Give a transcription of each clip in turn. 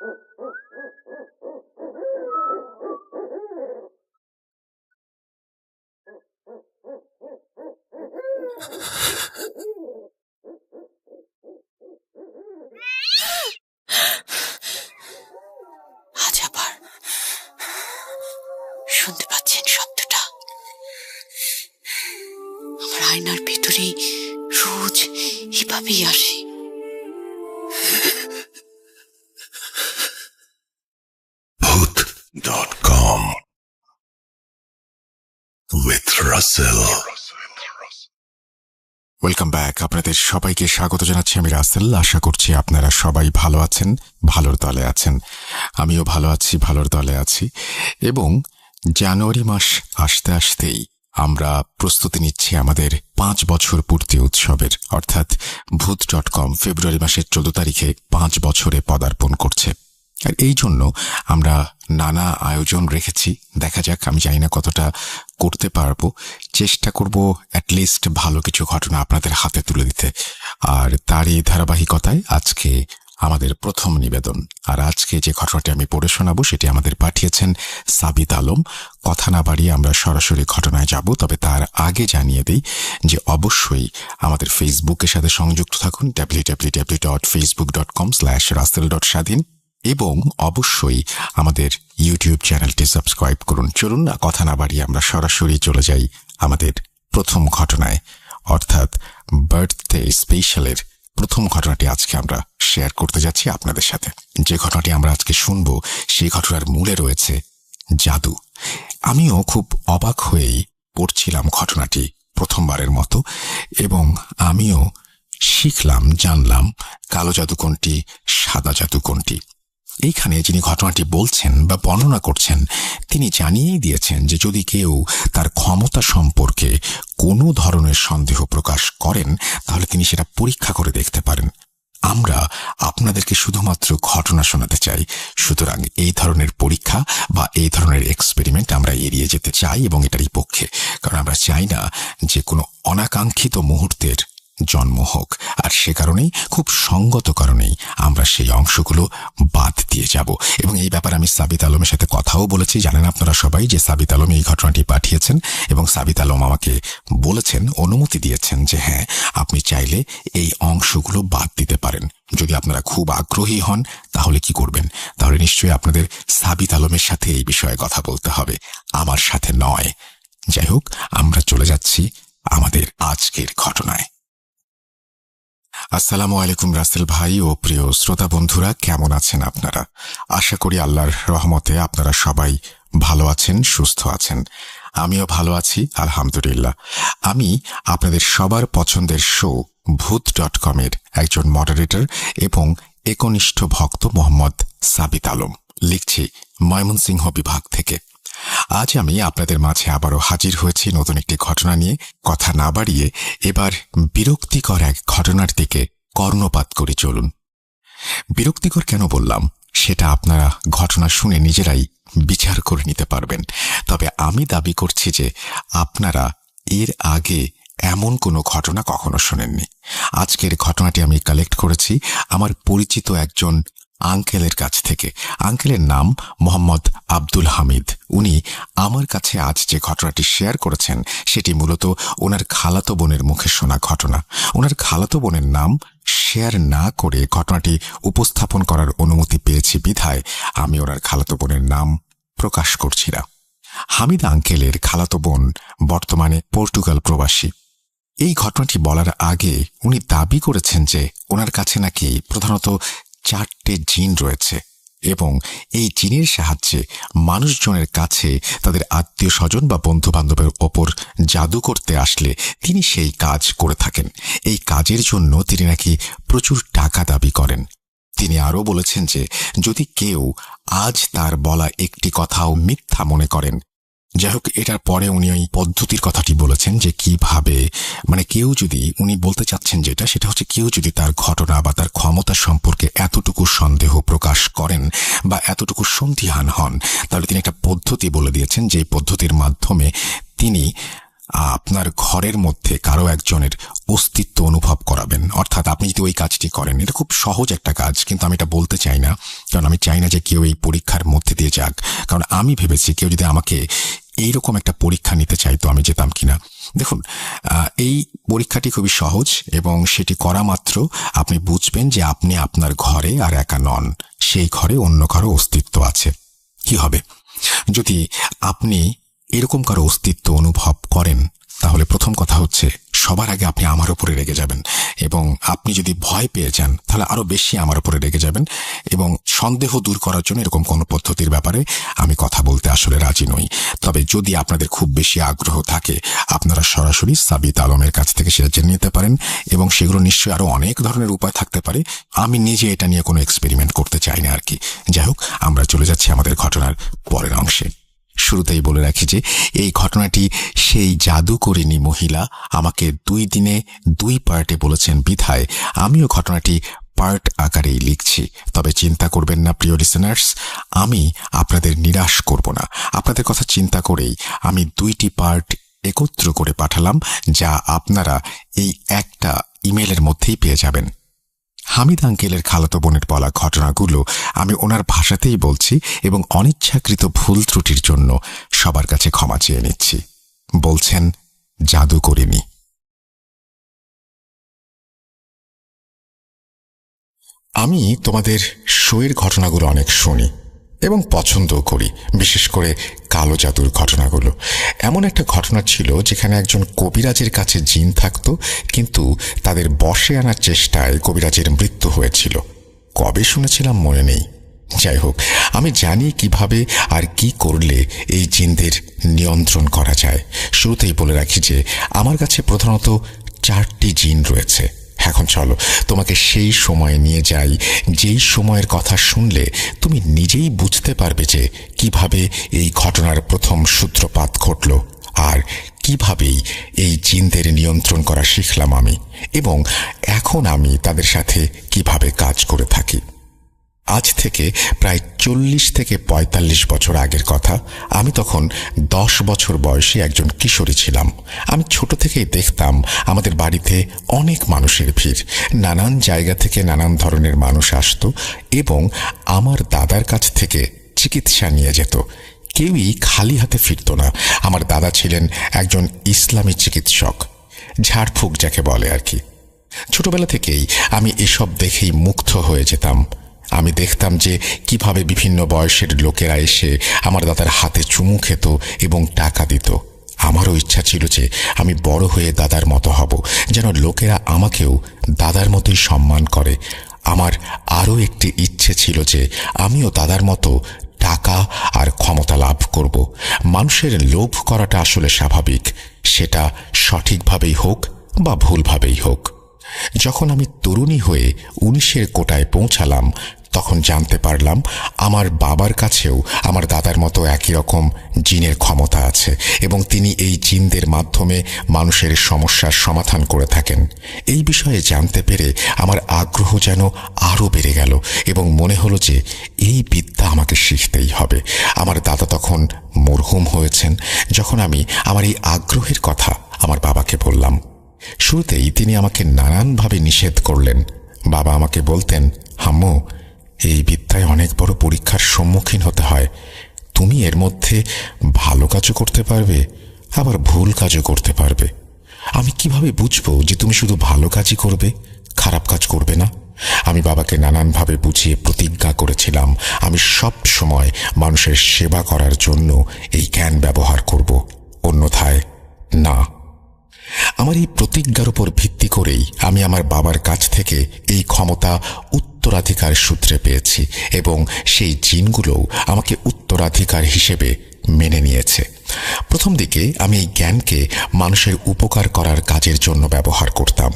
আজ আবার শুনতে পাচ্ছেন শব্দটা? আমার আয়নার ভেতরে রোজ এভাবেই আসে। Bhoot.com with Russell. Welcome back. আপনাদের সবাইকে স্বাগত জানাচ্ছি আমি রাসেল। আশা করছি আপনারা সবাই ভালো আছেন, ভালোর দলে আছেন। আমিও ভালো আছি, ভালোর দলে আছি। এবং জানুয়ারি মাস আসতে আসতেই আমরা প্রস্তুতি নিচ্ছি আমাদের 5 বছর পূর্তি উৎসবের, অর্থাৎ Bhoot.com ফেব্রুয়ারি মাসের 14 তারিখে 5 বছরে পদার্পণ করছে। আর এই জন্য আমরা নানা আয়োজন রেখেছি। দেখা যাক, আমি জানি না কতটা করতে পারবো। চেষ্টা করব অ্যাটলিস্ট ভালো কিছু ঘটনা আপনাদের হাতে তুলে দিতে। আর তারই ধারাবাহিকতায় আজকে আমাদের প্রথম নিবেদন। আর আজকে যে ঘটনাটি আমি পড়ে শোনাবো সেটি আমাদের পাঠিয়েছেন সাবিত আলম। কথা না বাড়িয়ে আমরা সরাসরি ঘটনায় যাব। তবে তার আগে জানিয়ে দিই যে অবশ্যই আমাদের ফেসবুকের সাথে সংযুক্ত থাকুন, www.facebook.com/russell.স্বাধীন, এবং অবশ্যই আমাদের ইউটিউব চ্যানেলটি সাবস্ক্রাইব করুন। চলুন না কথা না বাড়িয়ে আমরা সরাসরি চলে যাই আমাদের প্রথম ঘটনায়, অর্থাৎ বার্থডে স্পেশালের প্রথম ঘটনাটি আজকে আমরা শেয়ার করতে যাচ্ছি আপনাদের সাথে। যে ঘটনাটি আমরা আজকে শুনব সেই ঘটনার মূলে রয়েছে জাদু। আমিও খুব অবাক হয়েই পড়ছিলাম ঘটনাটি প্রথমবারের মতো, এবং আমিও শিখলাম, জানলাম কালো জাদু কোনটি, সাদা জাদু কোনটি। এইখানে যিনি ঘটনাটি বলছেন বা বর্ণনা করছেন তিনি জানিয়েই দিয়েছেন যে যদি কেউ তার ক্ষমতা সম্পর্কে কোনো ধরনের সন্দেহ প্রকাশ করেন তাহলে তিনি সেটা পরীক্ষা করে দেখতে পারেন। আমরা আপনাদেরকে শুধুমাত্র ঘটনা শোনাতে চাই, সুতরাং এই ধরনের পরীক্ষা বা এই ধরনের এক্সপেরিমেন্ট আমরা এড়িয়ে যেতে চাই এবং এটারই পক্ষে, কারণ আমরা চাই না যে কোনো অনাকাঙ্ক্ষিত মুহূর্তের জন্ম হোক। আর সে কারণেই, খুব সঙ্গত কারণেই আমরা সেই অংশগুলো বাদ দিয়ে যাব। এবং এই ব্যাপারে আমি সাবিত আলমের সাথে কথাও বলেছি। জানেন আপনারা সবাই যে সাবিত আলম এই ঘটনাটি পাঠিয়েছেন, এবং সাবিত আলম আমাকে বলেছেন, অনুমতি দিয়েছেন যে হ্যাঁ, আপনি চাইলে এই অংশগুলো বাদ দিতে পারেন। যদি আপনারা খুব আগ্রহী হন তাহলে কি করবেন? তাহলে নিশ্চয়ই আপনাদের সাবিত আলমের সাথে এই বিষয়ে কথা বলতে হবে, আমার সাথে নয়। যাই হোক, আমরা চলে যাচ্ছি আমাদের আজকের ঘটনায়। আসসালামু আলাইকুম রাসেল ভাই ও প্রিয় শ্রোতা বন্ধুরা, কেমন আছেন আপনারা? আশা করি আল্লাহর রহমতে আপনারা সবাই ভালো আছেন, সুস্থ আছেন। আমিও ভালো আছি, আলহামদুলিল্লাহ। আমি আপনাদের সবার পছন্দের শো Bhoot.com এর একজন মডারেটর এবং একনিষ্ঠ ভক্ত মোহাম্মদ সাবিত আলম, লিখছি ময়মনসিংহ বিভাগ থেকে। আজ আমি আপনাদের মাঝে আবারও হাজির হয়েছি নতুন একটি ঘটনা নিয়ে। কথা না বাড়িয়ে এবার বিরক্তিকর এক ঘটনার দিকে কর্ণপাত করে চলুন। বিরক্তিকর কেন বললাম সেটা আপনারা ঘটনা শুনে নিজেরাই বিচার করে নিতে পারবেন। তবে আমি দাবি করছি যে আপনারা এর আগে এমন কোনো ঘটনা কখনো শোনেননি। আজকের ঘটনাটি আমি কালেক্ট করেছি আমার পরিচিত একজন আঙ্কেলের কাছ থেকে। আঙ্কেলের নাম মোহাম্মদ আব্দুল হামিদ। উনি আমার কাছে আজ যে ঘটনাটি শেয়ার করেছেন সেটি মূলত ওনার খালাতো বোনের মুখে শোনা ঘটনা। ওনার খালাতো বোনের নাম শেয়ার না করে ঘটনাটি উপস্থাপন করার অনুমতি পেয়েছি বিধায় আমি ওনার খালাতো বোনের নাম প্রকাশ করছি না। হামিদ আঙ্কেলের খালাতো বোন বর্তমানে পর্তুগাল প্রবাসী। এই ঘটনাটি বলার আগে উনি দাবি করেছেন যে ওনার কাছে নাকি প্রধানত 4টে জিন রয়েছে, এবং এই জিনের সাহায্যে মানুষজনের কাছে তাদের আত্মীয় স্বজন বা বন্ধু বান্ধবের ওপর জাদু করতে আসলে তিনি সেই কাজ করে থাকেন। এই কাজের জন্য তিনি নাকি প্রচুর টাকা দাবি করেন। তিনি আরও বলেছেন যে যদি কেউ আজ তার বলা একটি কথাও মিথ্যা মনে করেন, যাই হোক, এটার পরে উনি ওই পদ্ধতির কথাটি বলেছেন যে কিভাবে, মানে কেউ যদি, উনি বলতে চাচ্ছেন সেটা হচ্ছে কেউ যদি তার ঘটনা বা তার ক্ষমতা সম্পর্কে এতটুকু সন্দেহ প্রকাশ করেন বা এতটুকু সন্দিহান হন, তাহলে তিনি একটা পদ্ধতি বলে দিয়েছেন যে পদ্ধতির মাধ্যমে তিনি আপনার ঘরের মধ্যে কারো একজনের অস্তিত্ব অনুভব করাবেন। অর্থাৎ আপনি যদি ওই কাজটি করেন, এটা খুব সহজ একটা কাজ, কিন্তু আমি এটা বলতে চাই না। কারণ আমি চাই না যে কেউ এই পরীক্ষার মধ্যে দিয়ে যাক। কারণ আমি ভেবেছি কেউ যদি আমাকে এইরকম একটা পরীক্ষা নিতে চাইতো আমি যেতাম কিনা। দেখুন, এই পরীক্ষাটি খুবই সহজ এবং সেটি করা মাত্র আপনি বুঝবেন যে আপনি আপনার ঘরে আর একা নন, সেই ঘরে অন্য কারো অস্তিত্ব আছে। কি হবে যদি আপনি এরকম কারো অস্তিত্ব অনুভব করেন? তাহলে প্রথম কথা হচ্ছে, সবার আগে আপনি আমার উপরে রেগে যাবেন, এবং আপনি যদি ভয় পেয়ে যান তাহলে আরো বেশি আমার উপরে রেগে যাবেন। এবং সন্দেহ দূর করার জন্য এরকম কোনো পদ্ধতির ব্যাপারে আমি কথা বলতে আসলে রাজি নই। তবে যদি আপনাদের খুব বেশি আগ্রহ থাকে, আপনারা সরাসরি সাবিত আলমের কাছ থেকে সেটা জেনে নিতে পারেন, এবং সেগুলো নিশ্চয়ই আরো অনেক ধরনের উপায় থাকতে পারে। আমি নিজে এটা নিয়ে কোনো এক্সপেরিমেন্ট করতে চাই না আর কি। যাই হোক, আমরা চলে যাচ্ছি আমাদের ঘটনার পরের অংশে। শুরুতেই বলে রাখি যে এই ঘটনাটি সেই জাদুকরিনী মহিলা আমাকে 2 দিনে 2 পার্টে বলেছেন বিধায় আমিও ঘটনাটি পার্ট আকারেই লিখছি। তবে চিন্তা করবেন না প্রিয় লিসেনার্স, আমি আপনাদের নিরাশ করব না। আপনাদের কথা চিন্তা করেই আমি 2টি পার্ট একত্র করে পাঠালাম, যা আপনারা এই একটা ইমেলের মধ্যেই পেয়ে যাবেন। হামিদ আঙ্কেলের খালাতো বোনের বলা ঘটনাগুলো আমি ওনার ভাষাতেই বলছি, এবং অনিচ্ছাকৃত ভুল ত্রুটির জন্য সবার কাছে ক্ষমা চেয়ে নিচ্ছি। বলছেন জাদুকরিনী। আমি তোমাদের শোয়ের ঘটনাগুলো অনেক শুনি এবং পছন্দও করি, বিশেষ করে কালো জাদুর ঘটনাগুলো। এমন একটা ঘটনা ছিল যেখানে একজন কবিরাজের কাছে জিন থাকত, কিন্তু তাদের বশে আনার চেষ্টায় কবিরাজের মৃত্যু হয়েছিল। কবে শুনেছিলাম মনে নেই। যাই হোক, আমি জানি কিভাবে আর কি করলে এই জিনদের নিয়ন্ত্রণ করা যায়। শুরুতেই বলে রাখি যে আমার কাছে প্রধানত 4টি জিন রয়েছে। এখন চলো তোমাকে সেই সময়ে নিয়ে যাই, যেই সময়ের কথা শুনলে তুমি নিজেই বুঝতে পারবে যে কিভাবে এই ঘটনার প্রথম সূত্রপাত ঘটল, আর কিভাবেই এই জিনদের নিয়ন্ত্রণ করা শিখলাম আমি, এবং এখন আমি তাদের সাথে কিভাবে কাজ করে থাকি। আজ থেকে প্রায় 40 থেকে 45 বছর আগের কথা। আমি তখন 10 বছর বয়সী একজন কিশোরী ছিলাম। আমি ছোট থেকেই দেখতাম আমাদের বাড়িতে অনেক মানুষের ভিড়। নানান জায়গা থেকে নানান ধরনের মানুষ আসতো এবং আমার দাদার কাছ থেকে চিকিৎসা নিয়ে যেত। কেউই খালি হাতে ফিরত না। আমার দাদা ছিলেন একজন ইসলামী চিকিৎসক, ঝাড়ফুঁক যাকে বলে আর কি। ছোটবেলা থেকেই আমি এসব দেখেই মুগ্ধ হয়ে যেতাম। আমি দেখতাম যে কিভাবে বিভিন্ন বয়সের লোকেরা এসে আমার দাদার হাতে চুমু খেত এবং টাকা দিত। আমারও ইচ্ছা ছিল যে আমি বড় হয়ে দাদার মতো হব, যেন লোকেরা আমাকেও দাদার মতোই সম্মান করে। আমার আরও একটি ইচ্ছে ছিল যে আমিও দাদার মতো টাকা আর ক্ষমতা লাভ করব। মানুষের লোভ করাটা আসলে স্বাভাবিক, সেটা সঠিকভাবেই হোক বা ভুলভাবেই হোক। যখন আমি তরুণী হয়ে 19-এর কোটায় পৌঁছালাম, তখন জানতে পারলাম আমার বাবার কাছেও আমার দাদার মতো একই রকম জিনের ক্ষমতা আছে, এবং তিনি এই জিনদের মাধ্যমে মানুষের সমস্যার সমাধান করে থাকেন। এই বিষয়ে জানতে পেরে আমার আগ্রহ যেন আরও বেড়ে গেল, এবং মনে হলো যে এই বিদ্যা আমাকে শিখতেই হবে। আমার দাদা তখন মরহুম হয়েছেন। যখন আমি আমার এই আগ্রহের কথা আমার বাবাকে বললাম, শুরুতেই তিনি আমাকে নানানভাবে নিষেধ করলেন। বাবা আমাকে বলতেন, হাম্মু, এই বিদ্যায় অনেক বড় পরীক্ষার সম্মুখীন হতে হয়। তুমি এর মধ্যে ভালো কাজও করতে পারবে, আবার ভুল কাজও করতে পারবে। আমি কিভাবে বুঝবো যে তুমি শুধু ভালো কাজই করবে, খারাপ কাজ করবে না? আমি বাবাকে নানানভাবে বুঝিয়ে প্রতিজ্ঞা করেছিলাম আমি সব সময় মানুষের সেবা করার জন্য এই জ্ঞান ব্যবহার করব, অন্যথায় না। আমার এই প্রতিজ্ঞার উপর ভিত্তি করেই আমি আমার বাবার কাছ থেকে এই ক্ষমতা উত্তরাধিকার সূত্রে পেয়েছি, এবং সেই জিনগুলোও আমাকে উত্তরাধিকার হিসেবে মেনে নিয়েছে। প্রথম দিকে আমি এই জ্ঞানকে মানুষের উপকার করার কাজের জন্য ব্যবহার করতাম।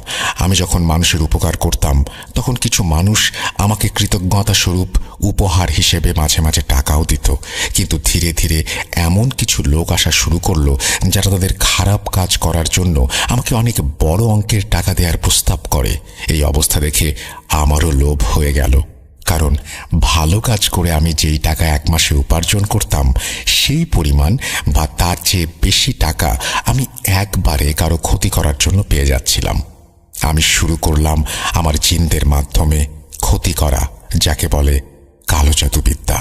আমি যখন মানুষের উপকার করতাম, তখন কিছু মানুষ আমাকে কৃতজ্ঞতা স্বরূপ উপহার হিসেবে মাঝে মাঝে টাকাও দিত। কিন্তু ধীরে ধীরে এমন কিছু লোক আসা শুরু করলো যারা তাদের খারাপ কাজ করার জন্য আমাকে অনেক বড় অঙ্কের টাকা দেওয়ার প্রস্তাব করে। এই অবস্থা দেখে আমারও লোভ হয়ে গেল, কারণ ভালো কাজ করে আমি যেই টাকা 1 মাসে উপার্জন করতাম, সেই পরিমাণ বা তার চেয়ে বেশি টাকা আমি একবারে কারো ক্ষতি করার জন্য পেয়ে যাচ্ছিলাম। আমি শুরু করলাম আমার জিনদের মাধ্যমে ক্ষতি করা, যাকে বলে কালো জাদুবিদ্যা।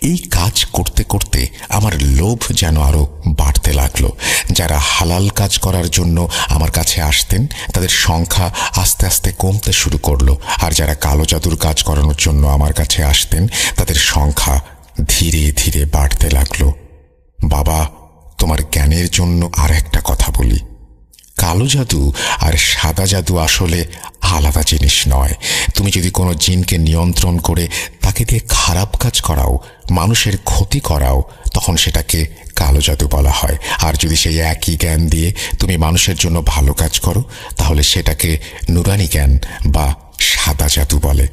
এই কাজ করতে করতে আমার লোভ যেন আরো বাড়তে লাগলো। যারা হালাল কাজ করার জন্য আমার কাছে আসতেন তাদের সংখ্যা আস্তে আস্তে কমতে শুরু করলো, আর যারা কালো জাদুর কাজ করানোর জন্য আমার কাছে আসতেন তাদের সংখ্যা ধীরে ধীরে বাড়তে লাগলো। বাবা, তোমার জ্ঞানের জন্য আর একটা কথা বলি, কালো জাদু আর সাদা জাদু আসলে আলাদা জিনিস নয়। তুমি যদি কোনো জিনকে নিয়ন্ত্রণ করে তাকে দিয়ে খারাপ কাজ করাও, মানুষের ক্ষতি করাও, তখন সেটাকে কালো জাদু বলা হয়। আর যদি সেই একই জ্ঞান দিয়ে তুমি মানুষের জন্য ভালো কাজ করো, তাহলে সেটাকে নুরানি জ্ঞান বা সাদা জাদু বলে।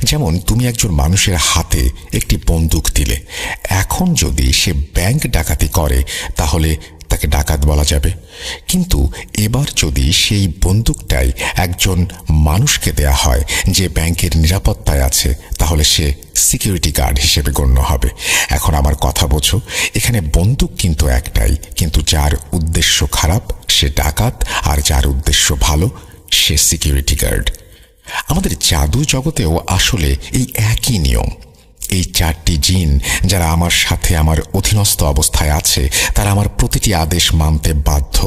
যেমন তুমি একজন মানুষের হাতে একটি বন্দুক দিলে, এখন যদি সে ব্যাংক ডাকাতি করে তাহলে তাকে ডাকাত বলা যাবে, কিন্তু এবার যদি সেই বন্দুকটাই একজন মানুষকে দেয়া হয় যে ব্যাংকের নিরাপত্তায় আছে, তাহলে সে সিকিউরিটি গার্ড হিসেবে গণ্য হবে। এখন আমার কথা বোঝো, এখানে বন্দুক কিন্তু একটাই, কিন্তু যার উদ্দেশ্য খারাপ সে ডাকাত, আর যার উদ্দেশ্য ভালো সে সিকিউরিটি গার্ড। আমাদের জাদু জগতেও আসলে এই একই নিয়ম। এই 4টি জিন যারা আমার সাথে আমার অধীনস্থ অবস্থায় আছে, তারা আমার প্রতিটি আদেশ মানতে বাধ্য,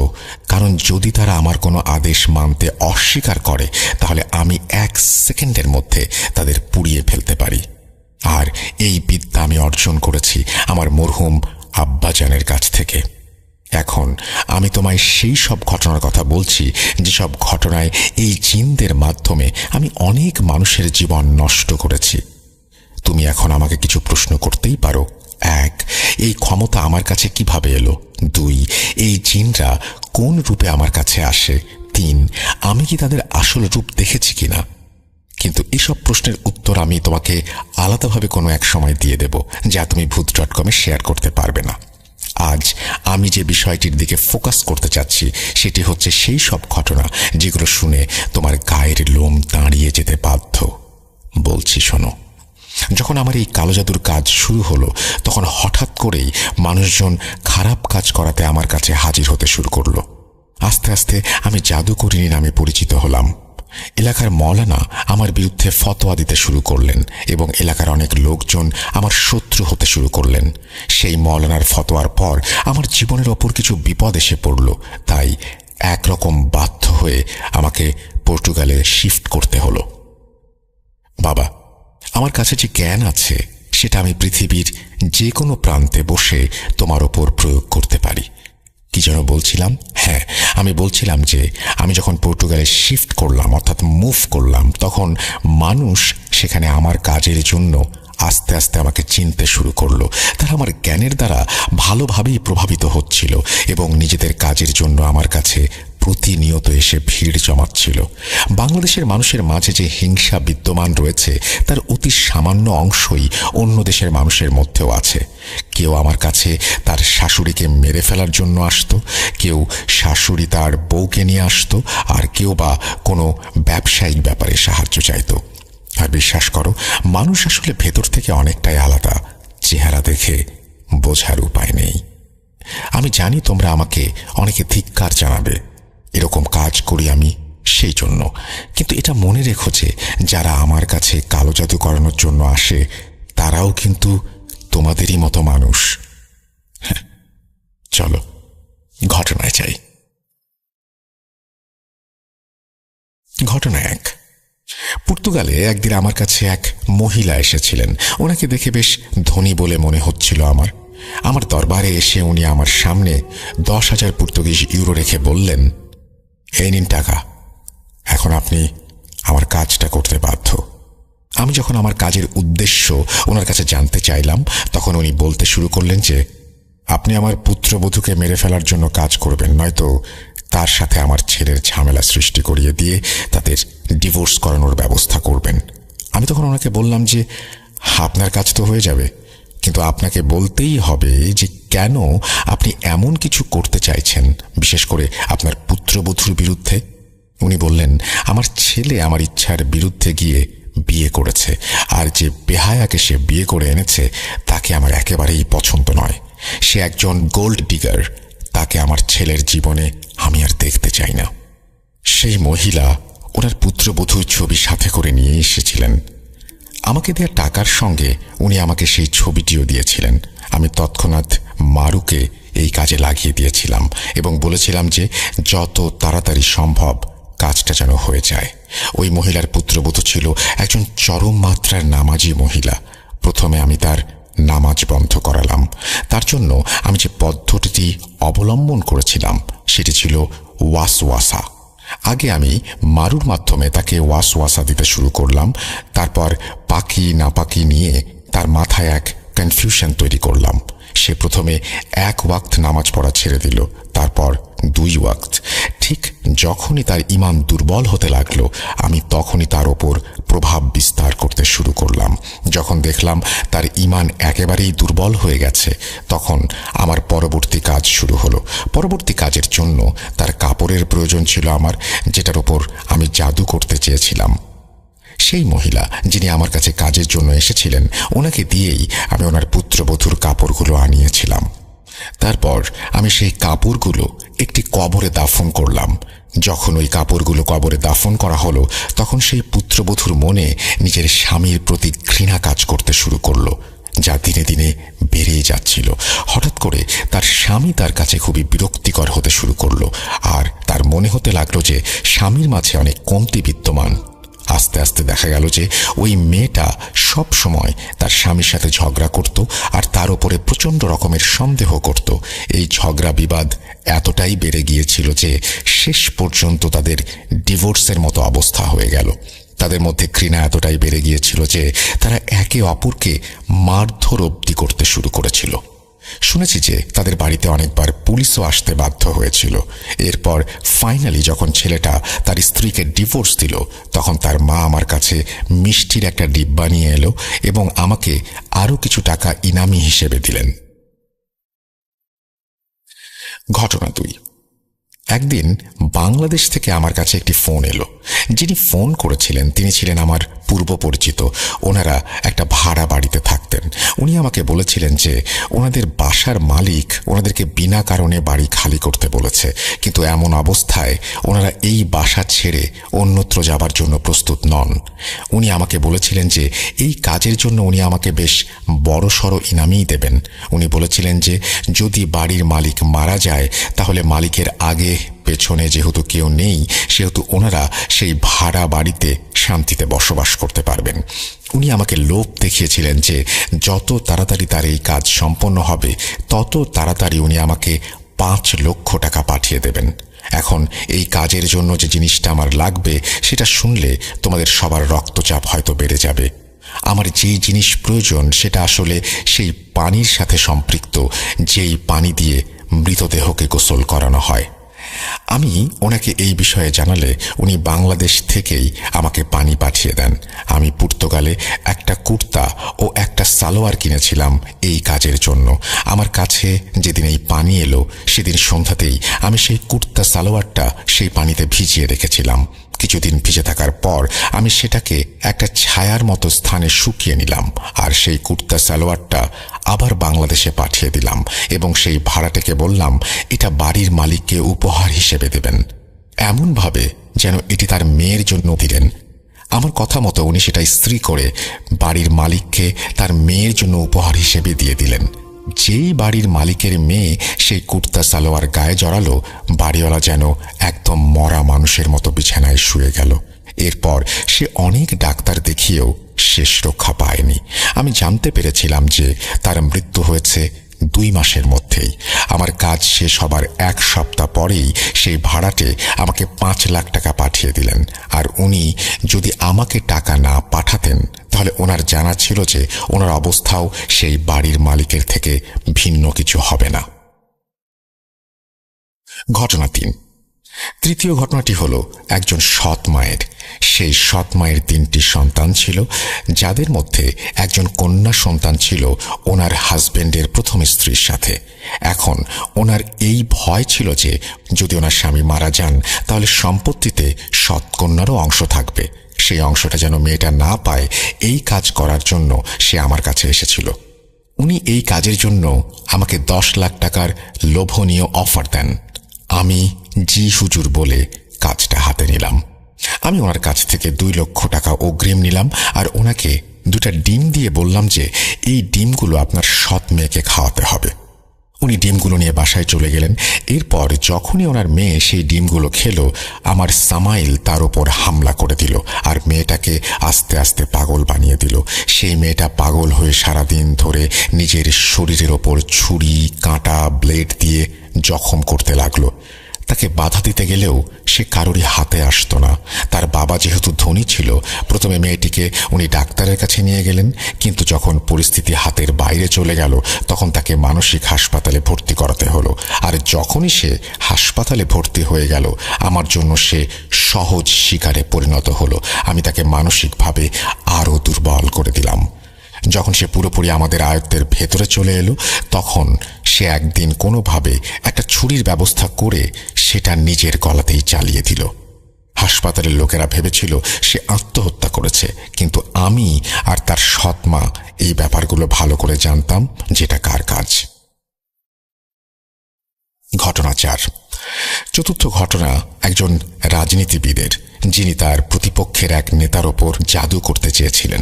কারণ যদি তারা আমার কোনো আদেশ মানতে অস্বীকার করে তাহলে আমি 1 সেকেন্ডের মধ্যে তাদের পুড়িয়ে ফেলতে পারি। আর এই বিদ্যা আমি অর্জন করেছি আমার মরহুম আব্বাজানের কাছ থেকে। এখন আমি তোমায় সেই সব ঘটনার কথা বলছি যেসব ঘটনায় এই জিনদের মাধ্যমে আমি অনেক মানুষের জীবন নষ্ট করেছি। তুমি এখন আমাকে কিছু প্রশ্ন করতেই পারো। 1, এই ক্ষমতা আমার কাছে কিভাবে এলো? 2, এই জিনরা কোন রূপে আমার কাছে আসে? 3, আমি কি তাদের আসল রূপ দেখেছি কিনা? কিন্তু এসব প্রশ্নের উত্তর আমি তোমাকে আলাদাভাবে কোনো এক সময় দিয়ে দেব, যা তুমি ভূত.com-এ শেয়ার করতে পারবে না। আজ আমি যে বিষয়টির দিকে ফোকাস করতে চাচ্ছি সেটি হচ্ছে সেই সব ঘটনা যেগুলো শুনে তোমার গায়ের লোম দাঁড়িয়ে যেতে বাধ্য। বলছি শোনো। যখন আমার এই কালো জাদুর কাজ শুরু হলো, তখন হঠাৎ করেই মানুষজন খারাপ কাজ করাতে আমার কাছে হাজির হতে শুরু করলো। আস্তে আস্তে আমি জাদুকরিনী নামে পরিচিত হলাম। এলাকার মওলানা আমার বিরুদ্ধে ফতোয়া দিতে শুরু করলেন এবং এলাকার অনেক লোকজন আমার শত্রু হতে শুরু করলেন। সেই মওলানার ফতোয়ার পর আমার জীবনের ওপর কিছু বিপদ এসে পড়ল, তাই একরকম বাধ্য হয়ে আমাকে পর্তুগালে শিফট করতে হলো। বাবা, আমার কাছে যে জ্ঞান আছে সেটা আমি পৃথিবীর যে কোনো প্রান্তে বসে তোমার ওপর প্রয়োগ করতে পারি। কি যেন বলছিলাম? হ্যাঁ, আমি বলছিলাম যে আমি যখন পর্তুগালে শিফট করলাম, অর্থাৎ মুভ করলাম, তখন মানুষ সেখানে আমার কাজের জন্য আস্তে আস্তে আমাকে চিনতে শুরু করলো। তারা আমার জ্ঞানের দ্বারা ভালোভাবেই প্রভাবিত হচ্ছিল এবং নিজেদের কাজের জন্য আমার কাছে প্রতিনিয়ত এসে ভিড় জমাচ্ছিল। বাংলাদেশের মানুষের মাঝে যে হিংসা বিদ্যমান রয়েছে তার অতি সামান্য অংশই অন্য দেশের মানুষের মধ্যেও আছে। কেউ আমার কাছে তার শাশুড়িকে মেরে ফেলার জন্য আসতো, কেউ শাশুড়ি তার বউকে নিয়ে আসতো, আর কেউ বা কোনো ব্যবসায়িক ব্যাপারে সাহায্য চাইতো। আর বিশ্বাস করো, মানুষ আসলে ভেতর থেকে অনেকটাই আলাদা, চেহারা দেখে বোঝার উপায় নেই। আমি জানি তোমরা আমাকে অনেকে ধিক্কার জানাবে, এরকম কাজ করি আমি সেই জন্য, কিন্তু এটা মনে রেখো যে যারা আমার কাছে কালো জাদু করানোর জন্য আসে তারাও কিন্তু তোমাদেরই মতো মানুষ। চলো ঘটনায় যাই। ঘটনা 1। পর্তুগালে একদিন আমার কাছে এক মহিলা এসেছিলেন। ওনাকে দেখে বেশ ধনী বলে মনে হচ্ছিল আমার দরবারে এসে উনি আমার সামনে 10,000 পর্তুগিজ ইউরো রেখে বললেন, এই নিন টাকা, এখন আপনি আমার কাজটা করতে বাধ্য। আমি যখন আমার কাজের উদ্দেশ্য ওনার কাছে জানতে চাইলাম, তখন উনি বলতে শুরু করলেন যে আপনি আমার পুত্রবধূকে মেরে ফেলার জন্য কাজ করবেন, নয়তো তার সাথে আমার ছেলের ঝামেলা সৃষ্টি করিয়ে দিয়ে তাদের ডিভোর্স করানোর ব্যবস্থা করবেন। আমি তখন ওনাকে বললাম যে আপনার কাজ তো হয়ে যাবে, কিন্তু আপনাকে বলতেই হবে যে কেন আপনি এমন কিছু করতে চাইছেন, বিশেষ করে আপনার পুত্রবধূর বিরুদ্ধে। উনি বললেন, আমার ছেলে আমার ইচ্ছার বিরুদ্ধে গিয়ে বিয়ে করেছে, আর যে বেহায়াকে সে বিয়ে করে এনেছে তাকে আমার একেবারেই পছন্দ নয়। সে একজন গোল্ড ডিগার, তাকে আমার ছেলের জীবনে আমি আর দেখতে চাই না। সেই মহিলা ওনার পুত্রবধূর ছবি সাথে করে নিয়ে এসেছিলেন। আমাকে দেওয়া টাকার সঙ্গে উনি আমাকে সেই ছবিটিও দিয়েছিলেন। আমি তৎক্ষণাৎ মারুকে এই কাজে লাগিয়ে দিয়েছিলাম এবং বলেছিলাম যে যত তাড়াতাড়ি সম্ভব কাজটা যেন হয়ে যায়। ওই মহিলার পুত্রবধূ ছিল একজন চরম মাত্রার নামাজি মহিলা। প্রথমে আমি তার নামাজ বন্ধ করালাম। তার জন্য আমি যে পদ্ধতিটি অবলম্বন করেছিলাম সেটি ছিল ওয়াসওয়াসা। আগে আমি মারুর মাধ্যমে তাকে ওয়াসওয়াসা দিতে শুরু করলাম। তারপর পাকি নাপাকি নিয়ে তার মাথায় এক কনফিউশন তৈরি করলাম। সে প্রথমে 1 ওয়াক্ত নামাজ পড়া ছেড়ে দিল, তারপর 2 ওয়াক্ত। ঠিক যখনই তার ঈমান দুর্বল হতে লাগলো, আমি তখনই তার ওপর প্রভাব বিস্তার করতে শুরু করলাম। যখন দেখলাম তার ঈমান একেবারেই দুর্বল হয়ে গেছে, তখন আমার পরবর্তী কাজ শুরু হলো। পরবর্তী কাজের জন্য তার কাপড়ের প্রয়োজন ছিল আমার, যেটার ওপর আমি জাদু করতে চেয়েছিলাম। সেই মহিলা যিনি আমার কাছে কাজের জন্য এসেছিলেন, ওনাকে দিয়েই আমি ওনার পুত্রবধূর কাপড়গুলো আনিয়েছিলাম। তারপর আমি সেই কাপড়গুলো একটি কবরে দাফন করলাম। যখন ওই কাপড়গুলো কবরে দাফন করা হলো, তখন সেই পুত্রবধূর মনে নিজের স্বামীর প্রতি ঘৃণা কাজ করতে শুরু করলো, যা দিনে দিনে বেড়েই যাচ্ছিল। হঠাৎ করে তার স্বামী তার কাছে খুবই বিরক্তিকর হতে শুরু করলো, আর তার মনে হতে লাগলো যে স্বামীর মাঝে অনেক কমতি বিদ্যমান। আস্তে আস্তে দেখা গেল যে ওই মেয়েটা সব সময় তার স্বামীর সাথে ঝগড়া করত আর তার উপরে প্রচণ্ড রকমের সন্দেহ করত। এই ঝগড়া বিবাদ এতটাই বেড়ে গিয়েছিল যে শেষ পর্যন্ত তাদের ডিভোর্সের মতো অবস্থা হয়ে গেল। তাদের মধ্যে ঘৃণা এতটাই বেড়ে গিয়েছিল যে তারা একে অপরকে মারধর অবধি করতে শুরু করেছিল। শুনেছি যে তাদের বাড়িতে অনেকবার পুলিশও আসতে বাধ্য হয়েছিল। এরপর ফাইনালি যখন ছেলেটা তার স্ত্রীকে ডিভোর্স দিল, তখন তার মা আমার কাছে মিষ্টির একটা ডিব্বা নিয়ে এলো এবং আমাকে আরও কিছু টাকা ইনামি হিসেবে দিলেন। ঘটনা 2। একদিন বাংলাদেশ থেকে আমার কাছে একটি ফোন এলো। যিনি ফোন করেছিলেন তিনি ছিলেন আমার পূর্ব পরিচিত। ওনারা একটা ভাড়া বাড়িতে থাকতেন। উনি আমাকে বলেছিলেন যে ওনাদের বাসার মালিক ওনাদেরকে বিনা কারণে বাড়ি খালি করতে বলেছে, কিন্তু এমন অবস্থায় ওনারা এই বাসা ছেড়ে অন্যত্র যাবার জন্য প্রস্তুত নন। উনি আমাকে বলেছিলেন যে এই কাজের জন্য উনি আমাকে বেশ বড়সড় ইনামই দেবেন। উনি বলেছিলেন যে যদি বাড়ির মালিক মারা যায়, তাহলে মালিকের আগে পেছনে যেহেতু কেউ নেই, সেহেতু ওনারা সেই ভাড়া বাড়িতে শান্তিতে বসবাস করতে পারবেন। উনি আমাকে লোভ দেখিয়েছিলেন যে যত তাড়াতাড়ি তার এই কাজ সম্পন্ন হবে, তত তাড়াতাড়ি উনি আমাকে 5 লক্ষ টাকা পাঠিয়ে দেবেন। এখন এই কাজের জন্য যে জিনিসটা আমার লাগবে, সেটা শুনলে তোমাদের সবার রক্তচাপ হয়তো বেড়ে যাবে। আমার যেই জিনিস প্রয়োজন সেটা আসলে সেই পানির সাথে সম্পৃক্ত, যেই পানি দিয়ে মৃতদেহকে গোসল করানো হয়। আমি ওনাকে এই বিষয়ে জানালে উনি বাংলাদেশ থেকেই আমাকে পানি পাঠিয়ে দেন। আমি পর্তুগালে একটা কুর্তা ও একটা সালোয়ার কিনেছিলাম এই কাজের জন্য। আমার কাছে যেদিন এই পানি এলো, সেদিন সন্ধ্যাতেই আমি সেই কুর্তা সালোয়ারটা সেই পানিতে ভিজিয়ে রেখেছিলাম। কিছুদিন ভিজে থাকার পর আমি সেটাকে একটা ছায়ার মতো স্থানে শুকিয়ে নিলাম, আর সেই কুর্তা সালোয়ারটা আবার বাংলাদেশে পাঠিয়ে দিলাম এবং সেই ভাড়াটাকে বললাম এটা বাড়ির মালিককে উপহার হিসেবে দেবেন, এমনভাবে যেন এটি তার মেয়ের জন্য দিলেন। আমার কথা মতো উনি সেটা ইস্ত্রি করে বাড়ির মালিককে তার মেয়ের জন্য উপহার হিসেবে দিয়ে দিলেন। যেই বাড়ির মালিকের মেয়ে সেই কুর্তা সালোয়ার গায়ে জড়ালো, বাড়িওয়ালা যেন একদম মরা মানুষের মতো বিছানায় শুয়ে গেল। এরপর সে অনেক ডাক্তার দেখিয়েও শেষ রক্ষা পায়নি। আমি জানতে পেরেছিলাম যে তার মৃত্যু হয়েছে 2 মাসের মধ্যেই। আমার কাজ শেষ হবার 1 সপ্তাহ পরেই সেই ভাড়াটে আমাকে 5 লাখ টাকা পাঠিয়ে দিলেন। আর উনি যদি আমাকে টাকা না পাঠাতেন, তাহলে ওনার জানা ছিল যে ওনার অবস্থাও সেই বাড়ির মালিকের থেকে ভিন্ন কিছু হবে না। ঘটনা 3। তৃতীয় ঘটনাটি হলো একজন সৎ মায়ের। সেই সৎ মায়ের 3টি সন্তান ছিল, যাদের মধ্যে একজন কন্যা সন্তান ছিল ওনার হাজবেন্ডের প্রথম স্ত্রীর সাথে। এখন ওনার এই ভয় ছিল যে যদি ওনার স্বামী মারা যান, তাহলে সম্পত্তিতে সৎ কন্যারও অংশ থাকবে। সেই অংশটা যেন মেয়েটা না পায়, এই কাজ করার জন্য সে আমার কাছে এসেছিল। উনি এই কাজের জন্য আমাকে 10 লাখ টাকার লোভনীয় অফার দেন। আমি জি হুজুর বলে কাজটা হাতে নিলাম। আমি ওনার কাছ থেকে 2 লক্ষ টাকা অগ্রিম নিলাম আর ওনাকে 2টা ডিম দিয়ে বললাম যে এই ডিমগুলো আপনার সৎ মেয়েকে খাওয়াতে হবে। উনি ডিমগুলো নিয়ে বাসায় চলে গেলেন। এরপর যখনই ওনার মেয়ে সেই ডিমগুলো খেলো, আমার সামাইল তার ওপর হামলা করে দিল আর মেয়েটাকে আস্তে আস্তে পাগল বানিয়ে দিল। সেই মেয়েটা পাগল হয়ে সারাদিন ধরে নিজের শরীরের ওপর ছুরি, কাঁটা, ব্লেড দিয়ে জখম করতে লাগলো। তাকে বাধা দিতে গেলেও সে কারোরই হাতে আসতো না। তার বাবা যেহেতু ধনী ছিল, প্রথমে মেয়েটিকে উনি ডাক্তারের কাছে নিয়ে গেলেন, কিন্তু যখন পরিস্থিতি হাতের বাইরে চলে গেল তখন তাকে মানসিক হাসপাতালে ভর্তি করাতে হলো। আর যখনই সে হাসপাতালে ভর্তি হয়ে গেল, আমার জন্য সে সহজ শিকারে পরিণত হলো। আমি তাকে মানসিকভাবে আরও দুর্বল করে দিলাম। যখন সে পুরোপুরি আমাদের আয়ত্তের ভেতরে চলে এলো, তখন সে একদিন কোনোভাবে একটা ছুরির ব্যবস্থা করে সেটা নিজের গলাতেই চালিয়ে দিল। হাসপাতালের লোকেরা ভেবেছিল সে আত্মহত্যা করেছে, কিন্তু আমি আর তার সৎ মা এই ব্যাপারগুলো ভালো করে জানতাম যেটা কার কাজ। ঘটনা 4। চতুর্থ ঘটনা একজন রাজনীতিবিদের, যিনি তার প্রতিপক্ষের এক নেতার ওপর জাদু করতে চেয়েছিলেন।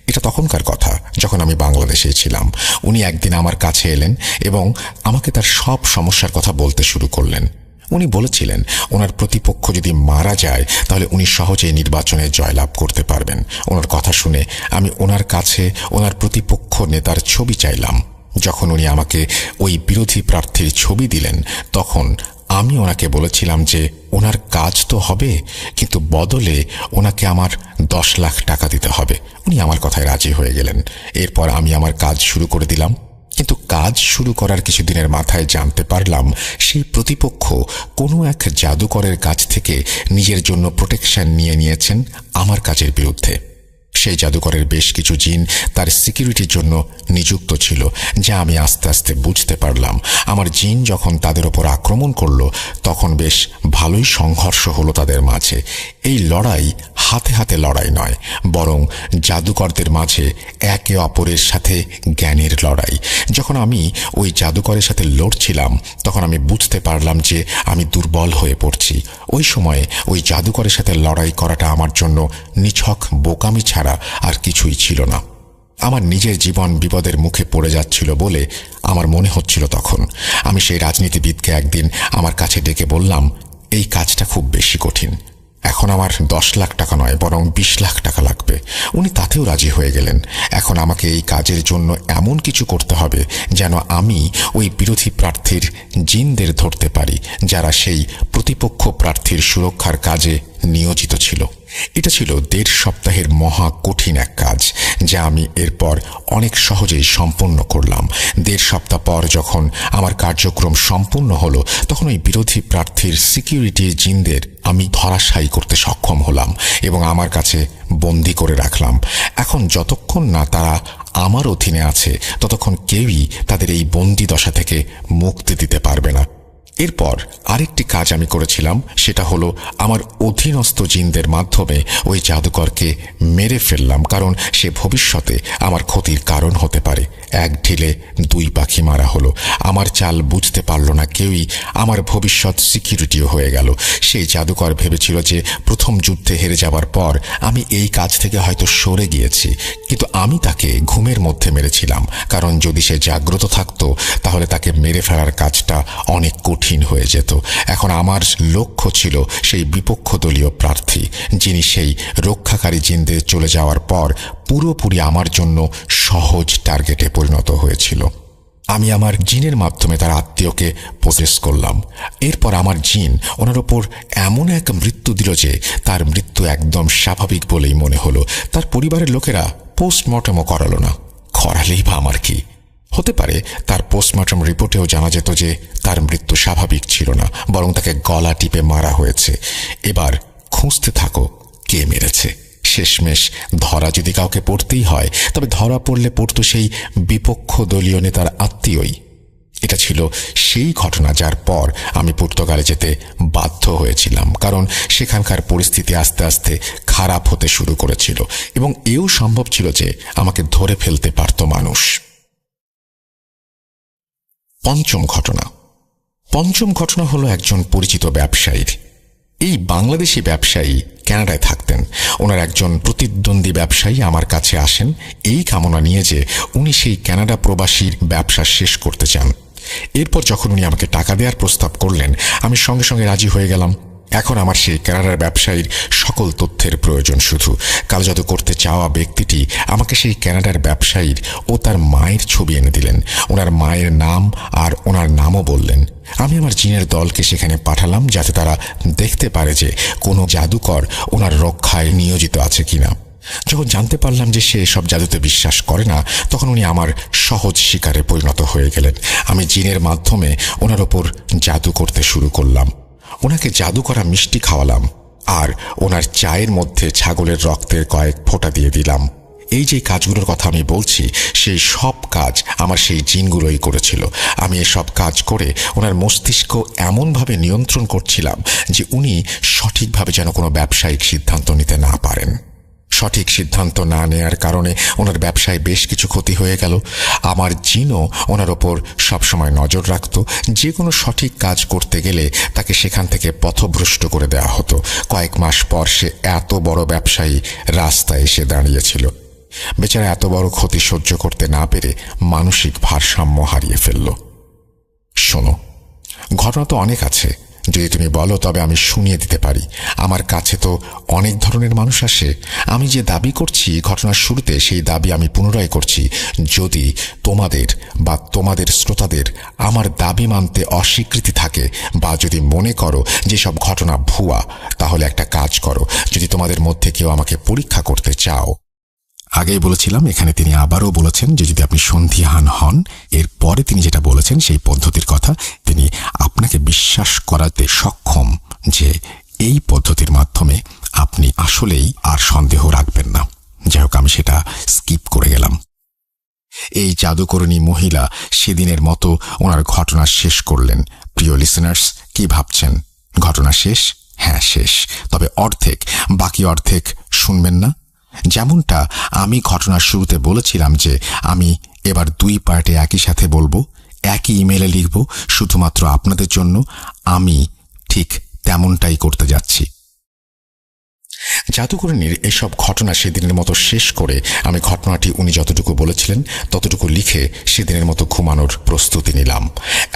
এটা তখনকার কথা যখন আমি বাংলাদেশে ছিলাম। উনি একদিন আমার কাছে এলেন এবং আমাকে তার সব সমস্যার কথা বলতে শুরু করলেন। উনি বলেছিলেন ওনার প্রতিপক্ষ যদি মারা যায় তাহলে উনি সহজেই নির্বাচনে জয়লাভ করতে পারবেন। ওনার কথা শুনে আমি ওনার কাছে ওনার প্রতিপক্ষ নেতার ছবি চাইলাম। যখন উনি আমাকে ওই বিরোধী প্রার্থীর ছবি দিলেন, তখন আমি ওনাকে বলেছিলাম যে ওনার কাজ তো হবে, কিন্তু বদলে ওনাকে আমার 10 লাখ টাকা দিতে হবে। উনি আমার কথায় রাজি হয়ে গেলেন। এরপর আমি আমার কাজ শুরু করে দিলাম। কিন্তু কাজ শুরু করার কিছুদিনের মাথায় জানতে পারলাম সেই প্রতিপক্ষ কোনো এক জাদুকরের কাছ থেকে নিজের জন্য প্রোটেকশন নিয়েছেন আমার কাজের বিরুদ্ধে। সেই জাদুকরের বেশ কিছু জিন তার সিকিউরিটির জন্য নিযুক্ত ছিল, যা আমি আস্তে আস্তে বুঝতে পারলাম। আমার জিন যখন তাদের ওপর আক্রমণ করলো, তখন বেশ ভালোই সংঘর্ষ হলো তাদের মাঝে। এই লড়াই হাতে হাতে লড়াই নয়, বরং জাদুকরদের মাঝে একে অপরের সাথে জ্ঞানের লড়াই। যখন আমি ওই জাদুকরের সাথে লড়ছিলাম, তখন আমি বুঝতে পারলাম যে আমি দুর্বল হয়ে পড়ছি। ওই সময়ে ওই জাদুকরের সাথে লড়াই করাটা আমার জন্য নিছক বোকামি ছাড়া আর কিছুই ছিল না। আমার নিজের জীবন বিপদের মুখে পড়ে যাচ্ছিল বলে আমার মনে হচ্ছিল। তখন আমি সেই রাজনীতিবিদকে একদিন আমার কাছে ডেকে বললাম, এই কাজটা খুব বেশি কঠিন, এখন আমার 10 লাখ টাকা নয় বরং 20 লাখ টাকা লাগবে। উনি তাতেও রাজি হয়ে গেলেন। এখন আমাকে এই কাজের জন্য এমন কিছু করতে হবে যেন আমি ওই বিরোধী প্রার্থীর জিনদের ধরতে পারি, যারা সেই প্রতিপক্ষ প্রার্থীর সুরক্ষার কাজে নিয়োজিত ছিল। এটা ছিল 1.5 সপ্তাহের মহা কঠিন এক কাজ, যা আমি এরপর অনেক সহজেই সম্পন্ন করলাম। 1.5 সপ্তাহ পর যখন আমার কার্যক্রম সম্পূর্ণ হলো, তখন ওই বিরোধী প্রার্থীর সিকিউরিটির জিনদের আমি ধরাশায়ী করতে সক্ষম হলাম এবং আমার কাছে বন্দী করে রাখলাম। এখন যতক্ষণ না তারা আমার অধীনে আছে, ততক্ষণ কেউই তাদের এই বন্দী দশা থেকে মুক্তি দিতে পারবে না। এরপর আরেকটি কাজ আমি করেছিলাম, সেটা হলো আমার অধীনস্থ জিনদের মাধ্যমে ওই জাদুকরকে মেরে ফেললাম, কারণ সে ভবিষ্যতে আমার ক্ষতির কারণ হতে পারে। এক ঢিলে 2 পাখি মারা হলো। আমার চাল বুঝতে পারল না কেউই, আমার ভবিষ্যৎ সিকিউরিটিও হয়ে গেল। সেই জাদুকর ভেবেছিল যে প্রথম যুদ্ধে হেরে যাবার পর আমি এই কাজ থেকে হয়তো সরে গিয়েছি, কিন্তু আমি তাকে ঘুমের মধ্যে মেরেছিলাম, কারণ যদি সে জাগ্রত থাকতো তাহলে তাকে মেরে ফেলার কাজটা অনেক কঠিন হয়ে যেত। এখন আমার লক্ষ্য ছিল সেই বিপক্ষ দলীয় প্রার্থী, যিনি সেই রক্ষাকারী জিনদের চলে যাওয়ার পর পুরোপুরি আমার জন্য সহজ টার্গেটে পরিণত হয়েছিল। আমি আমার জিনের মাধ্যমে তার আত্মীয়কে প্রসেস করলাম। এরপর আমার জিন ওনার ওপর এমন এক মৃত্যু দিল যে তার মৃত্যু একদম স্বাভাবিক বলেই মনে হলো। তার পরিবারের লোকেরা পোস্টমর্টমও করালো না। করালেই বা আমার কি? হতে পারে তার পোস্টমর্টম রিপোর্টেও জানা যেত যে তার মৃত্যু স্বাভাবিক ছিল না, বরং তাকে গলা টিপে মারা হয়েছে। এবার খুঁজতে থাকো কে মেরেছে। শেষমেশ ধরা যদি কাউকে পড়তেই হয়, তবে ধরা পড়লে পড়তো সেই বিপক্ষ দলীয় নেতার আত্মীয়ই। এটা ছিল সেই ঘটনা যার পর আমি পর্তুগালে যেতে বাধ্য হয়েছিলাম, কারণ সেখানকার পরিস্থিতি আস্তে আস্তে খারাপ হতে শুরু করেছিল এবং এও সম্ভব ছিল যে আমাকে ধরে ফেলতে পারত মানুষ। পঞ্চম ঘটনা হলো একজন পরিচিত ব্যবসায়ীর। এই বাংলাদেশি ব্যবসায়ী কানাডায় থাকতেন। ওনার একজন প্রতিদ্বন্দ্বী ব্যবসায়ী আমার কাছে আসেন এই কামনা নিয়ে যে উনি সেই কানাডা প্রবাসীর ব্যবসা শেষ করতে চান। এরপর যখন উনি আমাকে টাকা দেওয়ার প্রস্তাব করলেন, আমি সঙ্গে সঙ্গে রাজি হয়ে গেলাম। এখন আমার সেই কানাডার ব্যবসায়ীর সকল তথ্যের প্রয়োজন। শুধু কালো জাদু করতে চাওয়া ব্যক্তিটি আমাকে সেই কানাডার ব্যবসায়ীর ও তার মায়ের ছবি এনে দিলেন। ওনার মায়ের নাম আর ওনার নামও বললেন। আমি আমার জিনের দলকে সেখানে পাঠালাম যাতে তারা দেখতে পারে যে কোনো জাদুকর ওনার রক্ষায় নিয়োজিত আছে কিনা। যখন জানতে পারলাম যে সে সব জাদুতে বিশ্বাস করে না, তখন উনি আমার সহজ শিকারে পরিণত হয়ে গেলেন। আমি জিনের মাধ্যমে ওনার ওপর জাদু করতে শুরু করলাম। ওনাকে জাদু করা মিষ্টি খাওয়ালাম আর ওনার চায়ের মধ্যে ছাগলের রক্তের কয়েক ফোঁটা দিয়ে দিলাম। এই যে কাজগুলোর কথা আমি বলছি, সেই সব কাজ আমার সেই জিনগুলোই করেছিল। আমি এসব কাজ করে ওনার মস্তিষ্ক এমনভাবে নিয়ন্ত্রণ করছিলাম যে উনি সঠিকভাবে যেন কোনো ব্যবসায়িক সিদ্ধান্ত নিতে না পারেন। সঠিক সিদ্ধান্ত না নেয়ার কারণে ওনার ব্যবসায় বেশ কিছু ক্ষতি হয়ে গেল। আমার জিনও ওনার ওপর সবসময় নজর রাখত। যে কোনো সঠিক কাজ করতে গেলে তাকে সেখান থেকে পথভ্রষ্ট করে দেওয়া হতো। কয়েক মাস পর সে এত বড় ব্যবসায়ী রাস্তায় এসে দাঁড়িয়েছিল। বেচারা এত বড় ক্ষতি সহ্য করতে না পেরে মানসিক ভারসাম্য হারিয়ে ফেলল। শোনো, ঘটনা তো অনেক আছে। যদি তুমি বলো তবে আমি শুনিয়ে দিতে পারি। আমার কাছে তো অনেক ধরনের মানুষ আসে। আমি যে দাবি করছি ঘটনার শুরুতে, সেই দাবি আমি পুনরায় করছি। যদি তোমাদের বা তোমাদের শ্রোতাদের আমার দাবি মানতে অস্বীকৃতি থাকে বা যদি মনে করো যে সব ঘটনা ভুয়া, তাহলে একটা কাজ করো। যদি তোমাদের মধ্যে কেউ আমাকে পরীক্ষা করতে চাও। আগেই বলেছিলাম, এখানে তিনি আবারও বলেছেন যে যদি আপনি সন্দিহান হন, এরপরে তিনি যেটা বলেছেন সেই পদ্ধতির কথা, তিনি আপনাকে বিশ্বাস করাতে সক্ষম যে এই পদ্ধতির মাধ্যমে আপনি আসলেই আর সন্দেহ রাখবেন না। যাই হোক, আমি সেটা স্কিপ করে গেলাম। এই জাদুকরণী মহিলা সেদিনের মতো ওনার ঘটনা শেষ করলেন। প্রিয় লিসেনার্স, কি ভাবছেন? ঘটনা শেষ? হ্যাঁ, শেষ। তবে অর্ধেক, বাকি অর্ধেক শুনবেন না? যেমনটা আমি ঘটনার শুরুতে বলেছিলাম যে আমি এবার 2 পার্টে একই সাথে বলবো, একই ইমেলে লিখব শুধুমাত্র আপনাদের জন্য, আমি ঠিক তেমনটাই করতে যাচ্ছি। জাদুকরণীর এসব ঘটনা সেদিনের মতো শেষ করে আমি ঘটনাটি উনি যতটুকু বলেছিলেন ততটুকু লিখে সেদিনের মতো ঘুমানোর প্রস্তুতি নিলাম।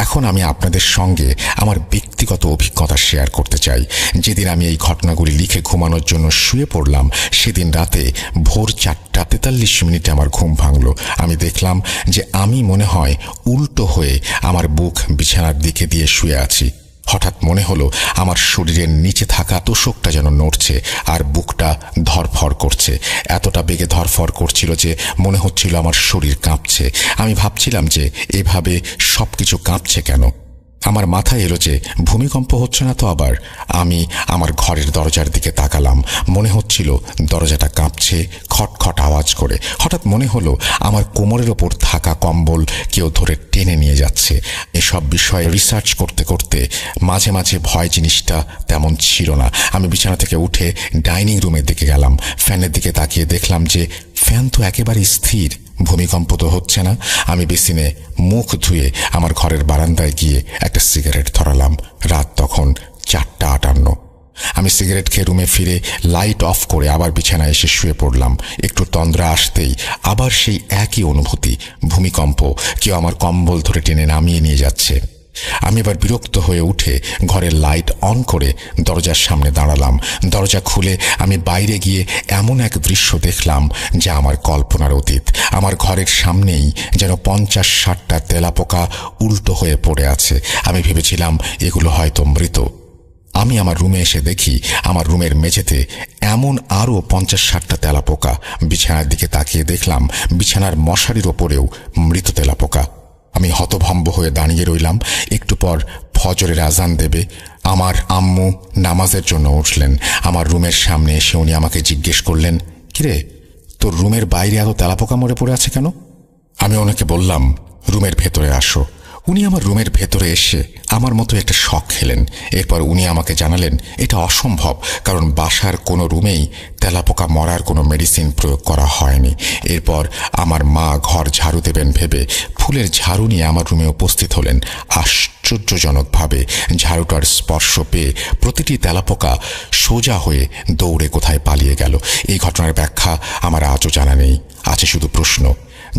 এখন আমি আপনাদের সঙ্গে আমার ব্যক্তিগত অভিজ্ঞতা শেয়ার করতে চাই। যেদিন আমি এই ঘটনাগুলি লিখে ঘুমানোর জন্য শুয়ে পড়লাম, সেদিন রাতে ভোর 4:43 আমার ঘুম ভাঙল। আমি দেখলাম যে আমি মনে হয় উল্টো হয়ে আমার বুক বিছানার দিকে দিয়ে শুয়ে আছি। হঠাৎ মনে হলো আমার শরীরের নিচে থাকা তোষকটা যেন নড়ছে আর বুকটা ধরফর করছে। এতটা বেগে ধরফর করছিল যে মনে হচ্ছিল আমার শরীর কাঁপছে। আমি ভাবছিলাম যে এভাবে সবকিছু কাঁপছে কেন। আমার মাথায় এলো যে ভূমিকম্প হচ্ছে না তো আবার। আমি আমার ঘরের দরজার দিকে তাকালাম। মনে হচ্ছিল দরজাটা কাঁপছে খটখট আওয়াজ করে। হঠাৎ মনে হলো আমার কোমরের ওপর থাকা কম্বল কেউ ধরে টেনে নিয়ে যাচ্ছে। এসব বিষয়ে রিসার্চ করতে করতে মাঝে মাঝে ভয় জিনিসটা তেমন ছিল না। আমি বিছানা থেকে উঠে ডাইনিং রুমের দিকে গেলাম। ফ্যানের দিকে তাকিয়ে দেখলাম যে ফ্যান তো একেবারে স্থির, ভূমিকম্প তো হচ্ছে না। আমি বেসিনে মুখ ধুয়ে আমার ঘরের বারান্দায় গিয়ে একটা সিগারেট ধরালাম। রাত তখন 4:58। আমি সিগারেট খেয়ে রুমে ফিরে লাইট অফ করে আবার বিছানায় এসে শুয়ে পড়লাম। একটু তন্দ্রা আসতেই আবার সেই একই অনুভূতি, ভূমিকম্প, কেউ আমার কম্বল ধরে টেনে নামিয়ে নিয়ে যাচ্ছে। আমি এবার বিরক্ত হয়ে উঠে ঘরের লাইট অন করে দরজার সামনে দাঁড়ালাম। দরজা খুলে আমি বাইরে গিয়ে এমন এক দৃশ্য দেখলাম যা আমার কল্পনার অতীত। আমার ঘরের সামনেই যেন 50-60টা তেলাপোকা উল্টো হয়ে পড়ে আছে। আমি ভেবেছিলাম এগুলো হয়তো মৃত। আমি আমার রুমে এসে দেখি আমার রুমের মেঝেতে এমন আরও 50-60টা তেলাপোকা। বিছানার দিকে তাকিয়ে দেখলাম বিছানার মশারির ওপরেও মৃত তেলাপোকা। আমি হতভম্ব হয়ে দাঁড়িয়ে রইলাম। একটু পর ফজরের আজান দেবে। আমার আম্মু নামাজের জন্য উঠলেন। আমার রুমের সামনে এসে উনি আমাকে জিজ্ঞেস করলেন, কিরে, তোর রুমের বাইরে এত তেলাপোকা মরে পড়ে আছে কেন? আমি ওনাকে বললাম, রুমের ভেতরে আসো। উনি আমার রুমের ভেতরে এসে আমার মতো একটা শক খেলেন। এরপর উনি আমাকে জানালেন এটা অসম্ভব, কারণ বাসার কোনো রুমেই তেলাপোকা মরার কোনো মেডিসিন প্রয়োগ করা হয়নি। এরপর আমার মা ঘর ঝাড়ু দেবেন ভেবে ফুলের ঝাড়ু নিয়ে আমার রুমে উপস্থিত হলেন। আশ্চর্যজনকভাবে ঝাড়ুটার স্পর্শ পেয়ে প্রতিটি তেলাপোকা সোজা হয়ে দৌড়ে কোথায় পালিয়ে গেল। এই ঘটনার ব্যাখ্যা আমার আজও জানা নেই। আছে শুধু প্রশ্ন,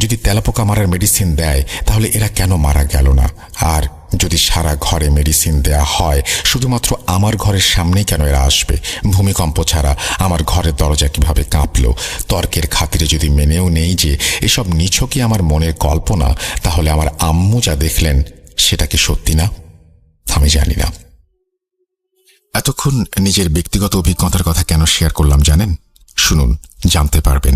যদি তেলাপোকা মারার মেডিসিন দেয় তাহলে এরা কেন মারা গেল না? আর যদি সারা ঘরে মেডিসিন দেয়া হয়, শুধুমাত্র আমার ঘরের সামনেই কেন এরা আসবে? ভূমিকম্প ছাড়া আমার ঘরের দরজা কিভাবে কাঁপলো? তর্কের খাতিরে যদি মেনেও নেই যে এসব নিছকই আমার মনের কল্পনা, তাহলে আমার আম্মু যা দেখলেন সেটা কি সত্যি না? আমি জানি না। এতক্ষণ নিজের ব্যক্তিগত অভিজ্ঞতার কথা কেন শেয়ার করলাম জানেন? শুনুন, জানতে পারবেন।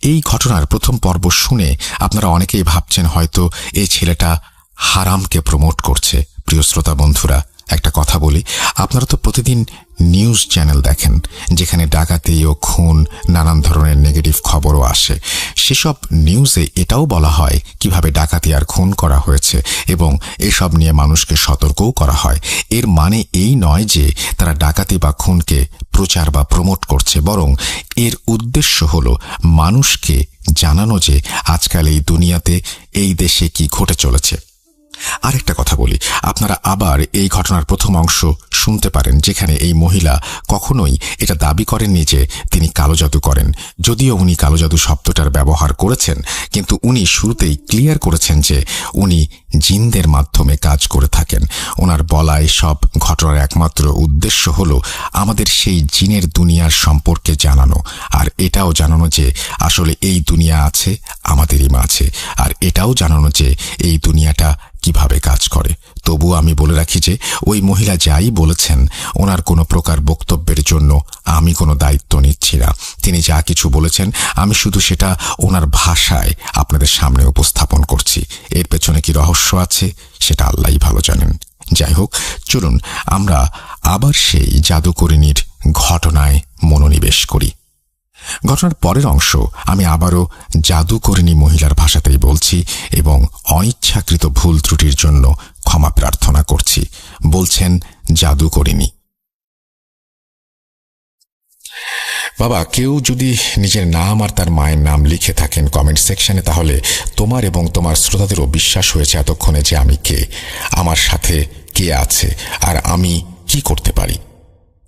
এই ঘটনার প্রথম পর্ব শুনে আপনারা অনেকেই ভাবছেন হয়তো এই ছেলেটা হারামকে প্রমোট করছে। প্রিয় শ্রোতা বন্ধুরা, একটা কথা বলি, আপনারা তো প্রতিদিন নিউজ চ্যানেল দেখেন যেখানে ডাকাতি ও খুন, নানান ধরনের নেগেটিভ খবরও আসে। সেসব নিউজে এটাও বলা হয় কিভাবে ডাকাতি আর খুন করা হয়েছে এবং এসব নিয়ে মানুষকে সতর্কও করা হয়। এর মানে এই নয় যে তারা ডাকাতি বা খুনকে প্রচার বা প্রমোট করছে, বরং এর উদ্দেশ্য হলো মানুষকে জানানো যে আজকাল এই দুনিয়াতে এই দেশে কি ঘটে চলেছে। আরেকটা কথা বলি, আপনারা আবার এই ঘটনার প্রথম অংশ শুনতে পারেন যেখানে এই মহিলা কখনোই এটা দাবি করেননি যে তিনি কালো জাদু করেন। যদিও উনি কালো জাদু শব্দটার ব্যবহার করেছেন, কিন্তু উনি শুরুতেই ক্লিয়ার করেছেন যে উনি জিনদের মাধ্যমে কাজ করে থাকেন। ওনার বলা সব ঘটনার একমাত্র উদ্দেশ্য হলো আমাদের সেই জিনের দুনিয়ার সম্পর্কে জানানো, আর এটাও জানানো যে আসলে এই দুনিয়া আছে আমাদেরই মাঝে, আর এটাও জানানো যে এই দুনিয়াটা কিভাবে কাজ করে। তবু আমি বলে রাখি যে ওই মহিলা যাই বলেছেন, ওনার কোনো প্রকার বক্তব্যের জন্য আমি কোনো দায়িত্ব নিচ্ছি না। তিনি যা কিছু বলেছেন আমি শুধু সেটা ওনার ভাষায় আপনাদের সামনে উপস্থাপন করছি। এর পেছনে কি রহস্য আছে সেটা আল্লাহই ভালো জানেন। যাই হোক, চলুন আমরা আবার সেই জাদুকরিনীর ঘটনায় মনোনিবেশ করি। ঘটনার পরের অংশ আমি আবারও জাদুকরিনী মহিলার ভাষাতেই বলছি এবং অনিচ্ছাকৃত ভুল ত্রুটির জন্য ক্ষমা প্রার্থনা করছি। বলছেন জাদুকরিনী, বাবা, কেউ যদি নিজের নাম আর তার মায়ের নাম লিখে থাকেন কমেন্ট সেকশনে, তাহলে তোমার এবং তোমার শ্রোতাদেরও বিশ্বাস হয়েছে এতক্ষণে যে আমি কে, আমার সাথে কে আছে আর আমি কি করতে পারি।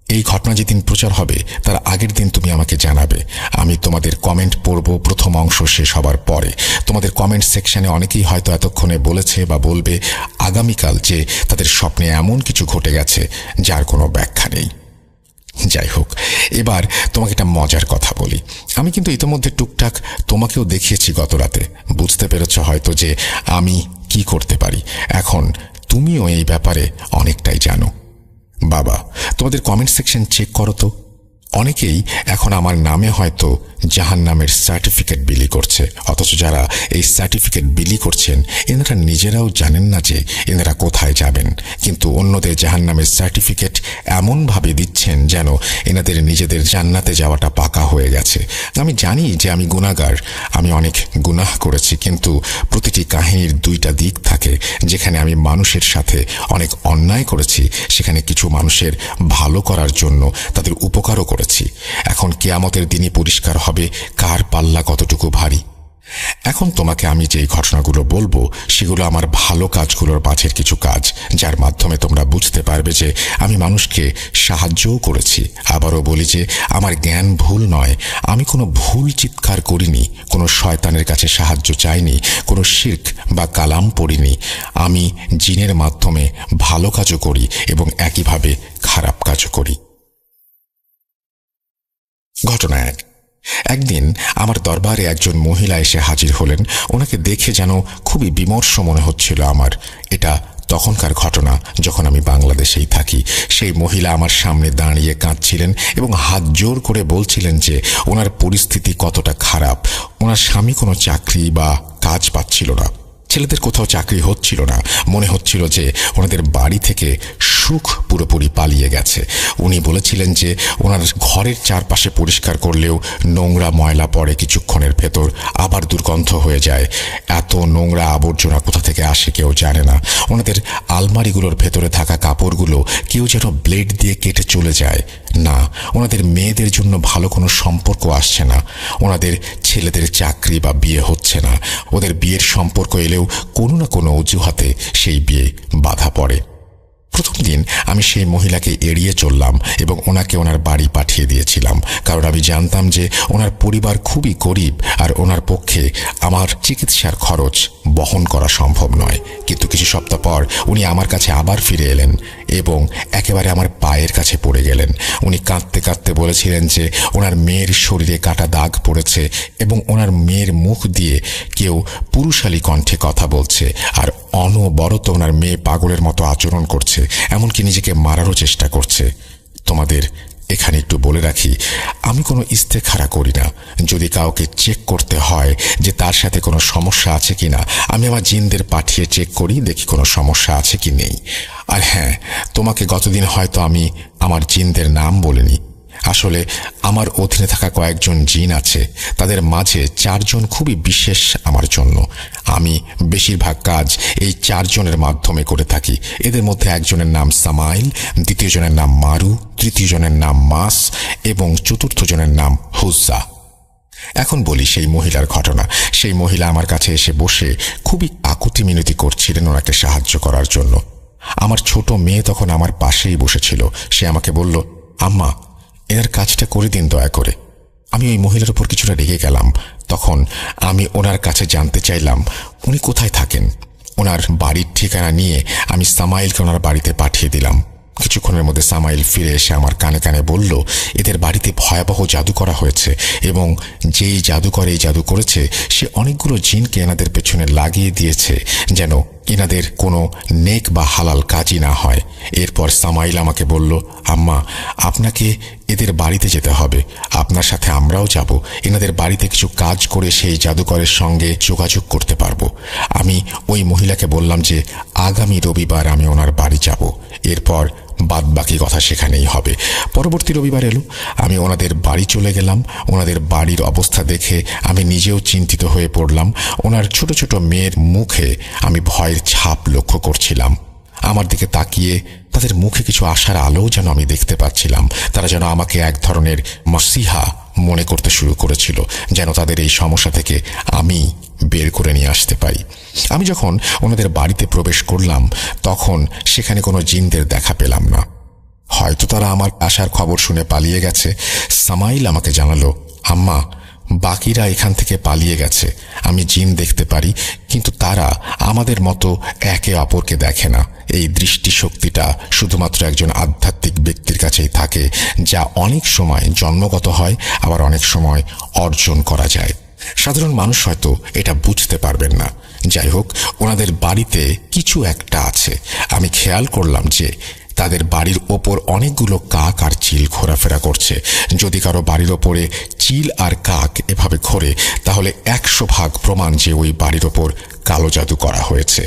এই ঘটনা যেদিন প্রচার হবে তার আগের দিন তুমি আমাকে জানাবে। আমি তোমাদের কমেন্ট পড়ব প্রথম অংশ শেষ হবার পরে। তোমাদের কমেন্ট সেকশনে অনেকেই হয়তো এতক্ষণে বলেছে বা বলবে আগামীকাল যে তাদের স্বপ্নে এমন কিছু ঘটে গেছে যার কোনো ব্যাখ্যা নেই। যাই হোক, এবার তোমাকে একটা মজার কথা বলি। আমি কিন্তু ইতিমধ্যে টুকটাক তোমাকেও দেখিয়েছি গত রাতে। বুঝতে পেরেছ হয়তো যে আমি কি করতে পারি। এখন তুমিও এই ব্যাপারে অনেকটাই জানো। বাবা, তোমাদের কমেন্ট সেকশন চেক করো তো। অনেকেই এখন আমার নামে হয়তো জাহান্নামের সার্টিফিকেট বিলি করছে, অথচ যারা এই সার্টিফিকেট বিলি করছেন এনারা নিজেরাও জানেন না যে এনারা কোথায় যাবেন, কিন্তু অন্যদের জাহান্নামের সার্টিফিকেট এমনভাবে দিচ্ছেন যেন এনাদের নিজেদের জান্নাতে যাওয়াটা পাকা হয়ে গেছে। আমি জানি যে আমি গুনাহগার, আমি অনেক গুনাহ করেছি, কিন্তু প্রতিটি কাহিনীর দুইটা দিক থাকে। যেখানে আমি মানুষের সাথে অনেক অন্যায় করেছি, সেখানে কিছু মানুষের ভালো করার জন্য তাদের উপকারও করেছি। এখন কিয়ামতের দিনই পরিষ্কার হবে কার পাল্লা কতটুকু ভারী। এখন তোমাকে আমি যেই ঘটনাগুলো বলবো সেগুলো আমার ভালো কাজগুলোর মাঝের কিছু কাজ, যার মাধ্যমে তোমরা বুঝতে পারবে যে আমি মানুষকে সাহায্যও করেছি। আবারও বলি যে আমার জ্ঞান ভুল নয়, আমি কোনো ভুল চিৎকার করিনি, কোনো শয়তানের কাছে সাহায্য চাইনি, কোনো শিরক বা কালাম পড়িনি। আমি জিনের মাধ্যমে ভালো কাজও করি এবং একইভাবে খারাপ কাজও করি। ঘটনা এক। একদিন আমার দরবারে একজন মহিলা এসে হাজির হলেন। ওনাকে দেখে যেন খুবই বিমর্ষ মনে হচ্ছিল আমার। এটা তখনকার ঘটনা যখন আমি বাংলাদেশেই থাকি। সেই মহিলা আমার সামনে দাঁড়িয়ে কাঁদছিলেন এবং হাত জোর করে বলছিলেন যে ওনার পরিস্থিতি কতটা খারাপ। ওনার স্বামী কোনো চাকরি বা কাজ পাচ্ছিল না, ছেলেদের কোথাও চাকরি হচ্ছিল না। মনে হচ্ছিল যে ওনাদের বাড়ি থেকে সুখ পুরোপুরি পালিয়ে গেছে। উনি বলেছিলেন যে ওনার ঘরের চারপাশে পরিষ্কার করলেও নোংরা ময়লা পড়ে কিছুক্ষণের ভেতর, আবার দুর্গন্ধ হয়ে যায়। এত নোংরা আবর্জনা কোথা থেকে আসে কেউ জানে না। ওনাদের আলমারিগুলোর ভেতরে থাকা কাপড়গুলো কেউ যেন ব্লেড দিয়ে কেটে চলে যায়। না, ওনাদের মেয়েদের জন্য ভালো কোনো সম্পর্ক আসছে না। ওনাদের ছেলেদের চাকরি বা বিয়ে হচ্ছে না। ওদের বিয়ের সম্পর্ক এলেও কোনো না কোনো অজুহাতে সেই বিয়ে বাধা পড়ে। প্রথম দিন আমি সেই মহিলাকে এড়িয়ে চললাম এবং ওনাকে ওনার বাড়ি পাঠিয়ে দিয়েছিলাম, কারণ আমি জানতাম যে ওনার পরিবার খুবই গরিব আর ওনার পক্ষে আমার চিকিৎসার খরচ বহন করা সম্ভব নয়। কিন্তু কিছু সপ্তাহ পর উনি আমার কাছে আবার ফিরে এলেন এবং একেবারে আমার পায়ের কাছে পড়ে গেলেন। উনি কাঁদতে কাঁদতে বলেছিলেন যে ওনার মেয়ের শরীরে কাটা দাগ পড়েছে এবং ওনার মেয়ের মুখ দিয়ে কেউ পুরুষালী কণ্ঠে কথা বলছে আর অনবরত ওনার মেয়ে পাগলের মতো আচরণ করছে, এমনকি নিজেকে মারারও চেষ্টা করছে। তোমাদের এখানে একটু বলে রাখি, আমি কোনো ইস্তেখারা করি না। যদি কাউকে চেক করতে হয় যে তার সাথে কোনো সমস্যা আছে কিনা, আমি আমার জিনদের পাঠিয়ে চেক করি, দেখি কোনো সমস্যা আছে কি নেই। আর হ্যাঁ, তোমাকে গতদিন হয়তো আমি আমার জিনদের নাম বলিনি। আসলে আমার অধীনে থাকা কয়েকজন জিন আছে, তাদের মাঝে 4 জন খুবই বিশেষ আমার জন্য। আমি বেশিরভাগ কাজ এই 4 জনের মাধ্যমে করে থাকি। এদের মধ্যে একজনের নাম সামাইল, দ্বিতীয় জনের নাম মারু, তৃতীয় জনের নাম মাস এবং চতুর্থ জনের নাম হুজ্জা। এখন বলি সেই মহিলার ঘটনা। সেই মহিলা আমার কাছে এসে বসে খুবই আকুতি মিনতি করছিলেন ওনাকে সাহায্য করার জন্য। আমার ছোট মেয়ে তখন আমার পাশেই বসেছিল। সে আমাকে বলল, আম্মা, এনার কাজটা করে দিন দয়া করে। আমি ওই মহিলার উপর কিছুটা রেগে গেলাম। তখন আমি ওনার কাছে জানতে চাইলাম উনি কোথায় থাকেন। ওনার বাড়ির ঠিকানা নিয়ে আমি সামাইলকে ওনার বাড়িতে পাঠিয়ে দিলাম। কিছুক্ষণের মধ্যে সামাইল ফিরে এসে আমার কানে কানে বলল, এদের বাড়িতে ভয়াবহ জাদু করা হয়েছে এবং যেই জাদুকর এই জাদু করেছে সে অনেকগুলো জিনকে এনাদের পেছনে লাগিয়ে দিয়েছে যেন এনাদের কোনো নেক বা হালাল কাজই না হয়। এরপর সামাইল আমাকে বলল, আম্মা, আপনাকে এদের বাড়িতে যেতে হবে, আপনার সাথে আমরাও যাব। এনাদের বাড়িতে কিছু কাজ করে সেই জাদুকরের সঙ্গে যোগাযোগ করতে পারবো। আমি ওই মহিলাকে বললাম যে আগামী রবিবার আমি ওনার বাড়ি যাব, এরপর বাদ বাকি কথা সেখানেই হবে। পরবর্তী রবিবার এলো, আমি ওনাদের বাড়ি চলে গেলাম। ওনাদের বাড়ির অবস্থা দেখে আমি নিজেও চিন্তিত হয়ে পড়লাম। ওনার ছোট ছোট মেয়ের মুখে আমি ভয়ের ছাপ লক্ষ্য করছিলাম। আমার দিকে তাকিয়ে তাদের মুখে কিছু আশার আলোও যেন আমি দেখতে পাচ্ছিলাম। তারা যেন আমাকে এক ধরনের মসিহা মনে করতে শুরু করেছিল, যেন তাদের এই সমস্যা থেকে আমি বের করে নিয়ে আসতে পারি। আমি যখন ওনাদের বাড়িতে প্রবেশ করলাম তখন সেখানে কোনো জিনদের দেখা পেলাম না। হয়তো তারা আমার আসার খবর শুনে পালিয়ে গেছে। সামাইল আমাকে জানালো, আম্মা, বাকিরা এখান থেকে পালিয়ে গেছে। আমি জিন দেখতে পারি, কিন্তু তারা আমাদের মতো একে অপরকে দেখে না। এই দৃষ্টিশক্তিটা শুধুমাত্র একজন আধ্যাত্মিক ব্যক্তির কাছেই থাকে, যা অনেক সময় জন্মগত হয়, আবার অনেক সময় অর্জন করা যায়। সাধারণ মানুষ হয়তো এটা বুঝতে পারবেন না। যাই হোক, ওনাদের বাড়িতে কিছু একটা আছে। আমি খেয়াল করলাম যে তাদের বাড়ির ওপর অনেকগুলো কাক আর চিল ঘোরাফেরা করছে। যদি কারো বাড়ির ওপরে চিল আর কাক এভাবে ঘোরে তাহলে 100% প্রমাণ যে ওই বাড়ির ওপর কালো জাদু করা হয়েছে।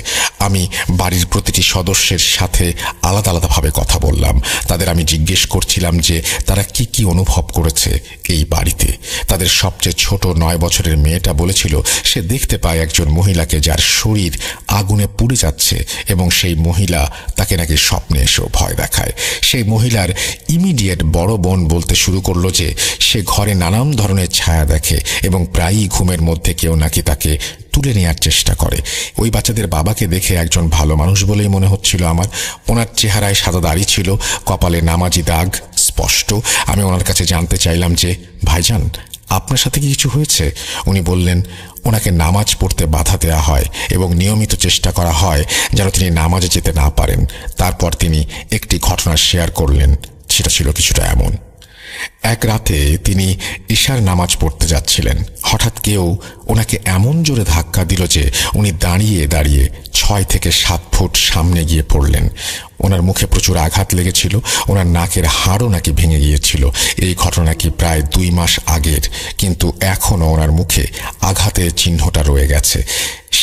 আমি বাড়ির প্রতিটি সদস্যের সাথে আলাদা আলাদাভাবে কথা বললাম। তাদের আমি জিজ্ঞেস করছিলাম যে তারা কি কি অনুভব করেছে এই বাড়িতে। তাদের সবচেয়ে ছোট 9 বছরের মেয়েটা বলেছিল সে দেখতে পায় একজন মহিলাকে যার শরীর আগুনে পুড়ে যাচ্ছে এবং সেই মহিলা তাকে নাকি স্বপ্নে এসেও ভয় দেখায়। সেই মহিলার ইমিডিয়েট বড় বোন বলতে শুরু করলো যে সে ঘরে নানান ধরনের ছায়া দেখে এবং প্রায়ই ঘুমের মধ্যে কেউ নাকি তাকে তুলে নেওয়ার চেষ্টা করে। ওই বাচ্চাদের বাবাকে দেখে একজন ভালো মানুষ বলেই মনে হচ্ছিল আমার। ওনার চেহারায় সাদা দাড়ি ছিল, কপালে নামাজি দাগ স্পষ্ট। আমি ওনার কাছে জানতে চাইলাম যে ভাইজান, আপনার সাথে কি কিছু হয়েছে? উনি বললেন ওনাকে নামাজ পড়তে বাধা দেওয়া হয় এবং নিয়মিত চেষ্টা করা হয় যেন তিনি নামাজে যেতে না পারেন। তারপর তিনি একটি ঘটনা শেয়ার করলেন। সেটা ছিল কিছুটা এমন। এক রাতে তিনি ইশার নামাজ পড়তে যাচ্ছিলেন। হঠাৎ কেউ ওনাকে এমন জোরে ধাক্কা দিল যে উনি দাঁড়িয়ে দাঁড়িয়ে 6 থেকে 7 ফুট সামনে গিয়ে পড়লেন। ওনার মুখে প্রচুর আঘাত লেগেছিল। ওনার নাকের হাড়ও নাকি ভেঙে গিয়েছিল। এই ঘটনা কি প্রায় 2 মাস আগের, কিন্তু এখনও ওনার মুখে আঘাতের চিহ্নটা রয়ে গেছে।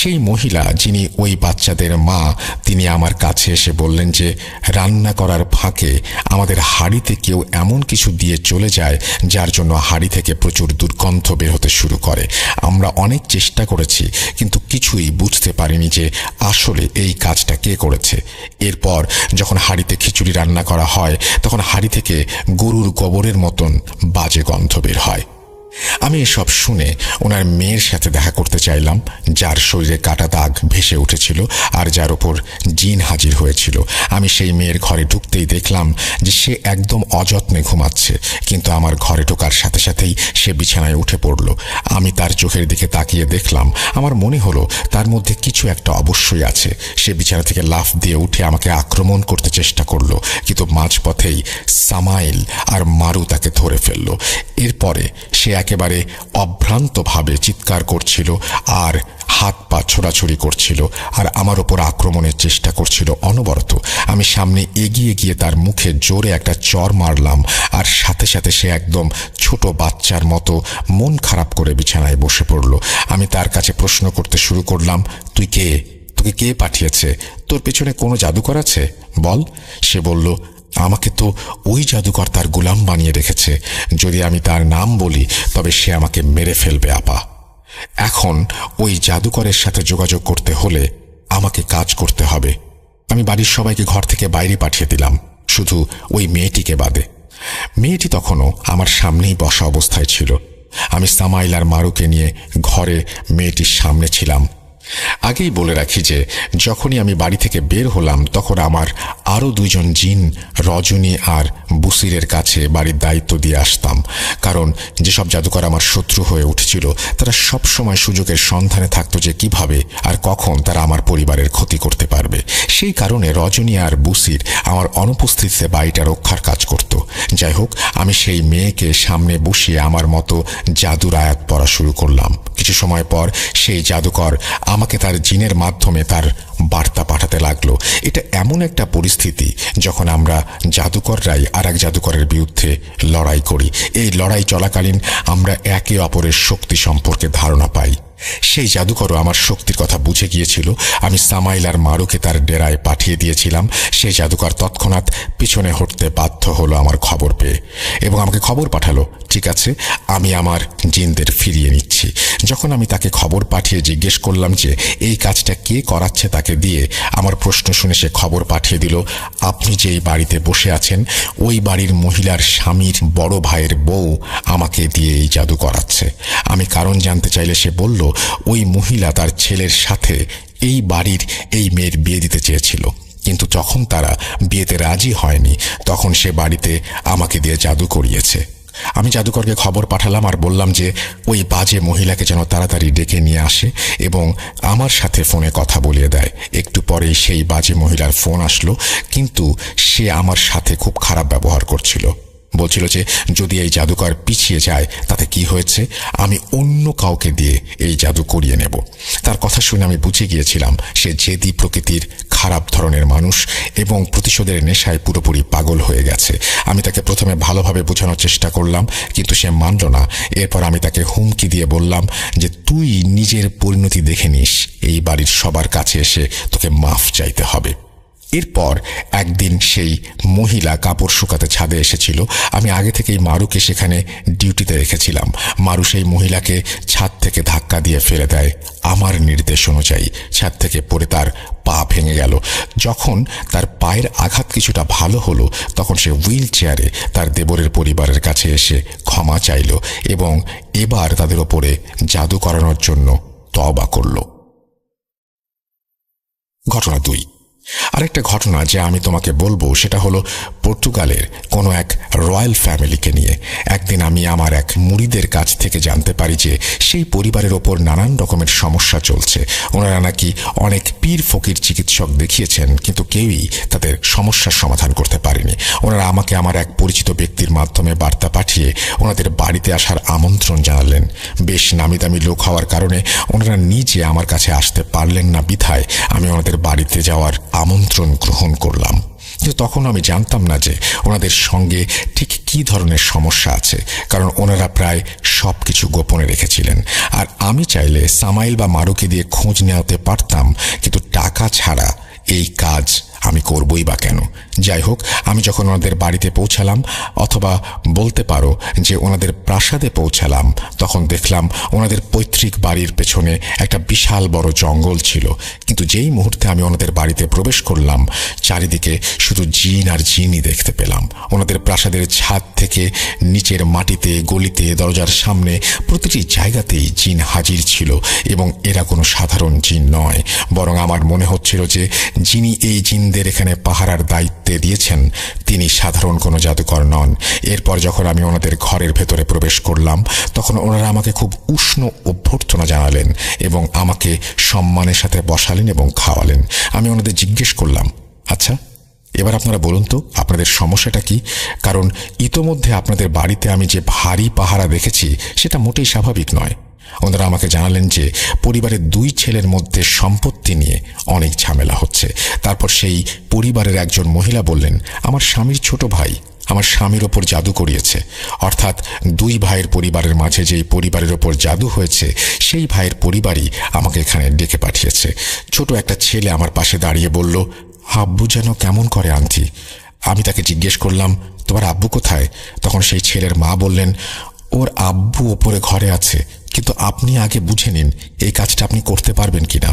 সেই মহিলা যিনি ওই বাচ্চাদের মা, তিনি আমার কাছে এসে বললেন যে রান্না করার ফাঁকে আমাদের হাঁড়িতে কেউ এমন কিছু দিয়ে চলে যায় যার জন্য হাঁড়ি থেকে প্রচুর দুর্গন্ধ বের হতে শুরু করে। আমরা অনেক চেষ্টা করেছি কিন্তু কিছুই বুঝতে পারিনি যে আসলে এই কাজটা কে করেছে। এরপর যখন হাঁড়িতে খিচুড়ি রান্না করা হয় তখন হাঁড়ি থেকে গরুর গোবরের মতন বাজে গন্ধ বের হয়। আমি এসব শুনে ওনার মেয়ের সাথে দেখা করতে চাইলাম, যার শরীরে কাটা দাগ ভেসে উঠেছিল আর যার ওপর জিন হাজির হয়েছিল। আমি সেই মেয়ের ঘরে ঢুকতেই দেখলাম যে সে একদম অযত্নে ঘুমাচ্ছে, কিন্তু আমার ঘরে ঢোকার সাথে সাথেই সে বিছানায় উঠে পড়ল। আমি তার চোখের দিকে তাকিয়ে দেখলাম, আমার মনে হলো তার মধ্যে কিছু একটা অবশ্যই আছে। সে বিছানা থেকে লাফ দিয়ে উঠে আমাকে আক্রমণ করতে চেষ্টা করলো, কিন্তু মাঝপথেই সামাইল আর মারু তাকে ধরে ফেলল। এরপরে সে একেবারে অভ্রান্তভাবে চিৎকার করছিল আর হাত পা ছোড়াছুড়ি করছিল আর আমার ওপর আক্রমণের চেষ্টা করছিল অনবরত। আমি সামনে এগিয়ে গিয়ে তার মুখে জোরে একটা চড় মারলাম আর সাথে সাথে সে একদম ছোট বাচ্চার মতো মন খারাপ করে বিছানায় বসে পড়ল। আমি তার কাছে প্রশ্ন করতে শুরু করলাম, তুই কে? তোকে কে পাঠিয়েছে? তোর পেছনে কোনো জাদুকর আছে? বল। সে বলল, আমাকে তো ওই জাদুকর তার গোলাম বানিয়ে রেখেছে। যদি আমি তার নাম বলি তবে সে আমাকে মেরে ফেলবে আপা। এখন ওই জাদুকরের সাথে যোগাযোগ করতে হলে আমাকে কাজ করতে হবে। আমি বাড়ির সবাইকে ঘর থেকে বাইরে পাঠিয়ে দিলাম, শুধু ওই মেয়েটিকে বাদে। মেয়েটি তখনও আমার সামনেই বসা অবস্থায় ছিল। আমি সামাইল আর মারুকে নিয়ে ঘরে মেয়েটির সামনে ছিলাম। আগেই বলে রাখি যে যখনই আমি বাড়ি থেকে বের হলাম তখন আমার আরও দুইজন জিন, রজনী আর বুসিরের কাছে বাড়ির দায়িত্ব দিয়ে আসতাম, কারণ যেসব জাদুকর আমার শত্রু হয়ে উঠেছিল তারা সব সময় সুযোগের সন্ধানে থাকতো যে কিভাবে আর কখন তারা আমার পরিবারের ক্ষতি করতে পারবে। সেই কারণে রজনী আর বুসির আমার অনুপস্থিতিতে বাড়িটা রক্ষার কাজ করত। যাই হোক, আমি সেই মেয়েকে সামনে বসিয়ে আমার মতো জাদুর আয়াত পড়া শুরু করলাম। কিছু সময় পর সেই জাদুকর আমাকে তার জিনের মাধ্যমে তার বার্তা পাঠাতে লাগলো। এটা এমন একটা পরিস্থিতি যখন আমরা জাদুকররাই আর এক জাদুকরের বিরুদ্ধে লড়াই করি। এই লড়াই চলাকালীন আমরা একে অপরের শক্তি সম্পর্কে ধারণা পাই। সেই জাদুকরও আমার শক্তির কথা বুঝে গিয়েছিল। আমি সামাইল আর মারুকে তার ডেরায় পাঠিয়ে দিয়েছিলাম। সেই জাদুকর তৎক্ষণাৎ পিছনে হটতে বাধ্য হলো আমার খবর পেয়ে এবং আমাকে খবর পাঠালো, ঠিক আছে, আমি আমার জিনদের ফিরিয়ে নিচ্ছি। যখন আমি তাকে খবর পাঠিয়ে জিজ্ঞেস করলাম যে এই কাজটা কে করাচ্ছে তাকে দিয়ে, আমার প্রশ্ন শুনে সে খবর পাঠিয়ে দিল, আপনি যেই বাড়িতে বসে আছেন ওই বাড়ির মহিলার স্বামীর বড় ভাইয়ের বউ আমাকে দিয়ে এই জাদু করাচ্ছে। আমি কারণ জানতে চাইলে সে বলল, ওই মহিলা তার ছেলের সাথে এই বাড়ির এই মেয়ের বিয়ে দিতে চেয়েছিল, কিন্তু যখন তারা বিয়েতে রাজি হয়নি তখন সে বাড়িতে আমাকে দিয়ে জাদু করিয়েছে। আমি জাদুকরকে খবর পাঠালাম আর বললাম যে ওই বাজে মহিলাকে যেন তাড়াতাড়ি ডেকে নিয়ে আসে এবং আমার সাথে ফোনে কথা বলিয়ে দেয়। একটু পরেই সেই বাজে মহিলার ফোন আসলো, কিন্তু সে আমার সাথে খুব খারাপ ব্যবহার করছিল। বলছিল যে যদি এই জাদুকর পিছিয়ে যায় তাতে কি হয়েছে, আমি অন্য কাউকে দিয়ে এই জাদু করিয়ে নেব। তার কথা শুনে আমি বুঝে গিয়েছিলাম সে জেদি প্রকৃতির খারাপ ধরনের মানুষ এবং প্রতিশোধের নেশায় পুরোপুরি পাগল হয়ে গেছে। আমি তাকে প্রথমে ভালোভাবে বোঝানোর চেষ্টা করলাম, কিন্তু সে মানল না। এরপর আমি তাকে হুমকি দিয়ে বললাম যে তুই নিজের পরিণতি দেখে নিস, এই বাড়ির সবার কাছে এসে তোকে মাফ চাইতে হবে। এরপর একদিন সেই মহিলা কাপড় শুকাতে ছাদে এসেছিল। আমি আগে থেকেই মারুকে সেখানে ডিউটিতে রেখেছিলাম। মারু সেই মহিলাকে ছাদ থেকে ধাক্কা দিয়ে ফেলে দেয়। আমার নির্দেশ অনুযায়ী ছাদ থেকে পড়ে তার পা ভেঙে গেল। যখন তার পায়ের আঘাত কিছুটা ভালো হলো তখন সে হুইল চেয়ারে তার দেবরের পরিবারের কাছে এসে ক্ষমা চাইল এবং এবার তাদের ওপরে জাদু করানোর জন্য তওবা করল। ঘটনা 2। আরেকটা ঘটনা যে আমি তোমাকে বলবো সেটা হলো পর্তুগালের কোনো এক রয়্যাল ফ্যামিলিকে নিয়ে। একদিন আমি আমার এক মুরিদের কাছ থেকে জানতে পারি যে সেই পরিবারের ওপর নানান রকমের সমস্যা চলছে। ওনারা নাকি অনেক পীর ফকির চিকিৎসক দেখিয়েছেন, কিন্তু কেউই তাদের সমস্যার সমাধান করতে পারেনি। ওনারা আমাকে আমার এক পরিচিত ব্যক্তির মাধ্যমে বার্তা পাঠিয়ে ওনাদের বাড়িতে আসার আমন্ত্রণ জানালেন। বেশ নামি দামি লোক হওয়ার কারণে ওনারা নিজে আমার কাছে আসতে পারলেন না বিধায় আমি ওনাদের বাড়িতে যাওয়ার আমন্ত্রণ গ্রহণ করলাম। কিন্তু তখন আমি জানতাম না যে ওনাদের সঙ্গে ঠিক কী ধরনের সমস্যা আছে, কারণ ওনারা প্রায় সব কিছু গোপনে রেখেছিলেন। আর আমি চাইলে সামাইল বা মারুকে দিয়ে খোঁজ নেওয়াতে পারতাম, কিন্তু টাকা ছাড়া এই কাজ আমি করবই বা কেন? যাই হোক, আমি যখন ওনাদের বাড়িতে পৌঁছালাম, অথবা বলতে পারো যে ওনাদের প্রাসাদে পৌঁছালাম, তখন দেখলাম ওনাদের পৈতৃক বাড়ির পেছনে একটা বিশাল বড় জঙ্গল ছিল। কিন্তু যেই মুহূর্তে আমি ওনাদের বাড়িতে প্রবেশ করলাম, চারিদিকে শুধু জিন আর জিনই দেখতে পেলাম। ওনাদের প্রাসাদের ছাদ থেকে নিচের মাটিতে, গলিতে, দরজার সামনে প্রতিটি জায়গাতেই জিন হাজির ছিল, এবং এরা কোনো সাধারণ জিন নয়, বরং আমার মনে হচ্ছিল যে যিনি এই জিনদের এখানে পাহারার দায়িত্বে দিয়েছেন তিনি সাধারণ কোনো জাদুকর নন। এরপর যখন আমি ওনাদের ঘরের ভেতরে প্রবেশ করলাম, তখন ওনারা আমাকে খুব উষ্ণ অভ্যর্থনা জানালেন এবং আমাকে সম্মানের সাথে বসালেন এবং খাওয়ালেন। আমি ওনাদের জিজ্ঞেস করলাম, আচ্ছা, এবার আপনারা বলুন তো আপনাদের সমস্যাটা কি? কারণ ইতোমধ্যে আপনাদের বাড়িতে আমি যে ভারী পাহারা দেখেছি সেটা মোটেই স্বাভাবিক নয়। ওনারা আমাকে জানালেন যে পরিবারের 2 ছেলের মধ্যে সম্পত্তি নিয়ে অনেক ঝামেলা হচ্ছে। তারপর সেই পরিবারের একজন মহিলা বললেন, আমার স্বামীর ছোট ভাই আমার স্বামীর ওপর জাদু করিয়েছে। অর্থাৎ 2 ভাইয়ের পরিবারের মাঝে যেই পরিবারের ওপর জাদু হয়েছে, সেই ভাইয়ের পরিবারই আমাকে এখানে ডেকে পাঠিয়েছে। ছোট একটা ছেলে আমার পাশে দাঁড়িয়ে বলল, আব্বু যেন কেমন করে আনছি। আমি তাকে জিজ্ঞেস করলাম, তোমার আব্বু কোথায়? তখন সেই ছেলের মা বললেন, ওর আব্বু ওপরে ঘরে আছে, কিন্তু আপনি আগে বুঝে নিন এই কাজটা আপনি করতে পারবেন কিনা।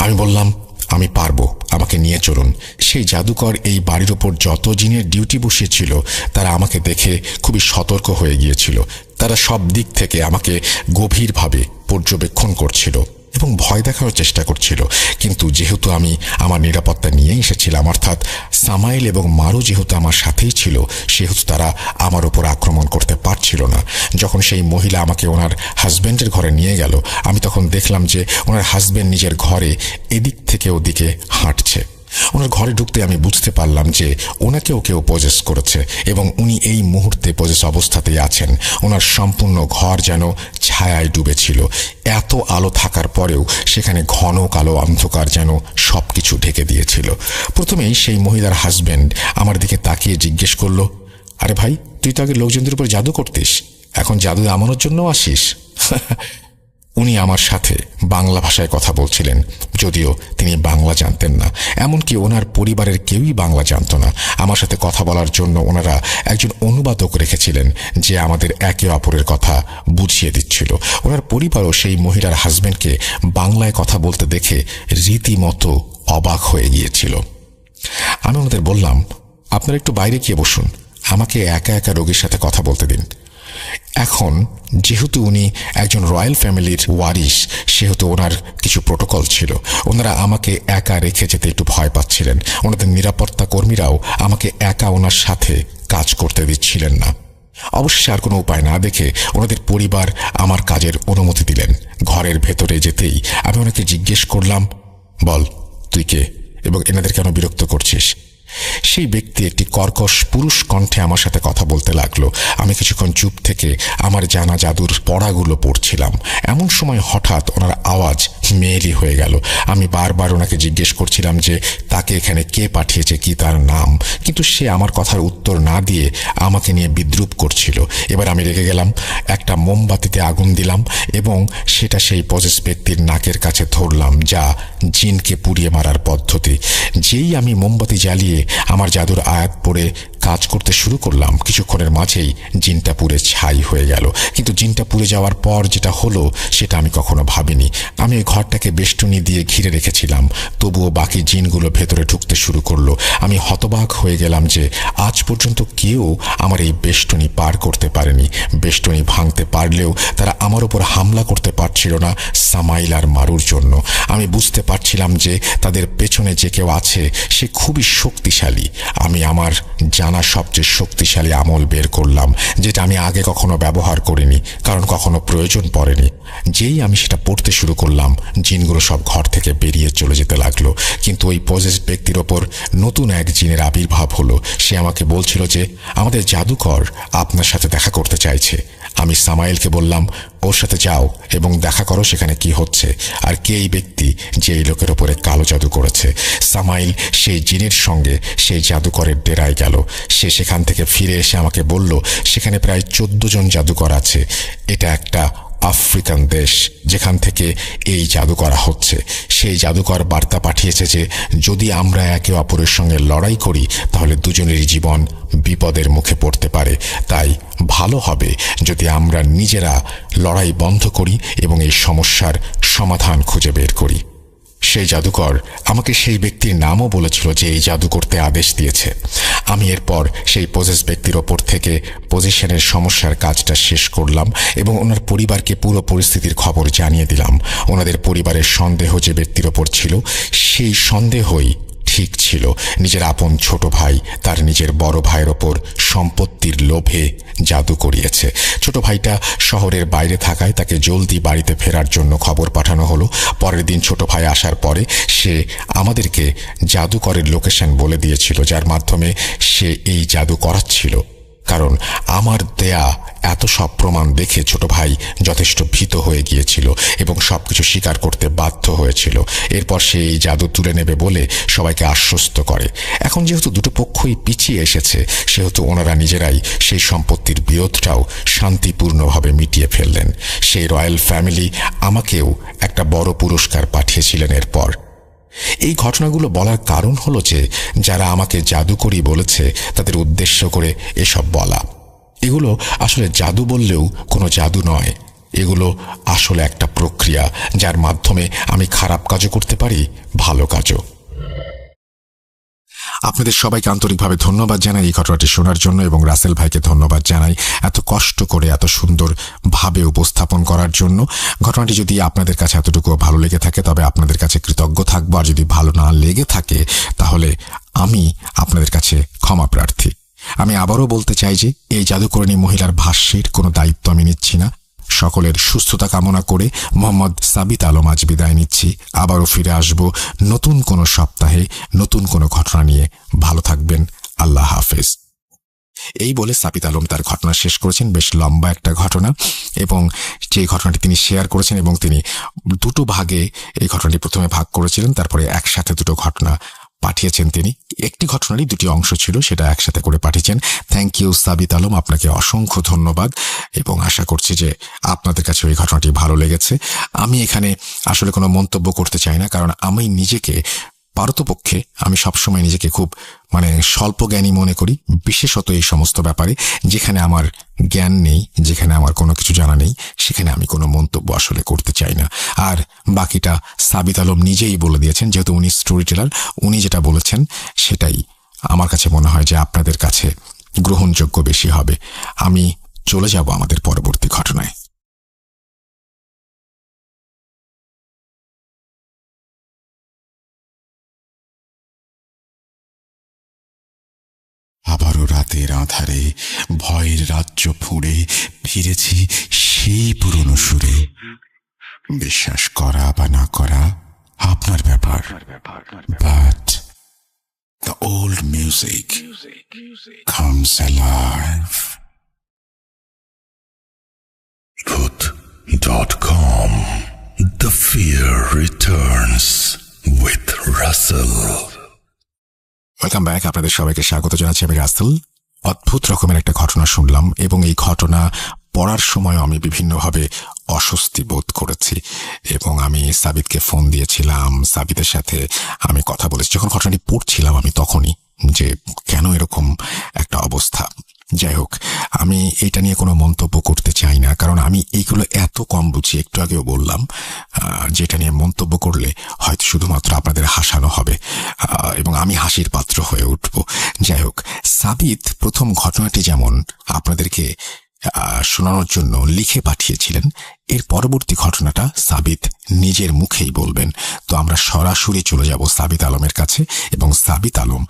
আমি বললাম, আমি পারবো, আমাকে নিয়ে চলুন। সেই জাদুকর এই বাড়ির ওপর যত জিনের ডিউটি বসিয়েছিল তারা আমাকে দেখে খুবই সতর্ক হয়ে গিয়েছিল। তারা সব দিক থেকে আমাকে গভীরভাবে পর্যবেক্ষণ করছিল এবং ভয় দেখানোর চেষ্টা করছিল। কিন্তু যেহেতু আমি আমার নিরাপত্তা নিয়ে এসেছিলাম, অর্থাৎ সামাইল এবং মারু যেহেতু আমার সাথেই ছিল, সেহেতু তারা আমার উপর আক্রমণ করতে পারছিল না। যখন সেই মহিলা আমাকে ওনার হাজব্যান্ডের ঘরে নিয়ে গেল, আমি তখন দেখলাম যে ওনার হাজব্যান্ড নিজের ঘরে এদিক থেকে ওদিকে হাঁটছে। ওনার ঘরে ঢুকতে আমি বুঝতে পারলাম যে ওনাকেও কেউ পজেস করেছে এবং উনি এই মুহূর্তে পজেস অবস্থাতেই আছেন। ওনার সম্পূর্ণ ঘর যেন ছায়ায় ডুবেছিল। এত আলো থাকার পরেও সেখানে ঘন কালো অন্ধকার যেন সবকিছু ঢেকে দিয়েছিল। প্রথমেই সেই মহিলার হাজব্যান্ড আমার দিকে তাকিয়ে জিজ্ঞেস করলো, আরে ভাই, তুই তো আগে লোকজনদের উপর জাদু করতিস, এখন জাদু নামানোর জন্য আসিস? উনি আমার সাথে বাংলা ভাষায় কথা বলছিলেন, যদিও তিনি বাংলা জানতেন না। এমনকি ওনার পরিবারের কেউই বাংলা জানত না। আমার সাথে কথা বলার জন্য ওনারা একজন অনুবাদক রেখেছিলেন যে আমাদের একে অপরের কথা বুঝিয়ে দিচ্ছিল। ওনার পরিবারও সেই মহিলার হাজব্যান্ডকে বাংলায় কথা বলতে দেখে রীতিমতো অবাক হয়ে গিয়েছিল। আমি ওনাদের বললাম, আপনারা একটু বাইরে গিয়ে বসুন, আমাকে একা একা রোগীর সাথে কথা বলতে দিন। এখন যেহেতু উনি একজন রয়্যাল ফ্যামিলির ওয়ারিশ, সেহেতু ওনার কিছু প্রোটোকল ছিল। ওনারা আমাকে একা রেখে যেতে একটু ভয় পাচ্ছিলেন। ওনাদের নিরাপত্তা কর্মীরাও আমাকে একা ওনার সাথে কাজ করতে দিচ্ছিলেন না। অবশ্যই আর কোনো উপায় না দেখে ওনাদের পরিবার আমার কাজের অনুমতি দিলেন। ঘরের ভেতরে যেতেই আমি ওনাকে জিজ্ঞেস করলাম, বল তুই কে এবং এনাদের কেন বিরক্ত করছিস? সেই ব্যক্তি একটি কর্কশ পুরুষ কণ্ঠে আমার সাথে কথা বলতে লাগলো। আমি কিছুক্ষণ চুপ থেকে আমার জানা জাদুর পড়াগুলো পড়ছিলাম। এমন সময় হঠাৎ ওনার আওয়াজ মেয়েলি হয়ে গেল। আমি বারবার ওনাকে জিজ্ঞেস করছিলাম যে তাকে এখানে কে পাঠিয়েছে, কি তার নাম, কিন্তু সে আমার কথার উত্তর না দিয়ে আমাকে নিয়ে বিদ্রূপ করছিল। এবার আমি রেগে গেলাম। একটা মোমবাতিতে আগুন দিলাম এবং সেটা সেই পজেস ব্যক্তির নাকের কাছে ধরলাম, যা জিনকে পুড়িয়ে মারার পদ্ধতি। যেই আমি মোমবাতি জ্বালিয়ে আমার জাদুর আয়াত পড়ে কাজ করতে শুরু করলাম, কিছুক্ষণের মাঝেই জিনটা পুড়ে ছাই হয়ে গেল। কিন্তু জিনটা পুড়ে যাওয়ার পর যেটা হলো সেটা আমি কখনো ভাবিনি। আমি ওই ঘরটাকে বেষ্টনী দিয়ে ঘিরে রেখেছিলাম, তবুও বাকি জিনগুলো ভেতরে ঢুকতে শুরু করলো। আমি হতবাক হয়ে গেলাম যে আজ পর্যন্ত কেউ আমার এই বেষ্টনী পার করতে পারেনি। বেষ্টনী ভাঙতে পারলেও তারা আমার উপর হামলা করতে পারছিল না সামাইল আর মারুর জন্য। আমি বুঝতে পারছিলাম যে তাদের পেছনে যে কেউ আছে সে খুবই শক্তিশালী। আমি আমার জানা সবচেয়ে শক্তিশালী আমল বের করলাম, যেটা আমি আগে কখনো ব্যবহার করিনি, কারণ কখনো প্রয়োজন পড়েনি। যেই আমি সেটা পড়তে শুরু করলাম, জিনগুলো সব ঘর থেকে বেরিয়ে চলে যেতে লাগলো। কিন্তু ওই পজেস ব্যক্তির ওপর নতুন এক জিনের আবির্ভাব হলো। সে আমাকে বলছিল যে আমাদের জাদুকর আপনার সাথে দেখা করতে চাইছে। আমি সামাইলকে বললাম, ওর সাথে যাও এবং দেখা করো সেখানে কি হচ্ছে আর কে এই ব্যক্তি যে এই লোকের ওপরে কালো জাদু করেছে। সামাইল সেই জিনের সঙ্গে সেই জাদুকরের ডেরায় গেল। সে সেখান থেকে ফিরে এসে আমাকে বলল সেখানে প্রায় 14 জন জাদুকর আছে। এটা একটা আফ্রিকান দেশ যেখান থেকে এই জাদু করা হচ্ছে। সেই জাদুকর বার্তা পাঠিয়েছে যে যদি আমরা একে অপরের সঙ্গে লড়াই করি তাহলে দুজনেরই জীবন বিপদের মুখে পড়তে পারে। তাই ভালো হবে যদি আমরা নিজেরা লড়াই বন্ধ করি এবং এই সমস্যার সমাধান খুঁজে বের করি। সেই জাদুকর আমাকে সেই ব্যক্তির নামও বলেছিল যে এই জাদু করতে আদেশ দিয়েছে। আমি এরপর সেই পজেস ব্যক্তির ওপর থেকে পজিশনের সমস্যার কাজটা শেষ করলাম এবং ওনার পরিবারকে পুরো পরিস্থিতির খবর জানিয়ে দিলাম। ওনাদের পরিবারের সন্দেহ যে ব্যক্তির ওপর ছিল সেই সন্দেহই ঠিক ছিল। নিজের আপন ছোট ভাই তার নিজের বড় ভাইয়ের ওপর সম্পত্তির লোভে জাদু করিয়েছে। ছোট ভাইটা শহরের বাইরে থাকায় তাকে জলদি বাড়িতে ফেরার জন্য খবর পাঠানো হলো। পরের দিন ছোট ভাই আসার পরে সে আমাদেরকে জাদুকরের লোকেশন বলে দিয়েছিল যার মাধ্যমে সে এই জাদু করাচ্ছিল। কারণ আমার দেয়া এত সব প্রমাণ দেখে ছোট ভাই যথেষ্ট ভীত হয়ে গিয়েছিল এবং সবকিছু স্বীকার করতে বাধ্য হয়েছিল। এরপর সে এই জাদু তুলে নেবে বলে সবাইকে আশ্বস্ত করে। এখন যেহেতু দুটো পক্ষই পিছিয়ে এসেছে সেহেতু ওনারা নিজেরাই সেই সম্পত্তির বিরোধটাও শান্তিপূর্ণভাবে মিটিয়ে ফেললেন। সেই রয়্যাল ফ্যামিলি আমাকেও একটা বড় পুরস্কার পাঠিয়েছিলেন। এরপর এই ঘটনাগুলো বলার কারণ হলো যে যারা আমাকে জাদুকরি বলেছে তাদের উদ্দেশ্য করে এসব বলা। এগুলো আসলে জাদু বললেও কোনো জাদু নয়। এগুলো আসলে একটা প্রক্রিয়া যার মাধ্যমে আমি খারাপ কাজও করতে পারি, ভালো কাজও। আপনাদের সবাইকে আন্তরিকভাবে ধন্যবাদ জানাই এই ঘটনাটি শোনার জন্য এবং রাসেল ভাইকে ধন্যবাদ জানাই এত কষ্ট করে এত সুন্দরভাবে উপস্থাপন করার জন্য। ঘটনাটি যদি আপনাদের কাছে এতটুকু ভালো লেগে থাকে তবে আপনাদের কাছে কৃতজ্ঞ থাকবো। আর যদি ভালো না লেগে থাকে তাহলে আমি আপনাদের কাছে ক্ষমা প্রার্থী। আমি আবারও বলতে চাই যে এই জাদুকরণী মহিলার ভাষ্যের কোনো দায়িত্ব আমি নিচ্ছি না। সকলের সুস্থতা কামনা করে মোহাম্মদ সাবিত আলম আজ বিদায় নিচ্ছি। আবারও ফিরে আসব নতুন কোনো সপ্তাহে নতুন কোনো ঘটনা নিয়ে। ভালো থাকবেন। আল্লাহ হাফেজ। এই বলে সাবিত আলম তার ঘটনা শেষ করেছেন। বেশ লম্বা একটা ঘটনা এবং যে ঘটনাটি তিনি শেয়ার করেছেন এবং তিনি দুটো ভাগে এই ঘটনাটি প্রথমে ভাগ করেছিলেন, তারপরে একসাথে দুটো ঘটনা পাঠিয়েছেন। তিনি একটি ঘটনারই দুটি অংশ ছিল, সেটা একসাথে করে পাঠিয়েছেন। থ্যাংক ইউ সাবিত আলম, আপনাকে অসংখ্য ধন্যবাদ এবং আশা করছি যে আপনাদের কাছে ওই ঘটনাটি ভালো লেগেছে। আমি এখানে আসলে কোনো মন্তব্য করতে চাই না, কারণ আমি নিজেকে পারতপক্ষে আমি সবসময় নিজেকে খুব স্বল্প জ্ঞানী মনে করি, বিশেষত এই সমস্ত ব্যাপারে যেখানে আমার জ্ঞান নেই, যেখানে আমার কোনো কিছু জানা নেই, সেখানে আমি কোনো মন্তব্য আসলে করতে চাই না। আর বাকিটা সাবিত আলম নিজেই বলে দিয়েছেন, যেহেতু উনি স্টোরি টেলার, উনি যেটা বলেছেন সেটাই আমার কাছে মনে হয় যে আপনাদের কাছে গ্রহণযোগ্য বেশি হবে। আমি চলে যাব আমাদের পরবর্তী ঘটনায়। আবারও রাতের আঁধারে ভয়ের রাজ্য ফুঁড়ে ফিরেছি সেই পুরনো সুরে। বিশ্বাস করা বা না করা আপনার ব্যাপার, but the old music comes alive. Truth.com. The fear returns with Russell. Welcome back. আপনাদের সবাইকে স্বাগত জানাচ্ছি। আমি রাসেল। অদ্ভুত রকমের একটা ঘটনা শুনলাম এবং এই ঘটনা পড়ার সময় আমি বিভিন্নভাবে অস্বস্তি বোধ করেছি এবং আমি সাবিতকে ফোন দিয়েছিলাম। সাবিতের সাথে আমি কথা বলেছি যখন ঘটনাটি পড়ছিলাম আমি তখনই, যে কেন এরকম একটা অবস্থা। যাই হোক, আমি এটা নিয়ে কোনো মন্তব্য করতে চাই না, কারণ আমি এইগুলো এত কম বুঝি। একটু আগেও বললাম যেটা নিয়ে মন্তব্য করলে হয়তো শুধুমাত্র আপনাদের হাসানো হবে এবং আমি হাসির পাত্র হয়ে উঠব। যাই হোক, সাবিত প্রথম ঘটনাটি যেমন আপনাদেরকে শোনানোর জন্য লিখে পাঠিয়েছিলেন, এর পরবর্তী ঘটনাটা সাবিত নিজের মুখেই বলবেন। তো আমরা সরাসরি চলে যাব সাবিত আলমের কাছে এবং সাবিত আলম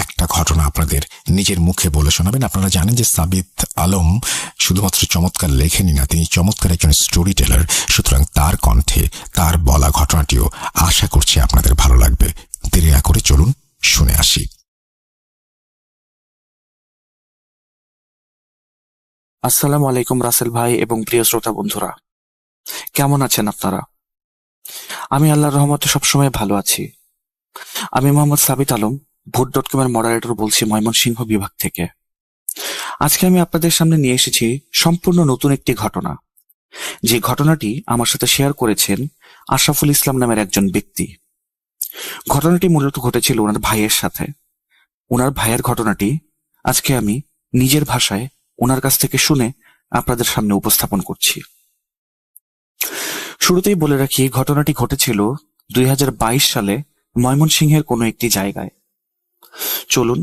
একটা ঘটনা আপনাদের নিজের মুখে বলে শোনাবেন। আপনারা জানেন যে সাবিত আলম শুধুমাত্র চমৎকার লেখেনই না, তিনি চমৎকার একজন স্টোরি টেলার। সুতরাং তার কণ্ঠে তার বলা ঘটনাটিও আশা করছি আপনাদের ভালো লাগবে। দেরি না করে চলুন শুনে আসি। আসসালামু আলাইকুম রাসেল ভাই এবং প্রিয় শ্রোতা বন্ধুরা, কেমন আছেন আপনারা? আমি আল্লাহর রহমতে সবসময় ভালো আছি। আমি মোহাম্মদ সাবিত আলম, ভোট.com এর মডারেটর বলছি ময়মনসিংহ বিভাগ থেকে। আজকে আমি আপনাদের সামনে নিয়ে এসেছি সম্পূর্ণ নতুন একটি ঘটনা, যে ঘটনাটি আমার সাথে শেয়ার করেছেন আশরাফুল ইসলাম নামের একজন ব্যক্তি। ঘটনাটি মূলত ঘটেছিল ওনার ভাইয়ের সাথে। ওনার ভাইয়ের ঘটনাটি আজকে আমি নিজের ভাষায় ওনার কাছ থেকে শুনে আপনাদের সামনে উপস্থাপন করছি। শুরুতেই বলে রাখি, ঘটনাটি ঘটেছিল 2022 সালে ময়মনসিংহের কোনো একটি জায়গায়। চলুন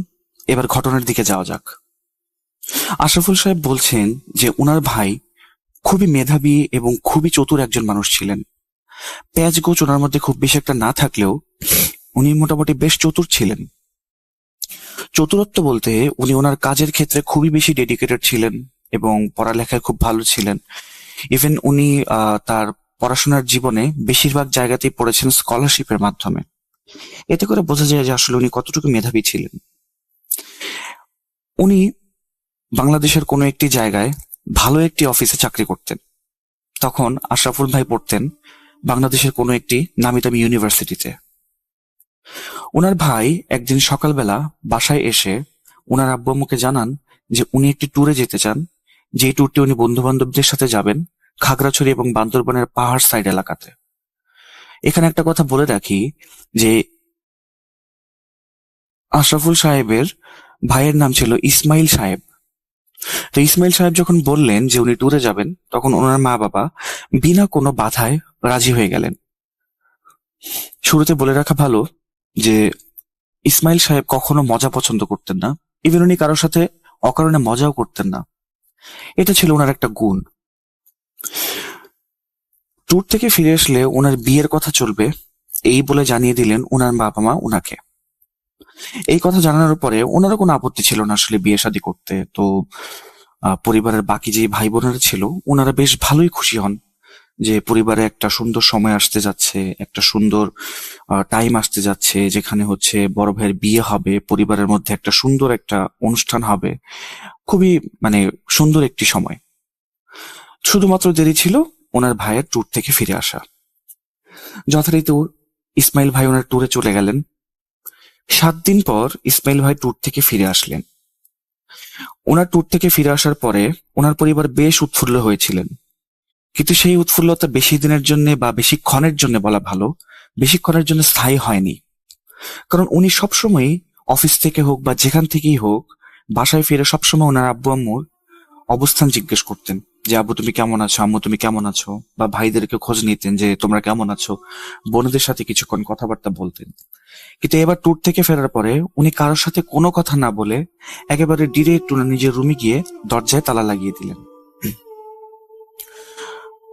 এবার ঘটনার দিকে যাওয়া যাক। আশরাফুল সাহেব বলছেন যে উনার ভাই খুবই মেধাবী এবং খুবই চতুর একজন মানুষ ছিলেন। প্যাঁচগোছ ওনার মধ্যে খুব বেশি একটা না থাকলেও উনি মোটামুটি বেশ চতুর ছিলেন। চতুরত্ব বলতে উনি ওনার কাজের ক্ষেত্রে খুবই বেশি ডেডিকেটেড ছিলেন এবং পড়ালেখায় খুব ভালো ছিলেন। ইভেন উনি তার পড়াশোনার জীবনে বেশিরভাগ জায়গাতেই পড়েছেন স্কলারশিপের মাধ্যমে। এতে করে বোঝা যায় যে আসলে উনি কতটুকু মেধাবী ছিলেন। উনি বাংলাদেশের কোনো একটি জায়গায় ভালো একটি অফিসে চাকরি করতেন। তখন আশরাফুল ভাই পড়তেন বাংলাদেশের কোনো একটি নামিদামি ইউনিভার্সিটিতে। ওনার ভাই একদিন সকালবেলা বাসায় এসে ওনার আব্বু আম্মুকে জানান যে উনি একটি ট্যুরে যেতে চান, যে ট্যুরটি উনি বন্ধু বান্ধবদের সাথে যাবেন খাগড়াছড়ি এবং বান্দরবানের পাহাড় সাইড এলাকাতে। এখানে একটা কথা বলে রাখি যে আশরাফুল সাহেবের ভাইয়ের নাম ছিল ইসমাইল সাহেব। তো ইসমাইল সাহেব যখন বললেন যে উনি ট্যুরে যাবেন, তখন ওনার মা বাবা বিনা কোনো বাধায় রাজি হয়ে গেলেন। শুরুতে বলে রাখা ভালো যে ইসমাইল সাহেব কখনো মজা পছন্দ করতেন না। ইভেন উনি কারোর সাথে অকারণে মজাও করতেন না। এটা ছিল ওনার একটা গুণ। ট্যুর থেকে ফিরে আসলে ওনার বিয়ের কথা চলবে এই বলে জানিয়ে দিলেন ওনার বাবা মা ওনাকে। এই কথা জানানোর পরে ওনারও কোনো আপত্তি ছিল না আসলে বিয়ে শাদী করতে। তো পরিবারের বাকি যে ভাই বোনেরা ছিল ওনারা বেশ ভালোই খুশি হন যে পরিবারে একটা সুন্দর সময় আসতে যাচ্ছে, একটা সুন্দর টাইম আসতে যাচ্ছে যেখানে হচ্ছে বড় ভাইয়ের বিয়ে হবে, পরিবারের মধ্যে একটা সুন্দর একটা অনুষ্ঠান হবে। খুবই সুন্দর একটি সময়। শুধুমাত্র দেরি ছিল ওনার ভাইয়ের ট্যুর থেকে ফিরে আসা। যথারীতি ইসমাইল ভাই ওনার ট্যুরে চলে গেলেন। 7 দিন পর ইসমাইল ভাই ট্যুর থেকে ফিরে আসলেন। ওনার ট্যুর থেকে ফিরে আসার পরে ওনার পরিবার বেশ উৎফুল্ল হয়েছিলেন, কিন্তু সেই উৎফুল্লতা বেশি দিনের জন্য বা বেশিক্ষণের জন্য বলা ভালো, বেশিক্ষণের জন্য স্থায়ী হয়নি। কারণ উনি সবসময় অফিস থেকে হোক বা যেখান থেকেই হোক বাসায় ফিরে সবসময় ওনার আব্বু আম্মুর অবস্থান জিজ্ঞেস করতেন যে আব্বু তুমি কেমন আছো, আম্মু তুমি কেমন আছো, বা ভাইদেরকে খোঁজ নিতেন যে তোমরা কেমন আছো, বোনদের সাথে কিছুক্ষণ কথাবার্তা বলতেন। কিন্তু এবার ট্যুর থেকে ফেরার পরে উনি কারোর সাথে কোনো কথা না বলে একেবারে ডিরেক্ট ওনার নিজের রুমে গিয়ে দরজায় তালা লাগিয়ে দিলেন।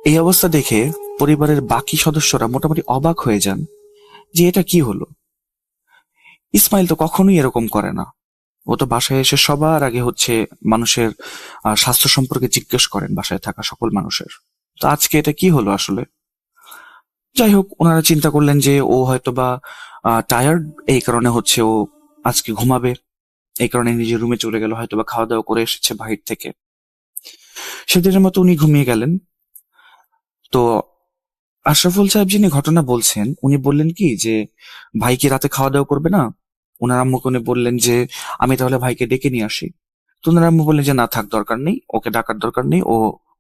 এই অবস্থা দেখে পরিবারের বাকি সদস্যরা মোটামুটি অবাক হয়ে যান যে এটা কি হলো। ইসমাইল তো কখনোই এরকম করে না। ও তো বাসায় এসে সবার আগে হচ্ছে মানুষের স্বাস্থ্য সম্পর্কে জিজ্ঞেস করেন, বাসায় থাকা সকল মানুষের। তো আজকে এটা কি হলো আসলে? যাই হোক, ওনারা চিন্তা করলেন যে ও হয়তো বা টায়ার্ড, এই কারণে হচ্ছে ও আজকে ঘুমাবে, এই কারণে নিজের রুমে চলে গেল, হয়তো বা খাওয়া দাওয়া করে এসেছে বাহির থেকে। সেদিনের মতো উনি ঘুমিয়ে গেলেন। তো আশরাফুল সাহেব যিনি ঘটনা বলছেন উনি বললেন কি যে ভাই কি রাতে খাওয়া দাওয়া করবে না? ওনার আম্মুকে উনি বললেন যে আমি তাহলে ভাইকে ডেকে নিয়ে আসি। তো ওনার আম্মু বললেন যে না থাক, দরকার নেই, ওকে ডাকার দরকার নেই, ও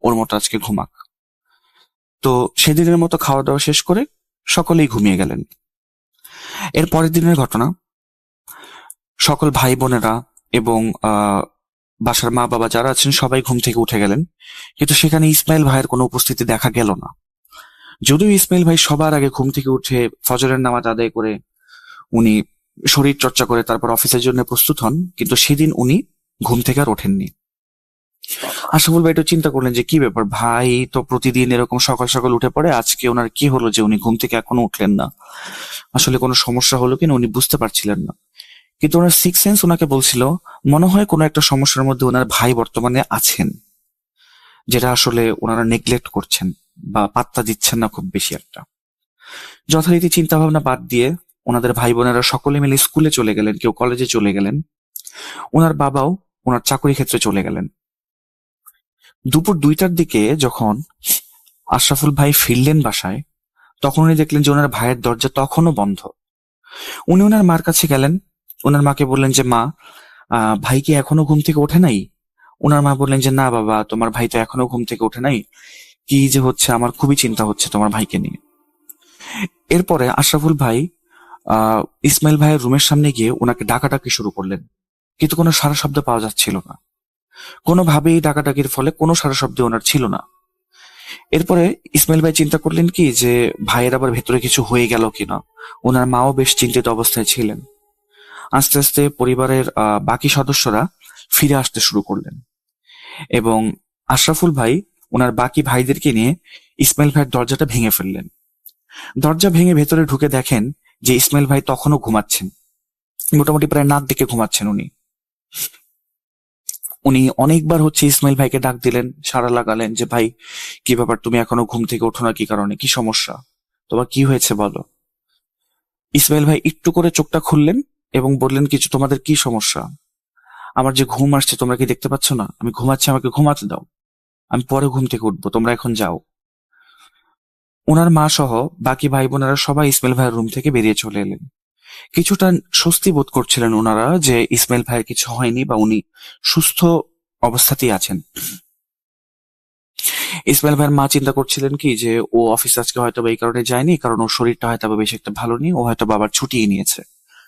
ওর মতো আজকে ঘুমাক। তো সেদিনের মতো খাওয়া দাওয়া শেষ করে সকলেই ঘুমিয়ে গেলেন। এর পরের দিনের ঘটনা, সকল ভাই বোনেরা এবং বাসার মা বাবা যারা আছেন সবাই ঘুম থেকে উঠে গেলেন, কিন্তু সেখানে ইসমাইল ভাইয়ের কোনো উপস্থিতি দেখা গেল না। যদিও ইসমাইল ভাই সবার আগে ঘুম থেকে উঠে ফজরের নামাজ আদায় করে উনি শরীর চর্চা করে তারপর অফিসের জন্য প্রস্তুত হন, কিন্তু সেদিন উনি ঘুম থেকে আর ওঠেননি। আশরাফুল ভাই একটু চিন্তা করলেন যে কি ব্যাপার, ভাই তো প্রতিদিন এরকম সকাল সকাল উঠে পড়ে, আজকে ওনার কি হলো যে উনি ঘুম থেকে এখনো উঠলেন না? আসলে কোনো সমস্যা হলো কিনা উনি বুঝতে পারছিলেন না। কিন্তু ওনার সিক্স সেন্স ওনাকে বলছিল মনে হয় কোনো একটা সমস্যার মধ্যে ওনার ভাই বর্তমানে আছেন, যেটা আসলে ওনারা নেগলেক্ট করছেন বা পাত্তা দিচ্ছেন না খুব বেশি একটা। যথারীতি চিন্তা ভাবনা বাদ দিয়ে ওনাদের ভাই বোনেরা সকলে মিলে স্কুলে চলে গেলেন, কেউ কলেজে চলে গেলেন, ওনার বাবাও ওনার চাকরি ক্ষেত্রে চলে গেলেন। দুপুর 2টার দিকে যখন আশরাফুল ভাই ফিরলেন বাসায়, তখন উনি দেখলেন যে ওনার ভাইয়ের দরজা তখনও বন্ধ। উনি ওনার মার কাছে গেলেন, ওনার মাকে বললেন যে মা, ভাই কি এখনো ঘুম থেকে ওঠে নাই? ওনার মা বললেন যে না বাবা, তোমার ভাই তো এখনো ঘুম থেকে ওঠে নাই, কি যে হচ্ছে, আমার খুবই চিন্তা হচ্ছে তোমার ভাইকে নিয়ে। এরপরে আশরাফুল ভাই ইসমাইল ভাইয়ের রুমের সামনে গিয়ে ওনাকে ডাকাডাকি শুরু করলেন, কিন্তু কোনো সাড়া শব্দ পাওয়া যাচ্ছিল না। কোনোভাবেই ডাকাডাকির ফলে কোনো সাড়া শব্দ ওনার ছিল না। এরপরে ইসমাইল ভাই চিন্তা করলেন কি যে ভাইয়ের আবার ভেতরে কিছু হয়ে গেল কিনা। ওনার মাও বেশ চিন্তিত অবস্থায় ছিলেন। আস্তে আস্তে পরিবারের বাকি সদস্যরা ফিরে আসতে শুরু করলেন এবং আশরাফুল ভাই ওনার বাকি ভাইদেরকে নিয়ে ইসমাইল ভাইয়ের দরজাটা ভেঙে ফেললেন। দরজা ভেঙে ভেতরে ঢুকে দেখেন যে ইসমাইল ভাই তখনও ঘুমাচ্ছেন, মোটামুটি প্রায় নাক ডেকে ঘুমাচ্ছেন উনি। উনি অনেকবার ইসমাইল ভাইকে ডাক দিলেন, সাড়া লাগালেন যে ভাই কি ব্যাপার, তুমি এখনো ঘুম থেকে ওঠো না, কি কারণে, কি সমস্যা, তোমার কি হয়েছে বলো। ইসমাইল ভাই একটু করে চোখটা খুললেন এবং বললেন, কিছু, তোমাদের কি সমস্যা? আমার যে ঘুম আসছে তোমরা কি দেখতে পাচ্ছ না? আমি ঘুমাচ্ছি, আমাকে ঘুমাতে দাও, আমি পরে ঘুম থেকে উঠবো, তোমরা এখন যাও। ওনার মা সহ বাকি ভাই বোনেরা সবাই ইসমাইল ভাইয়ের রুম থেকে বেরিয়ে চলে এলেন। কিছুটা স্বস্তি বোধ করছিলেন ওনারা যে ইসমাইল ভাইয়ের কিছু হয়নি বা উনি সুস্থ অবস্থাতেই আছেন। ইসমাইল ভাইয়ের মা চিন্তা করছিলেন কি যে ও অফিস আজকে হয়তো এই কারণে যায়নি, কারণ ওর শরীরটা হয়তো বেশি একটা ভালো নেই, ও হয়তো বাবার ছুটিয়ে নিয়েছে,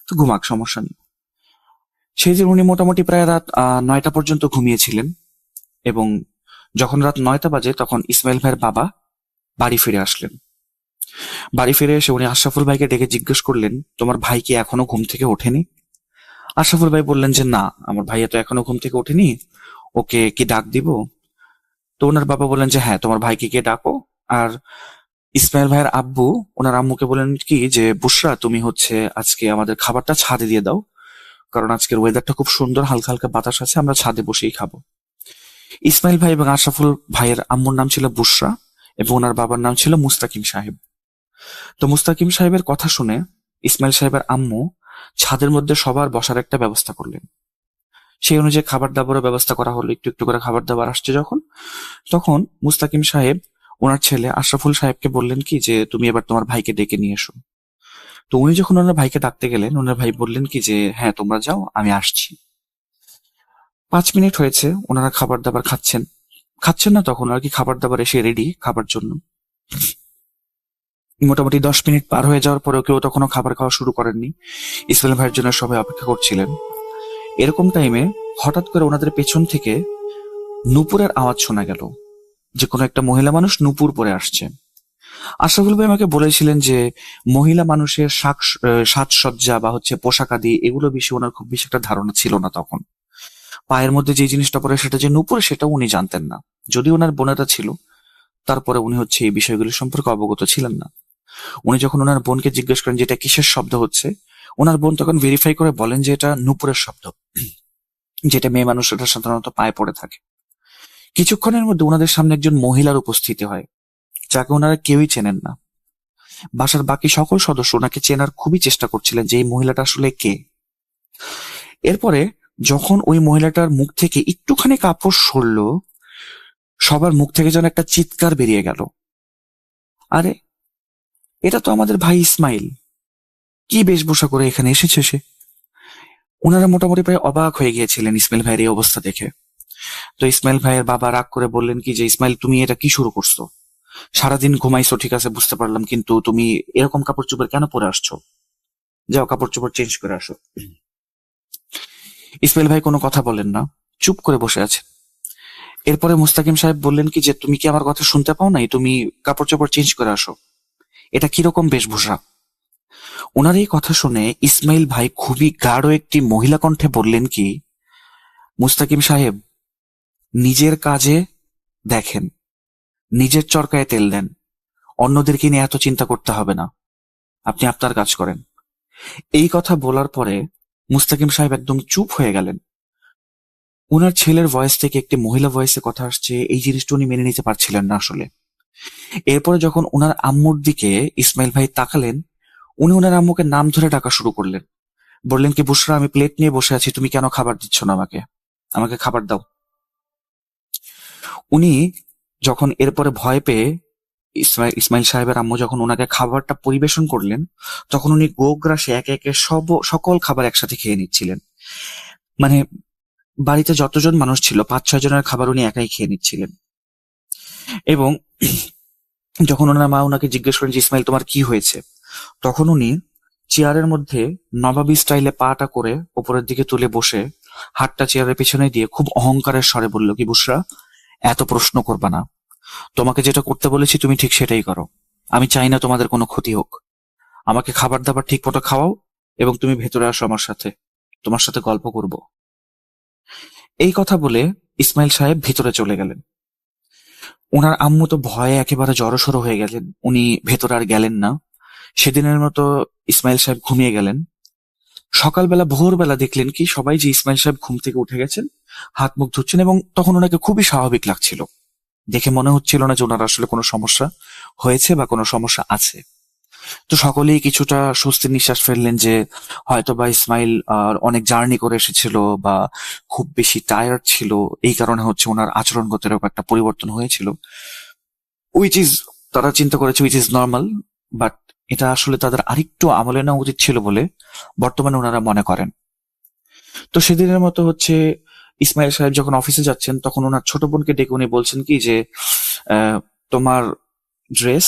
তো ঘুমাক, সমস্যা নেই। সেই দিন উনি মোটামুটি প্রায় রাত 9টা পর্যন্ত ঘুমিয়েছিলেন এবং যখন রাত 9টা বাজে তখন ইসমাইল ভাইয়ের বাবা বাড়ি ফিরে আসলেন। বাড়ি ফিরে এসে উনি আশরাফুল ভাইকে ডেকে জিজ্ঞেস করলেন, তোমার ভাই কি এখনো ঘুম থেকে ওঠেনি? আশরাফুল ভাই বললেন যে না, আমার ভাইয়া তো এখনো ঘুম থেকে ওঠেনি, ওকে কি ডাক দিব? তো ওনার বাবা বললেন যে হ্যাঁ, তোমার ভাইকে গিয়ে ডাকো। আর ইসমাইল ভাইয়ের আব্বু ওনার আম্মুকে বলেন কি যে বুশরা, তুমি আজকে আমাদের খাবারটা ছাদে দিয়ে দাও, কারণ আজকের ওয়েদারটা খুব সুন্দর, হালকা হালকা বাতাস আছে, আমরা ছাদে বসেই খাবো। ইসমাইল ভাই এবং আশরাফুল ভাইয়ের আম্মুর নাম ছিল বুশরা এবং ওনার বাবার নাম ছিল মুস্তাকিম সাহেব। তো মুস্তাকিম সাহেবের কথা শুনে ইসমাইল সাহেবের আম্মু ছাদের মধ্যে সবার বসার একটা ব্যবস্থা করলেন। সেই অনুযায়ী খাবার দাবারের ব্যবস্থা করা হলো, একটু একটু করে খাবার দাবার আসছে তখন মুস্তাকিম সাহেব ওনার ছেলে আশরাফুল সাহেবকে বললেন কি যে তুমি এবার তোমার ভাইকে ডেকে নিয়ে এসো। তো উনি যখন ওনার ভাইকে ডাকতে গেলেন, ওনার ভাই বললেন কি যে হ্যাঁ তোমরা যাও, আমি আসছি। 5 মিনিট হয়েছে, ওনারা খাবার দাবার খাচ্ছেন না, তখন আর কি খাবার দাবার এসে রেডি খাবার জন্য। মোটামুটি 10 মিনিট পার হয়ে যাওয়ার পরেও কেউ তখনও খাবার খাওয়া শুরু করেননি। ইসমাইল ভাইয়ের জন্য সবাই অপেক্ষা করছিলেন। এরকম টাইমে হঠাৎ করে ওনাদের পেছন থেকে নূপুরের আওয়াজ শোনা গেল, যে কোনো একটা মহিলা মানুষ নূপুর পরে আসছে। আশরাফুল ভাই আমাকে বলেছিলেন যে মহিলা মানুষের সাজসজ্জা বা পোশাক আদি এগুলো বিষয়ে ওনার খুব বেশি একটা ধারণা ছিল না তখন। পায়ের মধ্যে যে জিনিসটা পরে সেটা যে নূপুর সেটাও উনি জানতেন না, যদি ওনার বোনেরা ছিল, তারপরে উনি এই বিষয়গুলি সম্পর্কে অবগত ছিলেন না। উনি যখন ওনার বোনকে জিজ্ঞেস করেন যে এটা কিসের শব্দ হচ্ছে, ওনার বোন তখন ভেরিফাই করে বলেন যে এটা নূপুরের শব্দ, যেটা মেয়ে মানুষরা সাধারণত পায়ে পড়ে থাকে। কিছুক্ষণের মধ্যে ওনাদের সামনে একজন মহিলার উপস্থিতি হয়, যাকে ওনারা কেউই চেনেন না। বাসার বাকি সকল সদস্য ওনাকে চেনার খুবই চেষ্টা করছিলেন যে এই মহিলাটা আসলে কে। এরপরে যখন ওই মহিলাটার মুখ থেকে একটুখানি কাপড় সরল, সবার মুখ থেকে যেন একটা চিৎকার বেরিয়ে গেল, আরে এটা তো আমাদের ভাই ইসমাইল, কি বেশভূষা করে এখানে এসেছে সে। ওনারা মোটামুটি প্রায় অবাক হয়ে গিয়েছিলেন ইসমাইল ভাইয়ের এই অবস্থা দেখে। তো ইসমাইল ভাইয়ের বাবা রাগ করে বললেন কি যে ইসমাইল, তুমি এটা কি শুরু করছো? সারাদিন ঘুমাইছো ঠিক আছে, বুঝতে পারলাম, কিন্তু তুমি এরকম কাপড় চোপড় কেন পরে আসছো? যাও কাপড় চোপড় চেঞ্জ করে আসো। ইসমাইল ভাই কোনো কথা বলেন না, চুপ করে বসে আছেন। এরপরে মুস্তাকিম সাহেব বললেন কি যে তুমি কি আমার কথা শুনতে পাও নাই? তুমি কাপড় চোপড় চেঞ্জ করে আসো, এটা কিরকম বেশভূষা? ওনার এই কথা শুনে ইসমাইল ভাই খুবই গাঢ় একটি মহিলা কণ্ঠে বললেন কি, মুস্তাকিম সাহেব, নিজের কাজে দেখেন, নিজের চরকায় তেল দেন, অন্যদেরকে নিয়ে এত চিন্তা করতে হবে না, আপনি আপনার কাজ করেন। এই কথা বলার পরে মুস্তাকিম সাহেব একদম চুপ হয়ে গেলেন। ওনার ছেলের ভয়েস থেকে একটি মহিলা ভয়েসে কথা আসছে, এই জিনিসটা উনি মেনে নিতে পারছিলেন না আসলে। এরপরে যখন ওনার আম্মুর দিকে ইসমাইল ভাই তাকালেন, উনি ওনার আম্মুকে নাম ধরে ডাকা শুরু করলেন। বললেন কি, বুশরা, আমি প্লেট নিয়ে বসে আছি, তুমি কেন খাবার দিচ্ছ না আমাকে? আমাকে খাবার দাও। উনি যখন এরপরে ভয় পেয়ে ইসমাইল সাহেবের আম্মু যখন ওনাকে খাবারটা পরিবেশন করলেন, তখন উনি গোগ্রাসে একে একে সকল খাবার একসাথে খেয়ে নিচ্ছিলেন। মানে বাড়িতে যতজন মানুষ ছিল 5-6 জনের খাবার উনি একাই খেয়ে নিচ্ছিলেন। এবং যখন ওনার মা ওনাকে জিজ্ঞেস করেন যে ইসমাইল তোমার কি হয়েছে, তখন উনি চেয়ারের মধ্যে নবাবী স্টাইলে পাটা করে উপরের দিকে তুলে বসে হাতটা চেয়ারের পেছনে দিয়ে খুব অহংকারের স্বরে বলল কি, বুশরা, এত প্রশ্ন করবা না, তোমাকে যেটা করতে বলেছি তুমি ঠিক সেটাই করো। আমি চাই না তোমাদের কোনো ক্ষতি হোক। আমাকে খাবার দাবার ঠিক মতো খাওয়াও এবং তুমি ভেতরে আসো আমার সাথে, তোমার সাথে গল্প করব। এই কথা বলে ইসমাইল সাহেব ভিতরে চলে গেলেন। ওনার আম্মু তো ভয়ে একেবারে জড়সড় হয়ে গেলেন, উনি ভেতরে আর গেলেন না। সেদিনের মতো ইসমাইল সাহেব ঘুমিয়ে গেলেন। সকালবেলা ভোরবেলা দেখলেন কি সবাই যে ইসমাইল সাহেব ঘুম থেকে উঠে গেছেন, হাত মুখ ধুচ্ছেন, এবং তখন ওনাকে খুবই স্বাভাবিক লাগছিল। দেখে মনে হচ্ছিল না যে ওনার আসলে কোনো সমস্যা হয়েছে বা কোনো সমস্যা আছে। তো সকলেই কিছুটা স্বস্তির নিঃশ্বাস ফেললেন যে হয়তো বা ইসমাইল অনেক জার্নি করে এসেছিল বা খুব বেশি টায়ার্ড ছিল, এই কারণে হচ্ছে ওনার আচরণগত এরকম একটা পরিবর্তন হয়েছিল, তারা চিন্তা করেছে উইচ ইজ নর্মাল। বাট এটা আসলে তাদের আরেকটু আমলে নেওয়া উচিত ছিল বলে বর্তমানে ওনারা মনে করেন। তো সেদিনের মতো হচ্ছে ইসমাইল সাহেব যখন অফিসে যাচ্ছেন, তখন ওনার ছোট বোনকে ডেকে উনি বলছেন কি যে তোমার ড্রেস,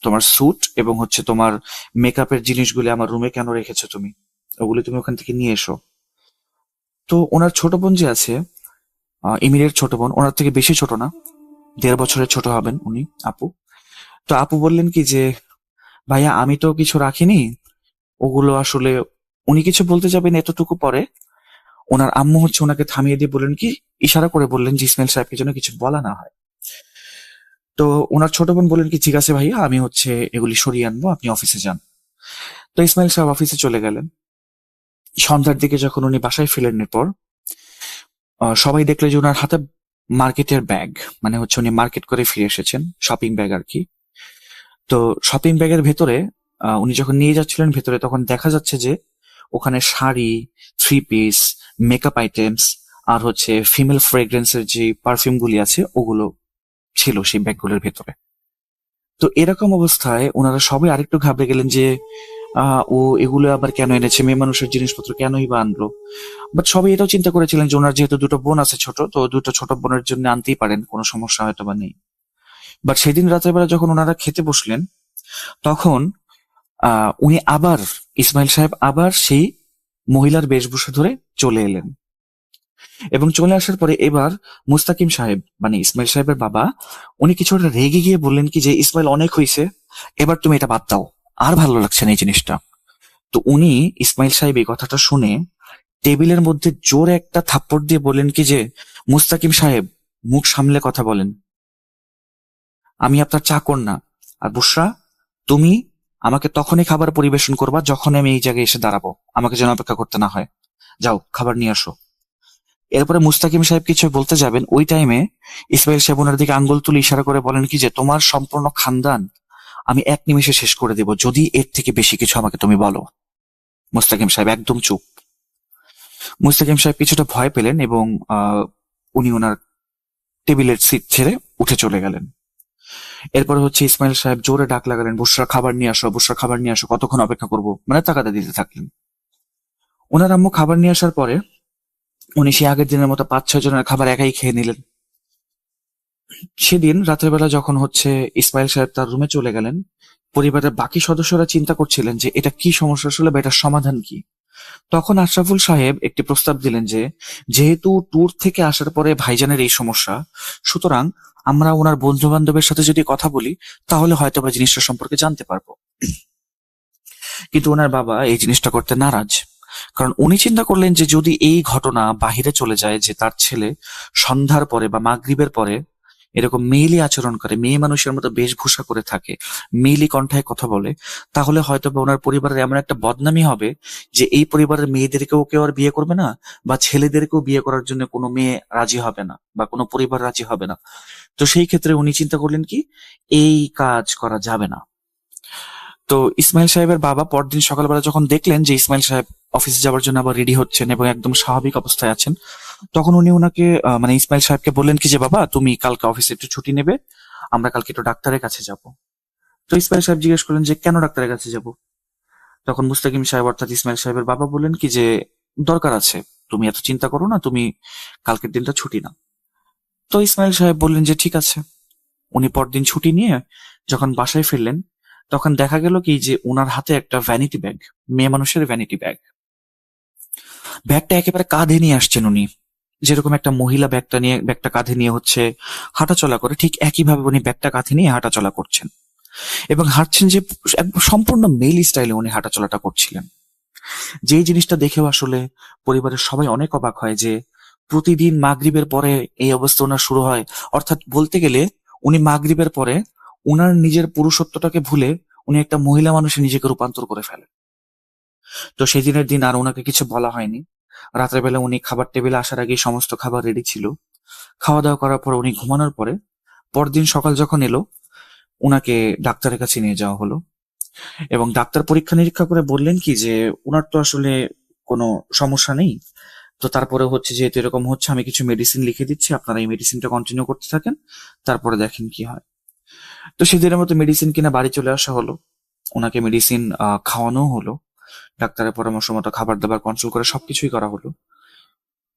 তোমার স্যুট এবং হচ্ছে তোমার মেকআপের জিনিসগুলি আমার রুমে কেন রেখেছো তুমি, ওগুলি তুমি ওখান থেকে নিয়ে এসো। তো ওনার ছোট বোন যে আছে, ইমিরের ছোট বোন, ওনার থেকে বেশি ছোট না, 1.5 বছরের ছোট হবেন উনি, আপু। তো আপু বললেন কি যে ভাইয়া আমি তো কিছু রাখিনি, ওগুলো আসলে, উনি কিছু বলতে যাবেন এতটুকু পরে ওনার আম্মু হচ্ছে ওনাকে থামিয়ে দিয়ে বললেন কি, ইশারা করে বললেন যে ইসমাইল সাহেবকে যেন কিছু বলা না হয়। তো ওনার ছোট বোন বললেন কি ঠিক আছে ভাইয়া, আমি হচ্ছে এগুলি সরিয়ে আনবো, আপনি অফিসে যান। তো ইসমাইল সাহেব অফিসে চলে গেলেন। সন্ধ্যার দিকে যখন উনি বাসায় ফিরলেন, এরপর সবাই দেখলে যে ওনার হাতে মার্কেটের ব্যাগ, মানে হচ্ছে উনি মার্কেট করে ফিরে এসেছেন, শপিং ব্যাগ আর কি। তো শপিং ব্যাগের ভেতরে উনি যখন নিয়ে যাচ্ছিলেন ভেতরে, তখন দেখা যাচ্ছে যে ওখানে শাড়ি, 3 পিস, মেকআপ আইটেমস আর হচ্ছে ফিমেল ফ্রেগ্রেন্সের যে পারফিউম গুলি আছে ওগুলো ছিল সেই ব্যাগগুলোর ভেতরে। তো এরকম অবস্থায় ওনারা সবাই আরেকটু ঘাবড়ে গেলেন যে ও এগুলো আবার কেন এনেছে, মেয়ে মানুষের জিনিসপত্র কেনই বা আনলো। বাট সবাই এটাও চিন্তা করেছিলেন যে ওনার যেহেতু 2টো বোন আছে ছোট, তো 2টো ছোট বোনের জন্য আনতেই পারেন, কোনো সমস্যা হয়তো বা নেই। বাট সেদিন রাতের বেলা যখন ওনারা খেতে বসলেন, তখন ইসমাইল সাহেব আবার সেই মহিলার বেশভূষা ধরে চলে এলেন। এবং চলে আসার পরে এবার মুস্তাকিম সাহেব, মানে ইসমাইল সাহেবের বাবা, উনি কিছুটা রেগে গিয়ে বললেন কি যে ইসমাইল অনেক হয়েছে, এবার তুমি এটা বাদ দাও, আর ভালো লাগছে না এই জিনিসটা। তো উনি ইসমাইল সাহেব এই কথাটা শুনে টেবিলের মধ্যে জোরে একটা থাপ্পড় দিয়ে বললেন কি যে মুস্তাকিম সাহেব, মুখ সামলে কথা বলেন, আমি আপনার চাকর না। আর বুশরা, তুমি আমাকে তখনই খাবার পরিবেশন করবা যখন আমি এই জায়গায় এসে দাঁড়াবো, আমাকে যেন অপেক্ষা করতে না হয়। যাও খাবার নিয়ে আসো। এরপরে মুস্তাকিম সাহেব কিছু বলতে যাবেন, ওই টাইমে ইসমাইল সাহেব ওনার দিকে আঙ্গুল তুলে ইশারা করে বলেন কি যে তোমার সম্পূর্ণ খানদান আমি 1 নিমেষে শেষ করে দেব যদি এর থেকে বেশি কিছু আমাকে তুমি বলো। মুস্তাকিম সাহেব একদম চুপ। মুস্তাকিম সাহেব কিছুটা ভয় পেলেন এবং উনি ওনার টেবিলের সিট ছেড়ে উঠে চলে গেলেন। এরপরে হচ্ছে ইসমাইল সাহেব জোরে ডাক লাগালেন, বুশরা খাবার নিয়ে আসো, বুশরা খাবার নিয়ে আসো, কতক্ষণ অপেক্ষা করবো, মানে তাগাদা দিতে থাকলেন। ওনার আম্মু খাবার নিয়ে আসার পরে উনি সে আগের দিনের মতো 5-6 জনের খাবার একাই খেয়ে নিলেন। সেদিন রাতের বেলা যখন হচ্ছে ইসমাইল সাহেব তার রুমে চলে গেলেন, পরিবারের বাকি সদস্যরা চিন্তা করছিলেন যে এটা কি সমস্যা আসলে বা এটার সমাধান কি। তখন আশরাফুল সাহেব একটি প্রস্তাব দিলেন যে যেহেতু ট্যুর থেকে আসার পরে ভাইজানের এই সমস্যা, সুতরাং আমরা ওনার বন্ধু বান্ধবের সাথে যদি কথা বলি তাহলে হয়তো বা জিনিসটা সম্পর্কে জানতে পারবো। কিন্তু ওনার বাবা এই জিনিসটা করতে নারাজ, কারণ উনি চিন্তা করলেন যে যদি এই ঘটনা বাহিরে চলে যায় যে তার ছেলে সন্ধ্যার পরে বা মাগরিবের পরে এরকম মেয়েলি আচরণ করে, মেয়ে মানুষের মতো বেশভূষা করে থাকে, মেয়েলি কণ্ঠায় কথা বলে, তাহলে হয়তো বা ওনার পরিবারের এমন একটা বদনামি হবে যে এই পরিবারের মেয়েদেরকেও কেউ আর বিয়ে করবে না, বা ছেলেদেরকেও বিয়ে করার জন্য কোনো মেয়ে রাজি হবে না বা কোনো পরিবার রাজি হবে না। তো সেই ক্ষেত্রে উনি চিন্তা করলেন কি এই কাজ করা যাবে না। তো ইসমাইল সাহেবের বাবা পরদিন সকালবেলা যখন দেখলেন যে ইসমাইল সাহেব অফিসে যাওয়ার জন্য আবার রেডি হচ্ছেন এবং একদম স্বাভাবিক অবস্থায় আছেন, তখন উনি ওনাকে মানে ইসমাইল সাহেবকে বললেন কি যে বাবা তুমি কালকে অফিসে একটু ছুটি নেবে, আমরা কালকে একটু ডাক্তারের কাছে যাব। তো ইসমাইল সাহেব জিজ্ঞেস করলেন যে কেন ডাক্তারের কাছে যাব? তখন মুস্তাকিম সাহেব অর্থাৎ ইসমাইল সাহেবের বাবা বললেন কি যে দরকার আছে, তুমি এত চিন্তা করো না, তুমি কালকের দিনটা ছুটি নাও। তো ইসমাইল সাহেব বললেন যে ঠিক আছে। উনি পরদিন ছুটি নিয়ে যখন বাসায় ফিরলেন, তখন দেখা গেল কি যে ওনার হাতে একটা ভ্যানিটি ব্যাগ, মেয়ে মানুষের ভ্যানিটি ব্যাগ। ব্যাগটা একেবারে কাঁধে নিয়ে আসছেন উনি, যেরকম একটা মহিলা ব্যাগটা কাঁধে নিয়ে হচ্ছে হাঁটাচলা করে, ঠিক একইভাবে উনি ব্যাগটা কাঁধে নিয়ে হাঁটাচলা করছেন এবং হাঁটছেন যে একদম সম্পূর্ণ মেল স্টাইলে উনি হাঁটাচলাটা করছিলেন। যেই জিনিসটা দেখেও আসলে পরিবারের সবাই অনেক অবাক হয় যে প্রতিদিন মাগরিবের পরে এই অবস্থা ওনার শুরু হয়। অর্থাৎ বলতে গেলে উনি মাগরিবের পরে উনার নিজের পুরুষত্বটাকে ভুলে উনি একটা মহিলা মানুষে নিজেকে রূপান্তর করে ফেলেন। তো সেদিনের দিন আর ওনাকে কিছু বলা হয়নি। রাতের বেলা উনি খাবার টেবিলে আসার আগেই সমস্ত খাবার রেডি ছিল। খাওয়া দাওয়া করার পর উনি ঘুমানোর পরে পরদিন সকাল যখন এলো, উনাকে ডাক্তারের কাছে নিয়ে যাওয়া হলো এবং ডাক্তার পরীক্ষা নিরীক্ষা করে বললেন কি যে উনার তো আসলে কোনো সমস্যা নেই। তো তারপরে হচ্ছে যেহেতু এরকম হচ্ছে, আমি কিছু মেডিসিন লিখে দিচ্ছি, আপনারা এই মেডিসিনটা কন্টিনিউ করতে থাকেন, তারপরে দেখেন কি হয়। তো সেদিনের মতো মেডিসিন কিনা বাড়ি চলে আসা হলো, ওনাকে মেডিসিন খাওয়ানো হলো, ডাক্তারের পরামর্শ মতো খাবার দাবার কন্ট্রোল করে সবকিছুই করা হলো।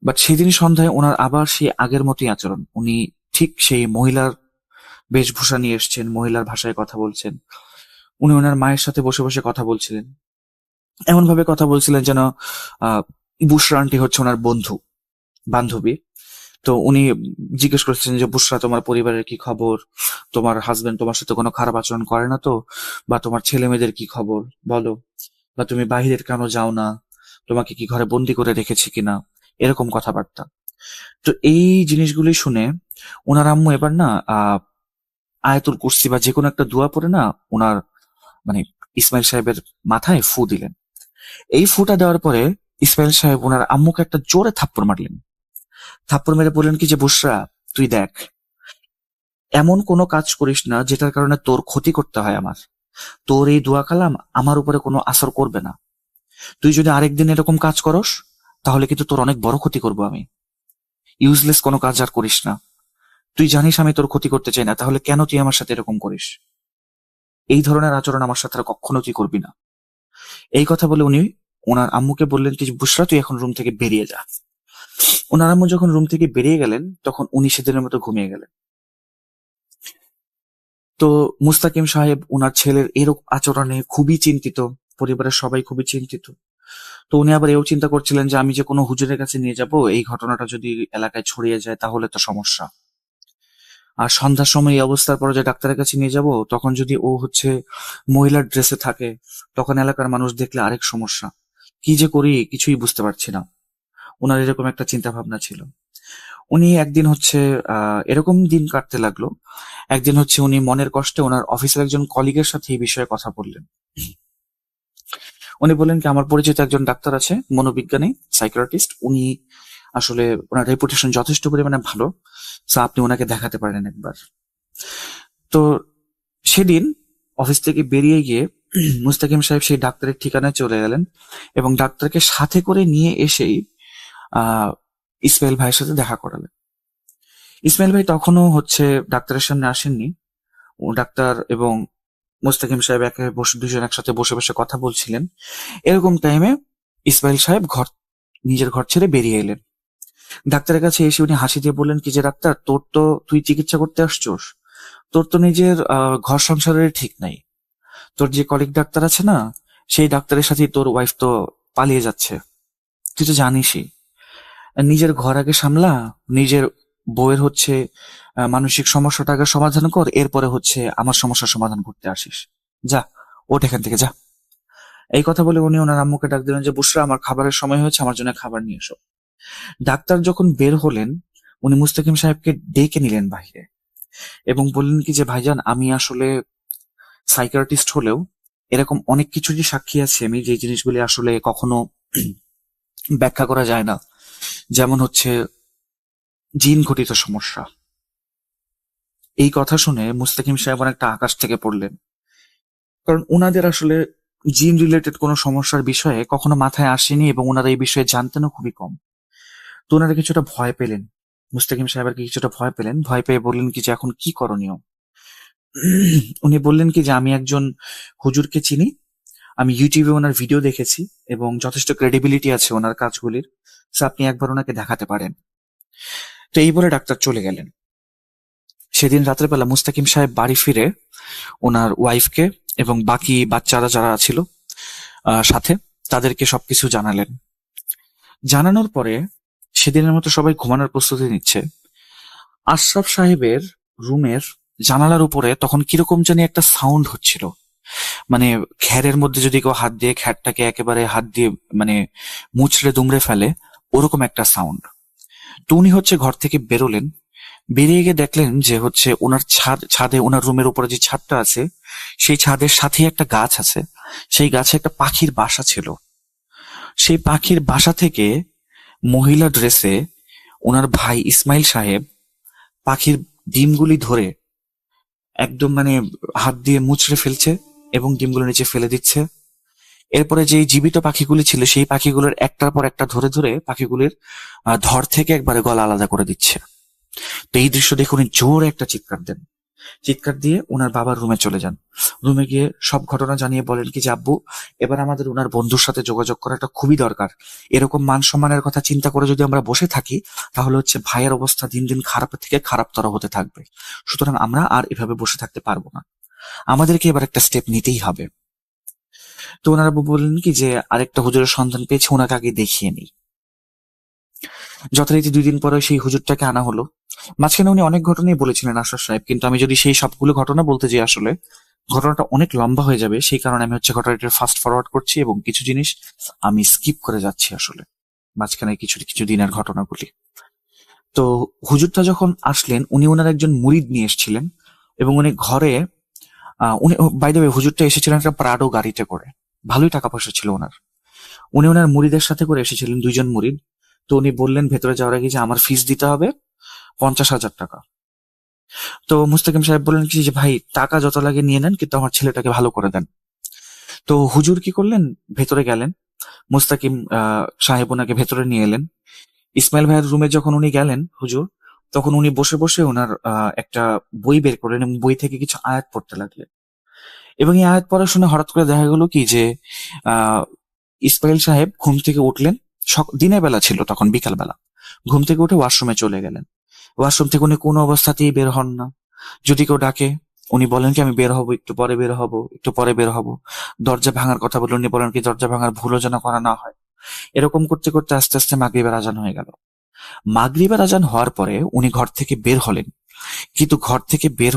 বাট সেদিন সন্ধ্যায় ওনার আবার সেই আগের মতোই আচরণ। উনি ঠিক সেই মহিলার বেশভূষা নিয়ে এসছেন, মহিলার ভাষায় কথা বলছেন। উনি ওনার মায়ের সাথে বসে বসে কথা বলছিলেন, এমন ভাবে কথা বলছিলেন যেন বুশরা আন্টি হচ্ছে ওনার বান্ধবী। তো উনি জিজ্ঞেস করছেন যে বুশরা, তোমার পরিবারের কি খবর, তোমার হাজবেন্ড তোমার সাথে কোনো খারাপ আচরণ করে না তো, বা তোমার ছেলে মেয়েদের কি খবর বলো, বা তুমি বাহিরের কেন যাও না, তোমাকে কি ঘরে বন্দি করে রেখেছি কিনা, এরকম কথাবার্তা। তো এই জিনিসগুলি শুনে ওনার আম্মু এবার না আয়াতুল কুরসি বা যে কোনো একটা দোয়া পড়ে না ওনার মানে ইসমাইল সাহেবের মাথায় ফু দিলেন। এই ফুটা দেওয়ার পরে ইসমাইল সাহেব ওনার আম্মুকে একটা জোরে থাপ্পড় মারলেন। থাপ্পড় মেরে বললেন কি যে বুশরা, তুই দেখ, এমন কোনো কাজ করিস না যেটার কারণে তোর ক্ষতি করতে হয় আমার। তোর এই দোয়া কালাম আমার উপরে কোনো আসর করবে না। তুই যদি আরেকদিন এরকম কাজ করস তাহলে কিন্তু তোর অনেক বড় ক্ষতি করবো আমি। ইউজলেস কোনো কাজ আর করিস না। তুই জানিস আমি তোর ক্ষতি করতে চাই না, তাহলে কেন তুই আমার সাথে এরকম করিস? এই ধরনের আচরণ আমার সাথে আর কখনো তুই করবি না। এই কথা বলে উনি ওনার আম্মুকে বললেন কি বুশরা, তুই এখন রুম থেকে বেরিয়ে যা। ওনার আম্মু যখন রুম থেকে বেরিয়ে গেলেন তখন উনি সেদিনের মতো ঘুমিয়ে গেলেন। তো মুস্তাকিম সাহেব ওনার ছেলের এরকম আচরণে খুবই চিন্তিত, পরিবারের সবাই খুবই চিন্তিত। তো উনি আবার এও চিন্তা করছিলেন যে আমি যে কোনো হুজুরের কাছে নিয়ে যাব, এই ঘটনাটা যদি এলাকায় ছড়িয়ে যায় তাহলে তো সমস্যা। আর সন্ধ্যার সময় এই অবস্থার পরে যে ডাক্তারের কাছে নিয়ে যাব, তখন যদি ও হচ্ছে মহিলার ড্রেসে থাকে, তখন এলাকার মানুষ দেখলে আরেক সমস্যা। কি যে করি কিছুই বুঝতে পারছি না। ওনার এরকম একটা চিন্তা ভাবনা ছিল। উনি একদিন হচ্ছে এরকম দিন কাটতে লাগলো। একদিন হচ্ছে উনি মনের কষ্টে ওনার অফিসের একজন কলিগের সাথে এই বিষয়ে কথা বললেন। উনি বললেন কি আমার পরিচিত একজন ডাক্তার আছে, মনোবিজ্ঞানী, সাইকিয়াট্রিস্ট, উনি আসলে ওনার রেপুটেশন যথেষ্ট পরিমাণে ভালো, তো আপনি ওনাকে দেখাতে পারেন একবার। তো সেদিন অফিস থেকে বেরিয়ে গিয়ে মুস্তাকিম সাহেব সেই ডাক্তারের ঠিকানায় চলে গেলেন এবং ডাক্তারকে সাথে করে নিয়ে এসেই ইসমাইল ভাইয়ের সাথে দেখা করালেন। ইসমাইল ভাই তখনও হচ্ছে ডাক্তারের সামনে আসেননি। ও ডাক্তার এবং মুস্তাকিম সাহেব দুজন একসাথে বসে বসে কথা বলছিলেন। এরকম টাইমে ইসমাইল সাহেব নিজের ঘর ছেড়ে বেরিয়ে এলেন। ডাক্তারের কাছে এসে উনি হাসি দিয়ে বললেন কি যে ডাক্তার, তুই চিকিৎসা করতে আসছোস, তোর তো নিজের ঘর সংসারের ঠিক নাই। তোর যে কলিগ ডাক্তার আছে না, সেই ডাক্তারের সাথে তোর ওয়াইফ তো পালিয়ে যাচ্ছে, তুই তো জানিসই। নিজের ঘর আগে সামলা, নিজের বউয়ের হচ্ছে মানসিক সমস্যাটা আগে সমাধান কর, এরপরে হচ্ছে আমার সমস্যার সমাধান করতে আসিস। যা, ওঠ এখান থেকে যা। এই কথা বলে উনি ওনার আম্মুকে ডাক দিলেন যে বুশরা, আমার খাবারের সময় হয়েছে, আমার জন্য খাবার নিয়ে এসো। ডাক্তার যখন বের হলেন, উনি মুস্তাকিম সাহেবকে ডেকে নিলেন বাইরে এবং বললেন কি যে ভাইজান, আমি আসলে সাইকিয়াট্রিস্ট হলেও এরকম অনেক কিছুরই সাক্ষী আছি আমি, যে জিনিসগুলি আসলে কখনো ব্যাখ্যা করা যায় না, যেমন হচ্ছে জিন ঘটিত সমস্যা। এই কথা শুনে মুস্তাকিম সাহেব অনেকটা আকাশ থেকে পড়লেন, কারণ ওনাদের আসলে জিন রিলেটেড কোনো সমস্যার বিষয়ে কখনো মাথায় আসেনি এবং ওনারা এই বিষয়ে জানতেনও খুবই কম। তো ওনারা কিছুটা ভয় পেলেন, মুস্তাকিম সাহেব আর কি কিছুটা ভয় পেলেন। ভয় পেয়ে বললেন কি যে এখন কি করণীয়। উনি বললেন কি যে আমি একজন হুজুরকে চিনি, আমি ইউটিউবে ওনার ভিডিও দেখেছি এবং যথেষ্ট ক্রেডিবিলিটি আছে ওনার কাজগুলির, তো আপনি একবার ওনাকে দেখাতে পারেন। তো এই বলে ডাক্তার চলে গেলেন। সেদিন রাত্রেবেলা মুস্তাকিম সাহেব বাড়ি ফিরে ওনার ওয়াইফকে এবং বাকি বাচ্চারা যারা ছিল সাথে, তাদেরকে সবকিছু জানালেন। জানানোর পরে সেদিনের মতো সবাই ঘুমানোর প্রস্তুতি নিচ্ছে। আশরাফ সাহেবের রুমের জানালার উপরে তখন কিরকম জানি একটা সাউন্ড হচ্ছিল, মানে খ্যারের মধ্যে যদি কেউ হাত দিয়ে খ্যারটাকে একেবারে হাত দিয়ে মানে মুচড়ে দুমড়ে ফেলে, ওরকম একটা সাউন্ড। তো উনি ঘর থেকে বেরোলেন, বেরিয়ে গিয়ে দেখলেন যে ওনার ছাদে ওনার রুমের উপরে যে ছাদটা আছে সেই ছাদের সাথে একটা গাছ আছে, সেই গাছে একটা পাখির বাসা ছিল। সেই পাখির বাসা থেকে মহিলা ড্রেসে ওনার ভাই ইসমাইল সাহেব পাখির ডিমগুলি ধরে একদম মানে হাত দিয়ে মুচড়ে ফেলছে এবং ডিমগুলো নিচে ফেলে দিচ্ছে। এরপরে যে জীবিত পাখিগুলি ছিল সেই পাখিগুলোর একটার পর একটা ধরে ধরে পাখিগুলির ধর থেকে একবারে গলা আলাদা করে দিচ্ছে। তো এই দৃশ্য দেখে উনি জোরে একটা চিৎকার দেন। চিৎকার দিয়ে ওনার বাবার রুমে চলে যান। রুমে গিয়ে সব ঘটনা জানিয়ে বলেন কি যে আব্বু, এবার আমাদের ওনার বন্ধুর সাথে যোগাযোগ করাটা খুবই দরকার। এরকম মান সম্মানের কথা চিন্তা করে যদি আমরা বসে থাকি তাহলে ভাইয়ের অবস্থা দিন দিন খারাপের থেকে খারাপতর হতে থাকবে। সুতরাং আমরা আর এভাবে বসে থাকতে পারবো না, আমাদেরকে এবার একটা স্টেপ নিতেই হবে। তো ওনার আব্বু বললেন কি যে আরেকটা হুজুরের সন্ধান পেয়েছে, ওনাকে আগে দেখিয়ে নিই। যথারীতি 2 দিন পরে সেই হুজুরটাকে আনা হলো। মাঝখানে উনি অনেক ঘটনাই বলেছিলেন আশরাফ সাহেব, কিন্তু আমি যদি সেই সবগুলো ঘটনা বলতে যাই আসলে ঘটনাটা অনেক লম্বা হয়ে যাবে, সেই কারণে আমি ঘটনাটা ফাস্ট ফরওয়ার্ড করছি এবং কিছু জিনিস আমি স্কিপ করে যাচ্ছি আসলে মাঝখানে কিছু দিনের ঘটনাগুলি। তো হুজুরটা যখন আসলেন উনি ওনার একজন মুরিদ নিয়ে এসেছিলেন এবং উনি ঘরে উনি বাই দ্য ওয়ে হুজুরটা এসেছিলেন একটা প্রাডো গাড়িতে করে, ভালোই টাকা পয়সা ছিল ওনার। উনি ওনার মুরিদের সাথে করে এসেছিলেন, 2 জন মুরিদ। তো উনি বললেন ভেতরে যাওয়ার আগে যে আমার ফিস দিতে হবে 50,000 টাকা। তো মুস্তাকিম সাহেব বললেন কি যে ভাই টাকা যত লাগে নিয়ে নেন, কিন্তু আমার ছেলেটাকে ভালো করে দেন। তো হুজুর কি করলেন, ভেতরে গেলেন, মুস্তাকিম সাহেব ওনাকে ভেতরে নিয়ে এলেন। ইসমাইল ভাইয়ের রুমে যখন উনি গেলেন হুজুর, তখন উনি বসে বসে ওনার একটা বই বের করলেন এবং বই থেকে কিছু আয়াত পড়তে লাগলেন। এবং এই আয়াত পড়া শুনে হঠাৎ করে দেখা গেল কি যে ইসমাইল সাহেব ঘুম থেকে উঠলেন, দিনের বেলা ছিল তখন, বিকাল বেলা। ঘুম থেকে উঠে ওয়াশরুমে চলে গেলেন। ওয়াশরুম থেকে উনি কোনো অবস্থাতেই বের হন না। যদি কেউ ডাকে উনি বলেন কি আমি বের হব, একটু পরে বের হব, একটু পরে বের হব। দরজা ভাঙার কথা বলে উনি বলেন কি দরজা ভাঙার ভুলও যেন করা না হয়। এরকম করতে করতে আস্তে আস্তে মাগরিবের আজান হয়ে গেল। মাগরিবের আজান হওয়ার পরে উনি ঘর থেকে বের হলেন, কিন্তু ঘর থেকে বের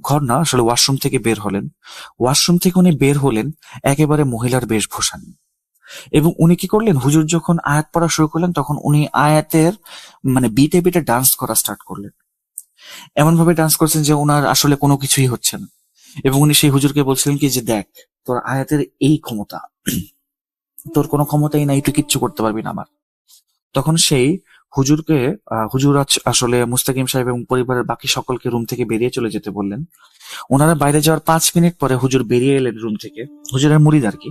ঘর না আসলে ওয়াশরুম থেকে বের হলেন। ওয়াশরুম থেকে উনি বের হলেন একেবারে মহিলার বেশভূষা নিয়ে। এবং উনি কি করলেন, হুজুর যখন আয়াত পড়া শুরু করলেন তখন উনি আয়াতের মানে বিটে বিটে ডান্স করা স্টার্ট করলেন। এমন ভাবে ডান্স করছেন যে ওনার আসলে কোনো কিছুই হচ্ছে না। এবং উনি সেই হুজুরকে বলছিলেন কি যে দেখ তোর আয়াতের এই ক্ষমতা, তোর কোনো ক্ষমতাই নাই, তুই কিচ্ছু করতে পারবি না আমার। তখন সেই হুজুরকে হুজুর আসলে মুস্তাকিম সাহেব এবং পরিবারের বাকি সকলকে রুম থেকে বেরিয়ে চলে যেতে বললেন। ওনারা বাইরে যাওয়ার 5 মিনিট পরে হুজুর বেরিয়ে এলেন রুম থেকে, হুজুরের মুরিদ আর কি,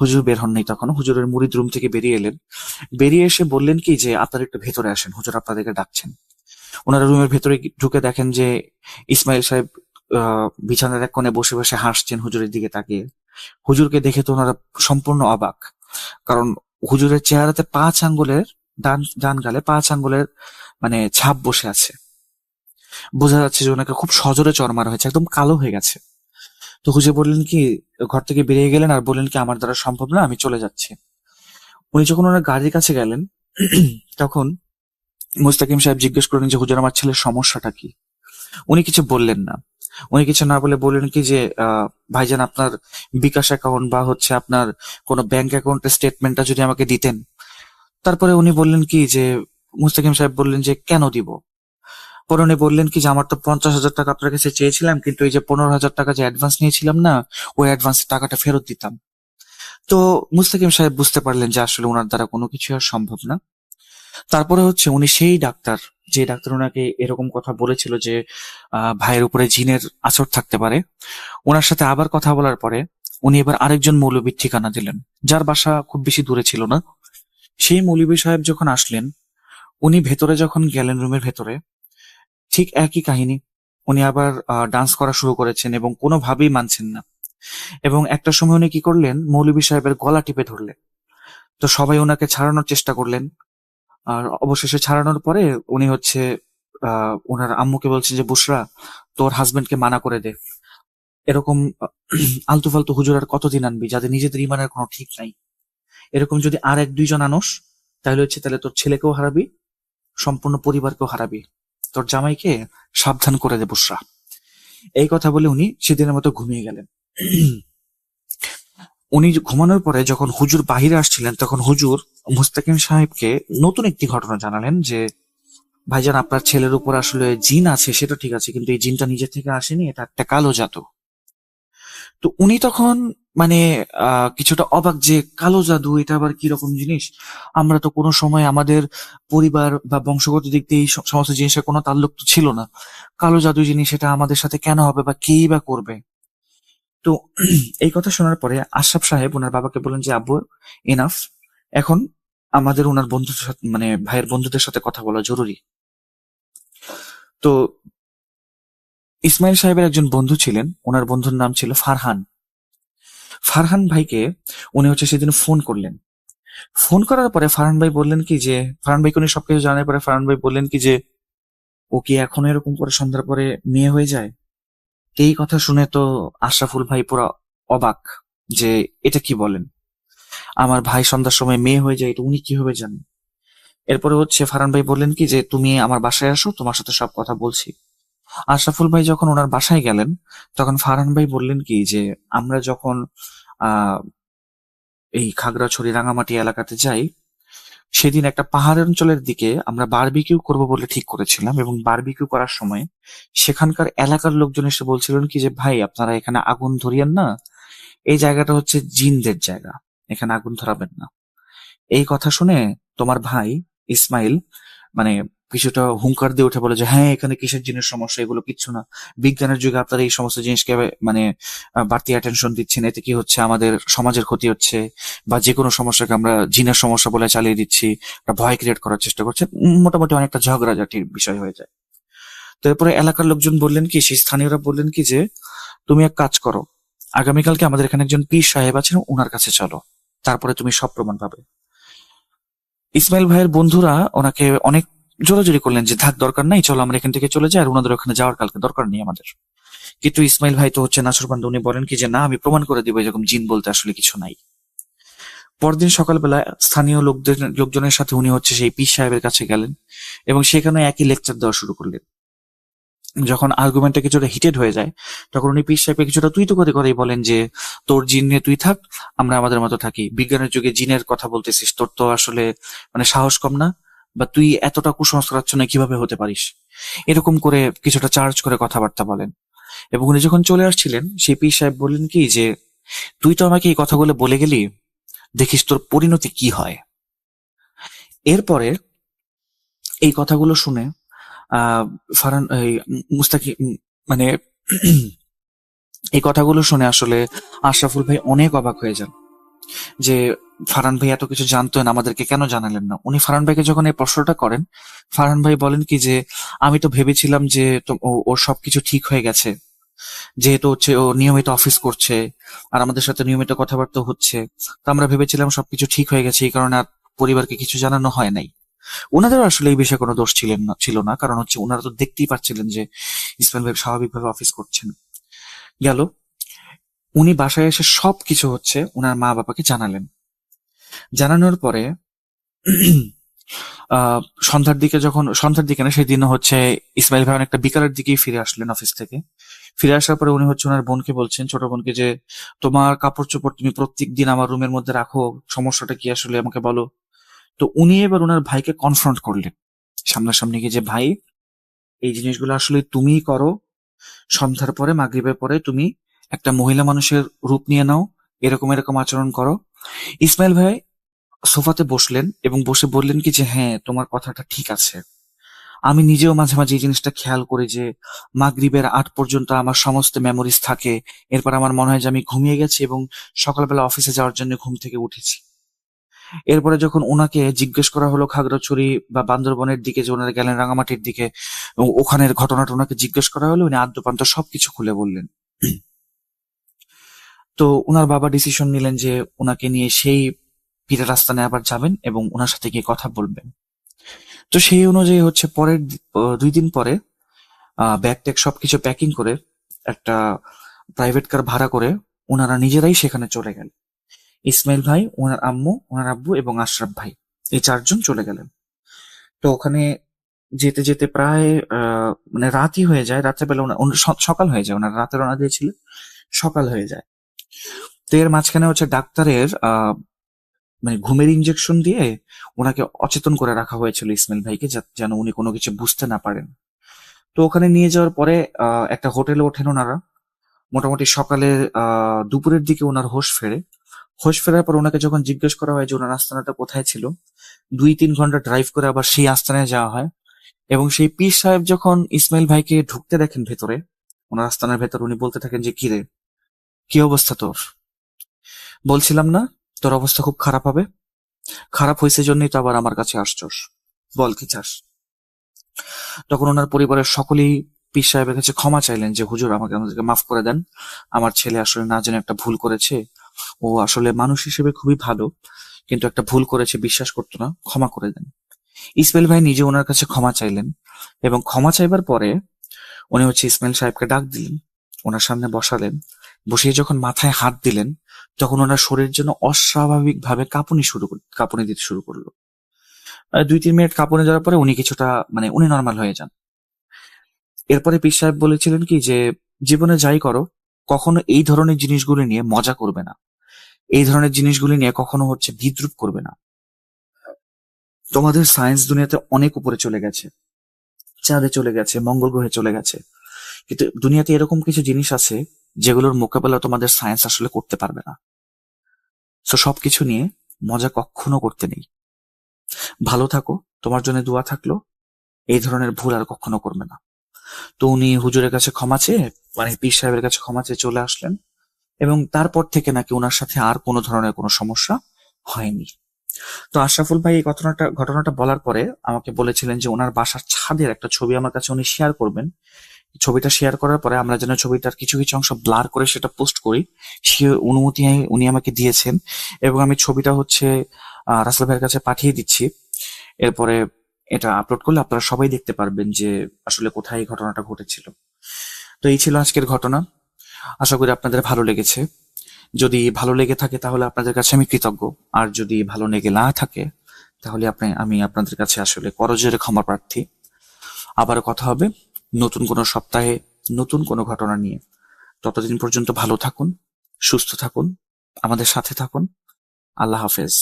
হুজুর বের হন নাই তখন, হুজুরের মুরিদ রুম থেকে বেরিয়ে এলেন। বেরিয়ে এসে বললেন কি যে আপনারা একটু ভেতরে আসেন, হুজুর আপনাদেরকে ডাকছেন। ওনারা রুমের ভেতরে ঢুকে দেখেন যে ইসমাইল সাহেব বিছানার এক কোণে বসে বসে হাসছেন হুজুরের দিকে তাকিয়ে। হুজুরকে দেখে তো ওনারা সম্পূর্ণ অবাক, কারণ হুজুরের চেহারাতে 5 আঙ্গুলের ডান গালে 5 আঙ্গুলের মানে ছাপ বসে আছে। বোঝা যাচ্ছে যে ওনাকে খুব সজোরে চড় মারা হয়েছে, একদম কালো হয়ে গেছে। তো হুজুর বললেন কি, ঘর থেকে বেরিয়ে গেলেন আর বললেন কি আমার দ্বারা সম্ভব না, আমি চলে যাচ্ছি। উনি যখন ওনার গাড়ির কাছে গেলেন তখন মুস্তাকিম সাহেব জিজ্ঞেস করলেন যে হুজুর আমার ছেলের সমস্যাটা কি। উনি কিছু বললেন না। উনি কিছু না বলে বললেন কি যে ভাইজান আপনার বিকাশ অ্যাকাউন্ট বা আপনার কোন ব্যাংক অ্যাকাউন্টের স্টেটমেন্টটা যদি আমাকে দিতেন। তারপরে উনি বললেন কি যে মুস্তাকিম সাহেব বললেন যে কেন দিব। পরে উনি বললেন কি যে আমার তো 50,000 টাকা আপনার কাছে চেয়েছিলাম, কিন্তু এই যে 15,000 টাকা যে অ্যাডভান্স নিয়েছিলাম না, ওই অ্যাডভান্স টাকাটা ফেরত দিতাম। তো মুস্তাকিম সাহেব বুঝতে পারলেন যে আসলে ওনার দ্বারা কোনো কিছু আর সম্ভব না। তারপরে উনি সেই ডাক্তার, যে ডাক্তার ওনাকে এরকম কথা বলেছিল যে ভাইয়ের উপরে জিনের আছর থাকতে পারে, ওনার সাথে আবার কথা বলার পরে উনি এবার আরেকজন মৌলবীর ঠিকানা দিলেন, যার বাসা খুব বেশি দূরে ছিল না। সেই মৌলবী সাহেব যখন আসলেন উনি ভেতরে যখন গেলেন, রুমের ভেতরে ঠিক একই কাহিনী। উনি আবার ডান্স করা শুরু করেছেন এবং কোনোভাবেই মানছেন না। এবং একটা সময় উনি কি করলেন, মৌলভী সাহেবের গলা টিপে ধরলেন। তো সবাই ওনাকে ছাড়ানোর চেষ্টা করলেন। আর অবশেষে ছাড়ানোর পরে উনি হচ্ছে ওনার আম্মুকে বলছেন যে, বুশরা, তোর হাজবেন্ডকে মানা করে দে। এরকম আলতু ফালতু হুজুর আর কতদিন আনবি, যাদের নিজেদের ইমানের কোনো ঠিক নাই। এরকম যদি আর 1-2 জন আনোস, তাহলে তোর ছেলেকেও হারাবি, সম্পূর্ণ পরিবারকেও হারাবি। তোর জামাইকে সাবধান করে দে বুশরা। এই কথা বলে উনি সেদিনের মতো ঘুমিয়ে গেলেন। উনি ঘুমানোর পরে যখন হুজুর বাহিরে আসছিলেন, তখন হুজুর মুস্তাকিম সাহেবকে নতুন একটি ঘটনা জানালেন যে, ভাইজান, আপনার ছেলের উপর আসলে জিন আছে, সেটা ঠিক আছে, কিন্তু এই জিনটা নিজে থেকে আসেনি, এটা একটা কালো জাদু। তো উনি তখন মানে কিছুটা অবাক যে কালো জাদু এটা আবার কিরকম জিনিস। আমরা তো কোনো সময় আমাদের পরিবার বা বংশগত দিক দিয়ে এই সমস্ত জিনিসের কোনো তাল্লুক তো ছিল না। কালো জাদু জিনিস এটা আমাদের সাথে কেন হবে বা কেই বা করবে? তো এই কথা শোনার পরে আশরাফ সাহেব ওনার বাবাকে বলেন যে, আব্বু, এনাফ, এখন আমাদের ওনার বন্ধুদের সাথে, মানে ভাইয়ের বন্ধুদের সাথে কথা বলা জরুরি। তো ইসমাইল সাহেবের একজন বন্ধু ছিলেন, ওনার বন্ধুর নাম ছিল ফারহান। ফারহান ভাইকে উনি হচ্ছে সেদিন ফোন করলেন। ফোন করার পরে ফারহান ভাই বললেন কি যে, ফারহান ভাইকে উনি সবকিছু জানার পরে ফারহান ভাই বললেন কি যে, ও কি এখনো এরকম করে সন্ধ্যার পরে মেয়ে হয়ে যায়? এই কথা শুনে তো আশরাফুল ভাই পুরো অবাক যে, এটা কি বলেন, আমার ভাই সন্ধ্যার সময় মেয়ে হয়ে যায়, এটা উনি কিভাবে জানেন? এরপরে হচ্ছে ফারহান ভাই বললেন কি যে, তুমি আমার বাসায় আসো, তোমার সাথে সব কথা বলছি। আশরাফুল ভাই যখন ওনার বাসায় গেলেন, তখন ফারহান ভাই বললেন কি যে, আমরা যখন আহ এই খাগড়াছড়ি রাঙামাটি এলাকাতে যাই, সেদিন একটা পাহাড় অঞ্চলের দিকে আমরা বারবিকিউ করব বলে ঠিক করেছিলাম, এবং বারবিকিউ করার সময় সেখানকার এলাকার লোকজন এসে বলছিলেন কি যে, ভাই, আপনারা এখানে আগুন ধরিয়েন না, এই জায়গাটা হচ্ছে জিনদের জায়গা, এখানে আগুন ধরাবেন না। এই কথা শুনে তোমার ভাই ইসমাইল মানে কিছুটা হুঙ্কার দিয়ে উঠে বলে যে, হ্যাঁ, এখানে কিসের জিনের সমস্যা, এগুলো কিচ্ছু না, বিজ্ঞানের যুগে আপনারা এই সমস্ত জিনিসকে মানে বাড়তি অ্যাটেনশন দিচ্ছেন, এতে কি হচ্ছে, আমাদের সমাজের ক্ষতি হচ্ছে, বা যে কোনো সমস্যাকে আমরা জিনের সমস্যা বলে চালিয়ে দিচ্ছি, একটা ভয় ক্রিয়েট করার চেষ্টা করছে। মোটামুটি অনেকটা ঝগড়াঝাটির বিষয় হয়ে যায়। তো এরপরে এলাকার লোকজন বললেন কি, সেই স্থানীয়রা বললেন কি যে, তুমি এক কাজ করো, আগামীকালকে আমাদের এখানে একজন পীর সাহেব আছেন, ওনার কাছে চলো, তারপরে তুমি সব প্রমাণ পাবে। ইসমাইল ভাইয়ের বন্ধুরা ওনাকে অনেক জোরাজুরি করলেন যে, থাক, দরকার নাই, চলো আমরা এখান থেকে চলে যাই, আর ওনাদের ওখানে যাওয়ার কালকে দরকার নেই আমাদের। কিন্তু ইসমাইল ভাই তো হচ্ছে নাছোড়বান্দা, উনি বলেন কি যে, না, আমি প্রমাণ করে দিব এরকম জিন বলতে আসলে কিছু নাই। পরদিন সকালবেলা স্থানীয় লোকজনের সাথে উনি হচ্ছে সেই পীর সাহেবের কাছে গেলেন এবং সেখানে একই লেকচার দেওয়া শুরু করলেন। যখন আর্গুমেন্টটা কিছুটা হিটেড হয়ে যায়, তখন উনি পীর সাহেবকে কিছুটা তুই তো করেই বলেন যে, তোর জিন নিয়ে তুই থাক, আমরা আমাদের মতো থাকি, বিজ্ঞানের যুগে জিনের কথা বলতেছিস, তোর তো আসলে মানে সাহস কম না, বা তুই এতটা কুসংস্কারাচ্ছন্ন কিভাবে হতে পারিস? এরকম করে কিছুটা চার্জ করে কথাবার্তা বলেন। এবং উনি যখন চলে আসছিলেন, সেই পীর সাহেব বললেন কি যে, তুই তো আমাকে এই কথাগুলো বলে গেলি, দেখিস তোর পরিণতি কি হয়। এরপরে এই কথাগুলো শুনে ফারহান মুস্তাকিম মানে এই কথাগুলো শুনে আসলে আশরাফুল ভাই অনেক অবাক হয়ে যান যে, ফারহান ভাই এত কিছু জানতেন, আমাদেরকে কেন জানালেন না? উনি ফারহান ভাইকে যখন এই প্রশ্নটা করেন, ফারহান ভাই বলেন কি যে, আমি তো ভেবেছিলাম যে ওর সবকিছু ঠিক হয়ে গেছে, যেহেতু হচ্ছে ও নিয়মিত অফিস করছে আর আমাদের সাথে নিয়মিত কথাবার্তা হচ্ছে, তো আমরা ভেবেছিলাম সবকিছু ঠিক হয়ে গেছে, এই কারণে আর পরিবারকে কিছু জানানো হয় নাই। ওনাদেরও আসলে এই বিষয়ে কোনো দোষ ছিল না, কারণ হচ্ছে ওনারা তো দেখতেই পাচ্ছিলেন যে ইসমাইল ভাই স্বাভাবিকভাবে অফিস করছেন। গেল, উনি বাসায় এসে সবকিছু হচ্ছে ওনার মা বাবাকে জানালেন। জানানোর পরে সন্ধ্যার দিকে না, সেই দিন হচ্ছে ইসমাইল ভাই অনেকটা বিকালের দিকেই ফিরে আসলেন অফিস থেকে। ফিরে আসার পরে উনি হচ্ছে ওনার বোনকে বলছেন, ছোট বোনকে, যে তোমার কাপড় চোপড় তুমি প্রত্যেক দিন আমার রুমের মধ্যে রাখো, সমস্যাটা কি আসলে আমাকে বলো। তো উনি এবার ওনার ভাইকে কনফ্রন্ট করলেন সামনাসামনি গিয়ে যে, ভাই, এই জিনিসগুলো আসলে তুমিই করো, সন্ধ্যার পরে মাগরিবের পরে তুমি একটা মহিলা মানুষের রূপ নিয়ে নাও, এরকম এরকম আচরণ করো। ইসমাইল ভাই সোফাতে বসলেন এবং বসে বললেন কি যে, হ্যাঁ, তোমার কথাটা ঠিক আছে, আমি নিজেও মাঝে মাঝে এই জিনিসটা খেয়াল করি যে মাগরিবের 8 পর্যন্ত আমার সমস্ত মেমোরিজ থাকে, এরপর আমার মনে হয় যে আমি ঘুমিয়ে গেছি এবং সকালবেলা অফিসে যাওয়ার জন্য ঘুম থেকে উঠেছি। এরপরে যখন ওনাকে জিজ্ঞেস করা হলো খাগড়াছড়ি বা বান্দরবনের দিকে, যে ওনারা গেলেন রাঙামাটির দিকে, ওখানের ঘটনাটা ওনাকে জিজ্ঞেস করা হলো, উনি আদ্যপান্ত সবকিছু খুলে বললেন। তো ওনার বাবা ডিসিশন নিলেন যে ওনাকে নিয়ে সেই পীরের আস্তানে আবার যাবেন এবং ওনার সাথে গিয়ে কথা বলবেন। তো সেই অনুযায়ী হচ্ছে পরের 2 দিন পরে ব্যাগ ট্যাগ সবকিছু প্যাকিং করে একটা প্রাইভেট কার ভাড়া করে ওনারা নিজেরাই সেখানে চলে গেলেন। ইসমাইল ভাই, ওনার আম্মু, ওনার আব্বু এবং আশরাফ ভাই, এই 4 জন চলে গেলেন। তো ওখানে যেতে যেতে প্রায় মানে রাতই হয়ে যায়, রাত্রেবেলা সকাল হয়ে যায়, ওনারা রাতে রওনা দিয়েছিলেন, সকাল হয়ে যায়। তো এর মাঝখানে হচ্ছে ডাক্তারের মানে ঘুমের ইনজেকশন দিয়ে ওনাকে অচেতন করে রাখা হয়েছিল ইসমাইল ভাইকে, যেন উনি কোনো কিছু বুঝতে না পারেন। তো ওখানে নিয়ে যাওয়ার পরে একটা হোটেলে ওঠেন ওনারা। মোটামুটি সকালে দুপুরের দিকে ওনার হোশ ফেরে। হোশ ফেরার পর ওনাকে যখন জিজ্ঞেস করা হয় যে ওনার আস্তানাটা কোথায় ছিল, 2-3 ঘন্টা ড্রাইভ করে আবার সেই আস্তানায় যাওয়া হয়। এবং সেই পীর সাহেব যখন ইসমাইল ভাইকে ঢুকতে দেখেন ভেতরে, ওনার আস্তানার ভেতর, উনি বলতে থাকেন যে কিরে, কি অবস্থা তোর? বলছিলাম না তোর অবস্থা খুব খারাপ হবে? খারাপ হয়েছে জন্যই তো আবার আমার কাছে আসছস, বল কি চাস? তখন ওনার পরিবারের সকলেই পীর সাহেবের কাছে ক্ষমা চাইলেন যে হুজুর, আমাদেরকে মাফ করে দেন, আমার ছেলে আসলে না জেনে একটা ভুল করেছে, ও আসলে মানুষ হিসেবে খুবই ভালো, কিন্তু একটা ভুল করেছে, বিশ্বাস করতো না, ক্ষমা করে দেন। ইসমাইল ভাই নিজে ওনার কাছে ক্ষমা চাইলেন এবং ক্ষমা চাইবার পরে উনি হচ্ছে ইসমাইল সাহেবকে ডাক দিলেন, ওনার সামনে বসালেন। বসিয়ে যখন মাথায় হাত দিলেন, তখন ওনার শরীর যেন অস্বাভাবিক ভাবে কাঁপুনি দিতে শুরু করলো। 2-3 মিনিট কাঁপুনি দেওয়ার পরে উনি কিছুটা মানে উনি নর্মাল হয়ে যান। এরপরে পীর সাহেব বলেছিলেন কি যে জীবনে যাই করো, কখনো এই ধরনের জিনিসগুলি নিয়ে মজা করবে না, এই ধরনের জিনিসগুলি নিয়ে কখনো হচ্ছে বিদ্রুপ করবে না। তোমাদের সায়েন্স দুনিয়াতে অনেক উপরে চলে গেছে, চাঁদে চলে গেছে, মঙ্গল গ্রহে চলে গেছে, কিন্তু দুনিয়াতে এরকম কিছু জিনিস আছে যেগুলোর মোকাবেলা তোমাদের সায়েন্স আসলে করতে পারবে না। তো সবকিছু নিয়ে মজা কখনো করতে নেই। ভালো থাকো, তোমার জন্য দোয়া থাকলো, এই ধরনের ভুল আর কখনো করবে না। তো উনি হুজুরের কাছে ক্ষমা চেয়ে, মানে পীর সাহেবের কাছে ক্ষমা চেয়ে চলে আসলেন এবং তারপর থেকে নাকি ওনার সাথে আর কোনো ধরনের কোনো সমস্যা হয়নি। তো আশরাফুল ভাই এই ঘটনাটা বলার পরে আমাকে বলেছিলেন যে ওনার বাসার ছাদের একটা ছবি আমার কাছে উনি শেয়ার করবেন। ছবিটা শেয়ার করার পরে আমরা যেন ছবিটার কিছু কিছু অংশ ব্লার করে সেটা পোস্ট করি, সে অনুমতি উনি আমাকে দিয়েছেন এবং আমি ছবিটা হচ্ছে রাসেল ভাইয়ের কাছে পাঠিয়ে দিচ্ছি। এরপরে এটা আপলোড করলে আপনারা সবাই দেখতে পারবেন যে আসলে কোথায় এই ঘটনাটা ঘটেছিল। তো এই ছিল আজকের ঘটনা। আশা করি আপনাদের ভালো লেগেছে। যদি ভালো লেগে থাকে তাহলে আপনাদের কাছে আমি কৃতজ্ঞ, আর যদি ভালো লেগে না থাকে তাহলে আমি আপনাদের কাছে আসলে করজোরে ক্ষমা প্রার্থী। আবারও কথা হবে নতুন কোনো সপ্তাহে নতুন কোনো ঘটনা নিয়ে। ততদিন পর্যন্ত ভালো থাকুন, সুস্থ থাকুন, আমাদের সাথে থাকুন। আল্লাহ হাফেজ।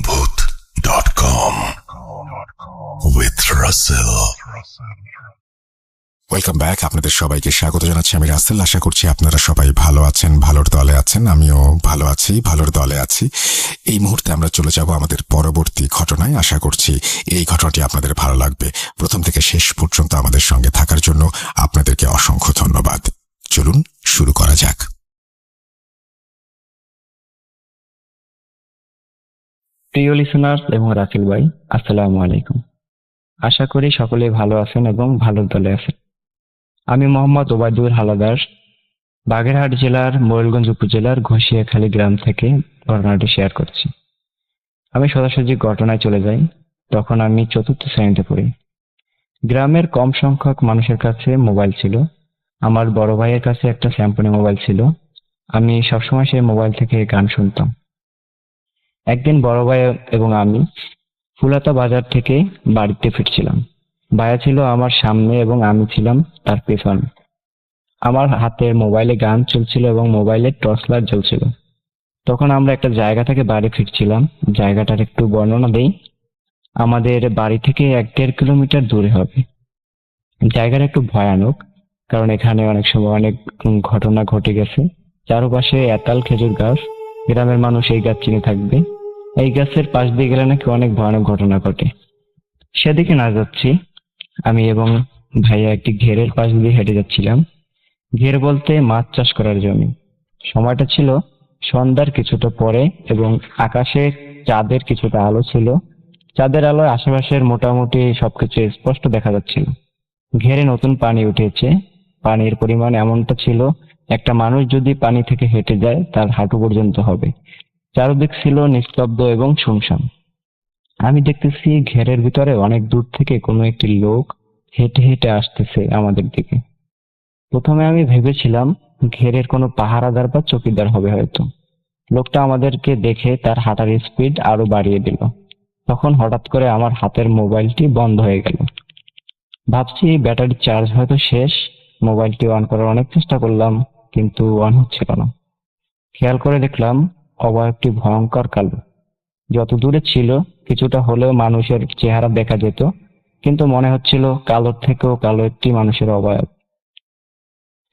Booth.com with Russell. Welcome back. আপনাদের সবাইকে স্বাগত জানাচ্ছি, আমি রাসেল। আশা করছি আপনারা সবাই ভালো আছেন, ভালোর দলে আছেন। আমিও ভালো আছি, ভালোর দলে আছি। এই মুহূর্তে আমরা চলে যাব আমাদের পরবর্তী ঘটনায়। আশা করছি এই ঘটনাটি আপনাদের ভালো লাগবে। প্রথম থেকে শেষ পর্যন্ত আমাদের সঙ্গে থাকার জন্য আপনাদেরকে অসংখ্য ধন্যবাদ। চলুন শুরু করা যাক। প্রিয় লিসনার এবং রাসেল ভাই, আসসালামু আলাইকুম। আশা করি সকলে ভালো আছেন এবং ভালোর দলে আছেন। আমি মোহাম্মদ ওবায়দুল হালাদার, বাগেরহাট জেলার মোরেলগঞ্জ উপজেলার ঘষিয়াখালী গ্রাম থেকে ঘটনাটি শেয়ার করছি। আমি সোজাসুজি ঘটনায় চলে যাই। তখন আমি 4র্থ শ্রেণীতে পড়ি। গ্রামের কম সংখ্যক মানুষের কাছে মোবাইল ছিল। আমার বড় ভাইয়ের কাছে একটা স্যামসং মোবাইল ছিল। আমি সবসময় সেই মোবাইল থেকে গান শুনতাম। একদিন বড় ভাই এবং আমি ফুলাতা বাজার থেকে বাড়িতে ফিরছিলাম। ভাইয়া ছিল আমার সামনে এবং আমি ছিলাম তার পেছনে। আমার হাতে মোবাইলে গান চলছিল এবং মোবাইলে টর্চ লাইট জ্বলছিল। তখন আমরা একটা জায়গা থেকে বাড়ি ফিরছিলাম। জায়গাটার একটু বর্ণনা দেই। আমাদের বাড়ি থেকে 1-1.5 কিলোমিটার দূরে হবে। জায়গাটা একটু ভয়ানক, কারণ এখানে অনেক সময় অনেক ঘটনা ঘটে গেছে। চারপাশে এতাল খেজুর গাছ, গ্রামের মানুষ এই গাছ চিনে থাকবে। এই গাছের পাশ দিয়ে গেলে নাকি অনেক ভয়ানক ঘটনা ঘটে। সেদিকে না যাচ্ছি, আমি এবং ভাইয়া একটি ঘেরের পাশ দিয়ে হেঁটে যাচ্ছিলাম। ঘের বলতে মাছ চাষ করার জমি। সময়টা ছিল সন্ধ্যার কিছুটা পরে এবং আকাশে চাঁদের কিছুটা আলো ছিল। চাঁদের আলোয় আশেপাশের মোটামুটি সবকিছু স্পষ্ট দেখা যাচ্ছিল। ঘেরে নতুন পানি উঠেছে। পানির পরিমাণ এমনটা ছিল, একটা মানুষ যদি পানি থেকে হেঁটে যায় তার হাঁটু পর্যন্ত হবে। চারদিক ছিল নিস্তব্ধ এবং শুনশান। আমি দেখতেছি ঘেরের ভিতরে অনেক দূর থেকে কোনো একটি লোক হেঁটে হেঁটে আসতেছে আমাদের দিকে। প্রথমে আমি ভেবেছিলাম ঘেরের কোনো পাহারাদার বা চৌকিদার হবে হয়তো। লোকটা আমাদেরকে দেখে তার হাঁটার স্পিড আরো বাড়িয়ে দিল। তখন হঠাৎ করে আমার হাতের মোবাইলটি বন্ধ হয়ে গেল। ভাবছি ব্যাটারি চার্জ হয়তো শেষ। মোবাইলটি অন করার অনেক চেষ্টা করলাম, কিন্তু অন হচ্ছিল না। খেয়াল করে দেখলাম অবয়বটি ভয়ঙ্কর কালো। যত দূরে ছিল কিছুটা হলেও মানুষের চেহারা দেখা যেত, কিন্তু মনে হচ্ছিল কালোর থেকেও কালো একটি মানুষের অবয়ব।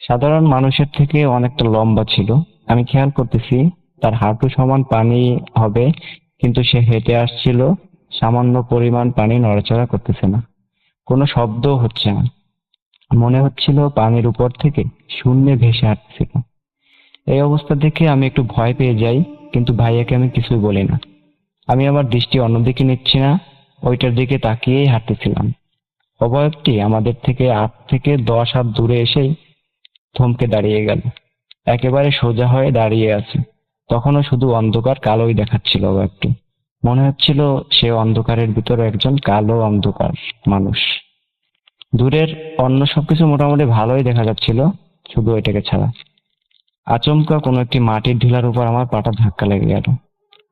সাধারণ মানুষের থেকে অনেকটা লম্বা ছিল। আমি খেয়াল করতেছি তার হাঁটু সমান পানি হবে, কিন্তু সে হেঁটে আসছিল, সামান্য পরিমাণ পানি নড়াচড়া করতেছে না, কোনো শব্দও হচ্ছে না। মনে হচ্ছিল পানির উপর থেকে শূন্যে ভেসে হাঁটছিল। এই অবস্থা দেখে আমি একটু ভয় পেয়ে যাই, কিন্তু ভাইয়াকে আমি কিছুই বলি না। আমি আমার দৃষ্টি অন্যদিকে নিচ্ছি না, ওইটার দিকে তাকিয়েই হাঁটতেছিলাম। অবয়বটি আমাদের থেকে 8 থেকে 10 হাত দূরে এসেই থমকে দাঁড়িয়ে গেল। একেবারে সোজা হয়ে দাঁড়িয়ে আছে। তখনও শুধু অন্ধকার কালোই দেখাচ্ছিল অবয়বটি। মনে হচ্ছিল সে অন্ধকারের ভিতরে একজন কালো অন্ধকার মানুষ। দূরের অন্য সবকিছু মোটামুটি ভালোই দেখা যাচ্ছিল, শুধু ওইটাকে ছাড়া। আচমকা কোনো একটি মাটির ঢিলার উপর আমার পাটা ধাক্কা লেগে গেল।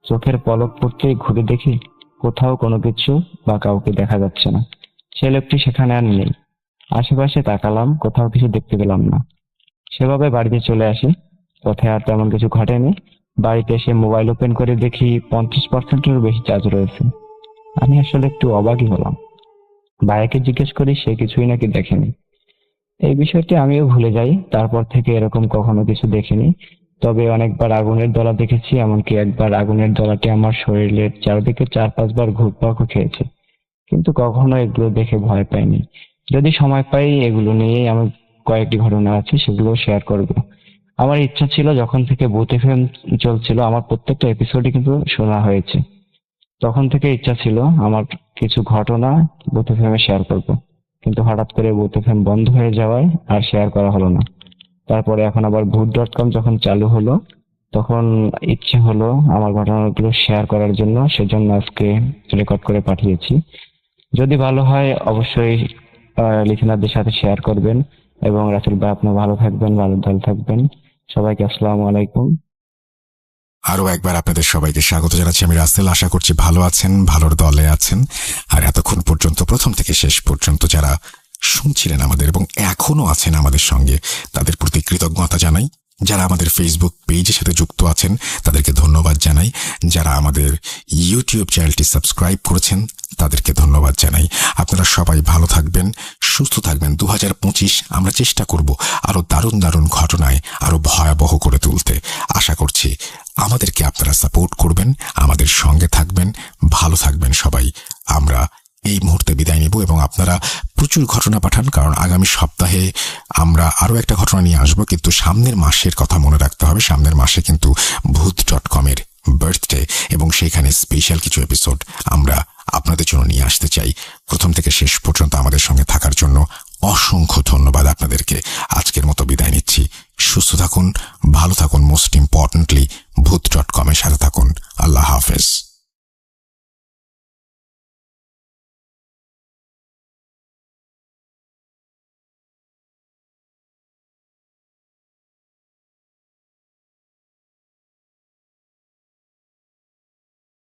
চোখের পলক পড়তেই ঘুরে দেখি কোথাও কোনো কিছু বা কাউকে দেখা যাচ্ছে না। সে লোকটি সেখানে আর নেই। আশেপাশে তাকালাম, কোথাও কিছু দেখতে পেলাম না। সেভাবে বাড়িতে চলে আসি। পথে আর তেমন কিছু ঘটেনি। বাড়িতে এসে মোবাইল ওপেন করে দেখি 50%-এরও বেশি চার্জ রয়েছে। আমি আসলে একটু অবাকই হলাম। ভাইয়াকে জিজ্ঞেস করি, সে কিছুই নাকি দেখেনি। এই বিষয়টি আমিও ভুলে যাই। তারপর থেকে এরকম কখনো কিছু দেখিনি। তবে অনেকবার আগুনের দলা দেখেছি, এমনকি একবার আগুনের দলাটি আমার শরীরের চারদিকে 4-5 বার ঘুরপাকও খেয়েছে, কিন্তু কখনো এগুলো দেখে ভয় পাইনি। যদি সময় পাই এগুলো নিয়েই আমি কয়েকটি ঘটনা আছে, সেগুলো শেয়ার করব। আমার ইচ্ছা ছিল, যখন থেকে ভূত এফএম চলছিল আমার প্রত্যেকটা এপিসোডই কিন্তু শোনা হয়েছে, তখন থেকে ইচ্ছা ছিল আমার কিছু ঘটনা ভূত এফএমে শেয়ার করব, কিন্তু হঠাৎ করে ভূত এফএম বন্ধ হয়ে যাওয়ায় আর শেয়ার করা হলো না। তারপরে এখন আবার ভূত.com যখন চালু হলো, তখন ইচ্ছে হলো আমার ঘটনাগুলো শেয়ার করার জন্য, সেজন্য আজকে রেকর্ড করে পাঠিয়েছি। যদি ভালো হয় অবশ্যই লিসেনারদের সাথে শেয়ার করবেন। এবং রাসেল ভাই, আপনি ভালো থাকবেন, ভালো দল থাকবেন। সবাইকে আসসালামু আলাইকুম। আরো একবার আপনাদের সবাইকে স্বাগত জানাচ্ছি। আমি রাসেল। আশা করছি ভালো আছেন, ভালোর দলে আছেন। আর এতক্ষণ পর্যন্ত, প্রথম থেকে শেষ পর্যন্ত যারা শুনছিলেন আমাদের এবং এখনো আছেন আমাদের সঙ্গে, তাদের প্রতি কৃতজ্ঞতা জানাই। যারা আমাদের ফেসবুক পেজের সাথে যুক্ত আছেন তাদেরকে ধন্যবাদ জানাই। যারা আমাদের ইউটিউব চ্যানেলটি সাবস্ক্রাইব করেছেন তাদেরকে ধন্যবাদ জানাই। আপনারা সবাই ভালো থাকবেন, সুস্থ থাকবেন। 2025 আমরা চেষ্টা করব আরো দারুণ দারুণ ঘটনায় আরো ভয়াবহ করে তুলতে। আশা করছি আমাদেরকে আপনারা সাপোর্ট করবেন, আমাদের সঙ্গে থাকবেন, ভালো থাকবেন সবাই। আমরা এই মুহূর্তে বিদায় নিব এবং আপনারা প্রচুর ঘটনা পাঠান, কারণ আগামী সপ্তাহে আমরা আরো একটা ঘটনা নিয়ে আসবো। কিন্তু সামনের মাসের কথা মনে রাখতে হবে। সামনের মাসে কিন্তু ভূত.com-এর বার্থডে এবং সেখানে স্পেশাল কিছু এপিসোড আমরা আপনাদের জন্য নিয়ে আসতে চাই। প্রথম থেকে শেষ পর্যন্ত আমাদের সঙ্গে থাকার জন্য অসংখ্য ধন্যবাদ আপনাদেরকে। আজকের মতো বিদায় নিচ্ছি। সুস্থ থাকুন, ভালো থাকুন, মোস্ট ইম্পর্টেন্টলি ভূত.com-এর সাথে থাকুন। আল্লাহ হাফেজ।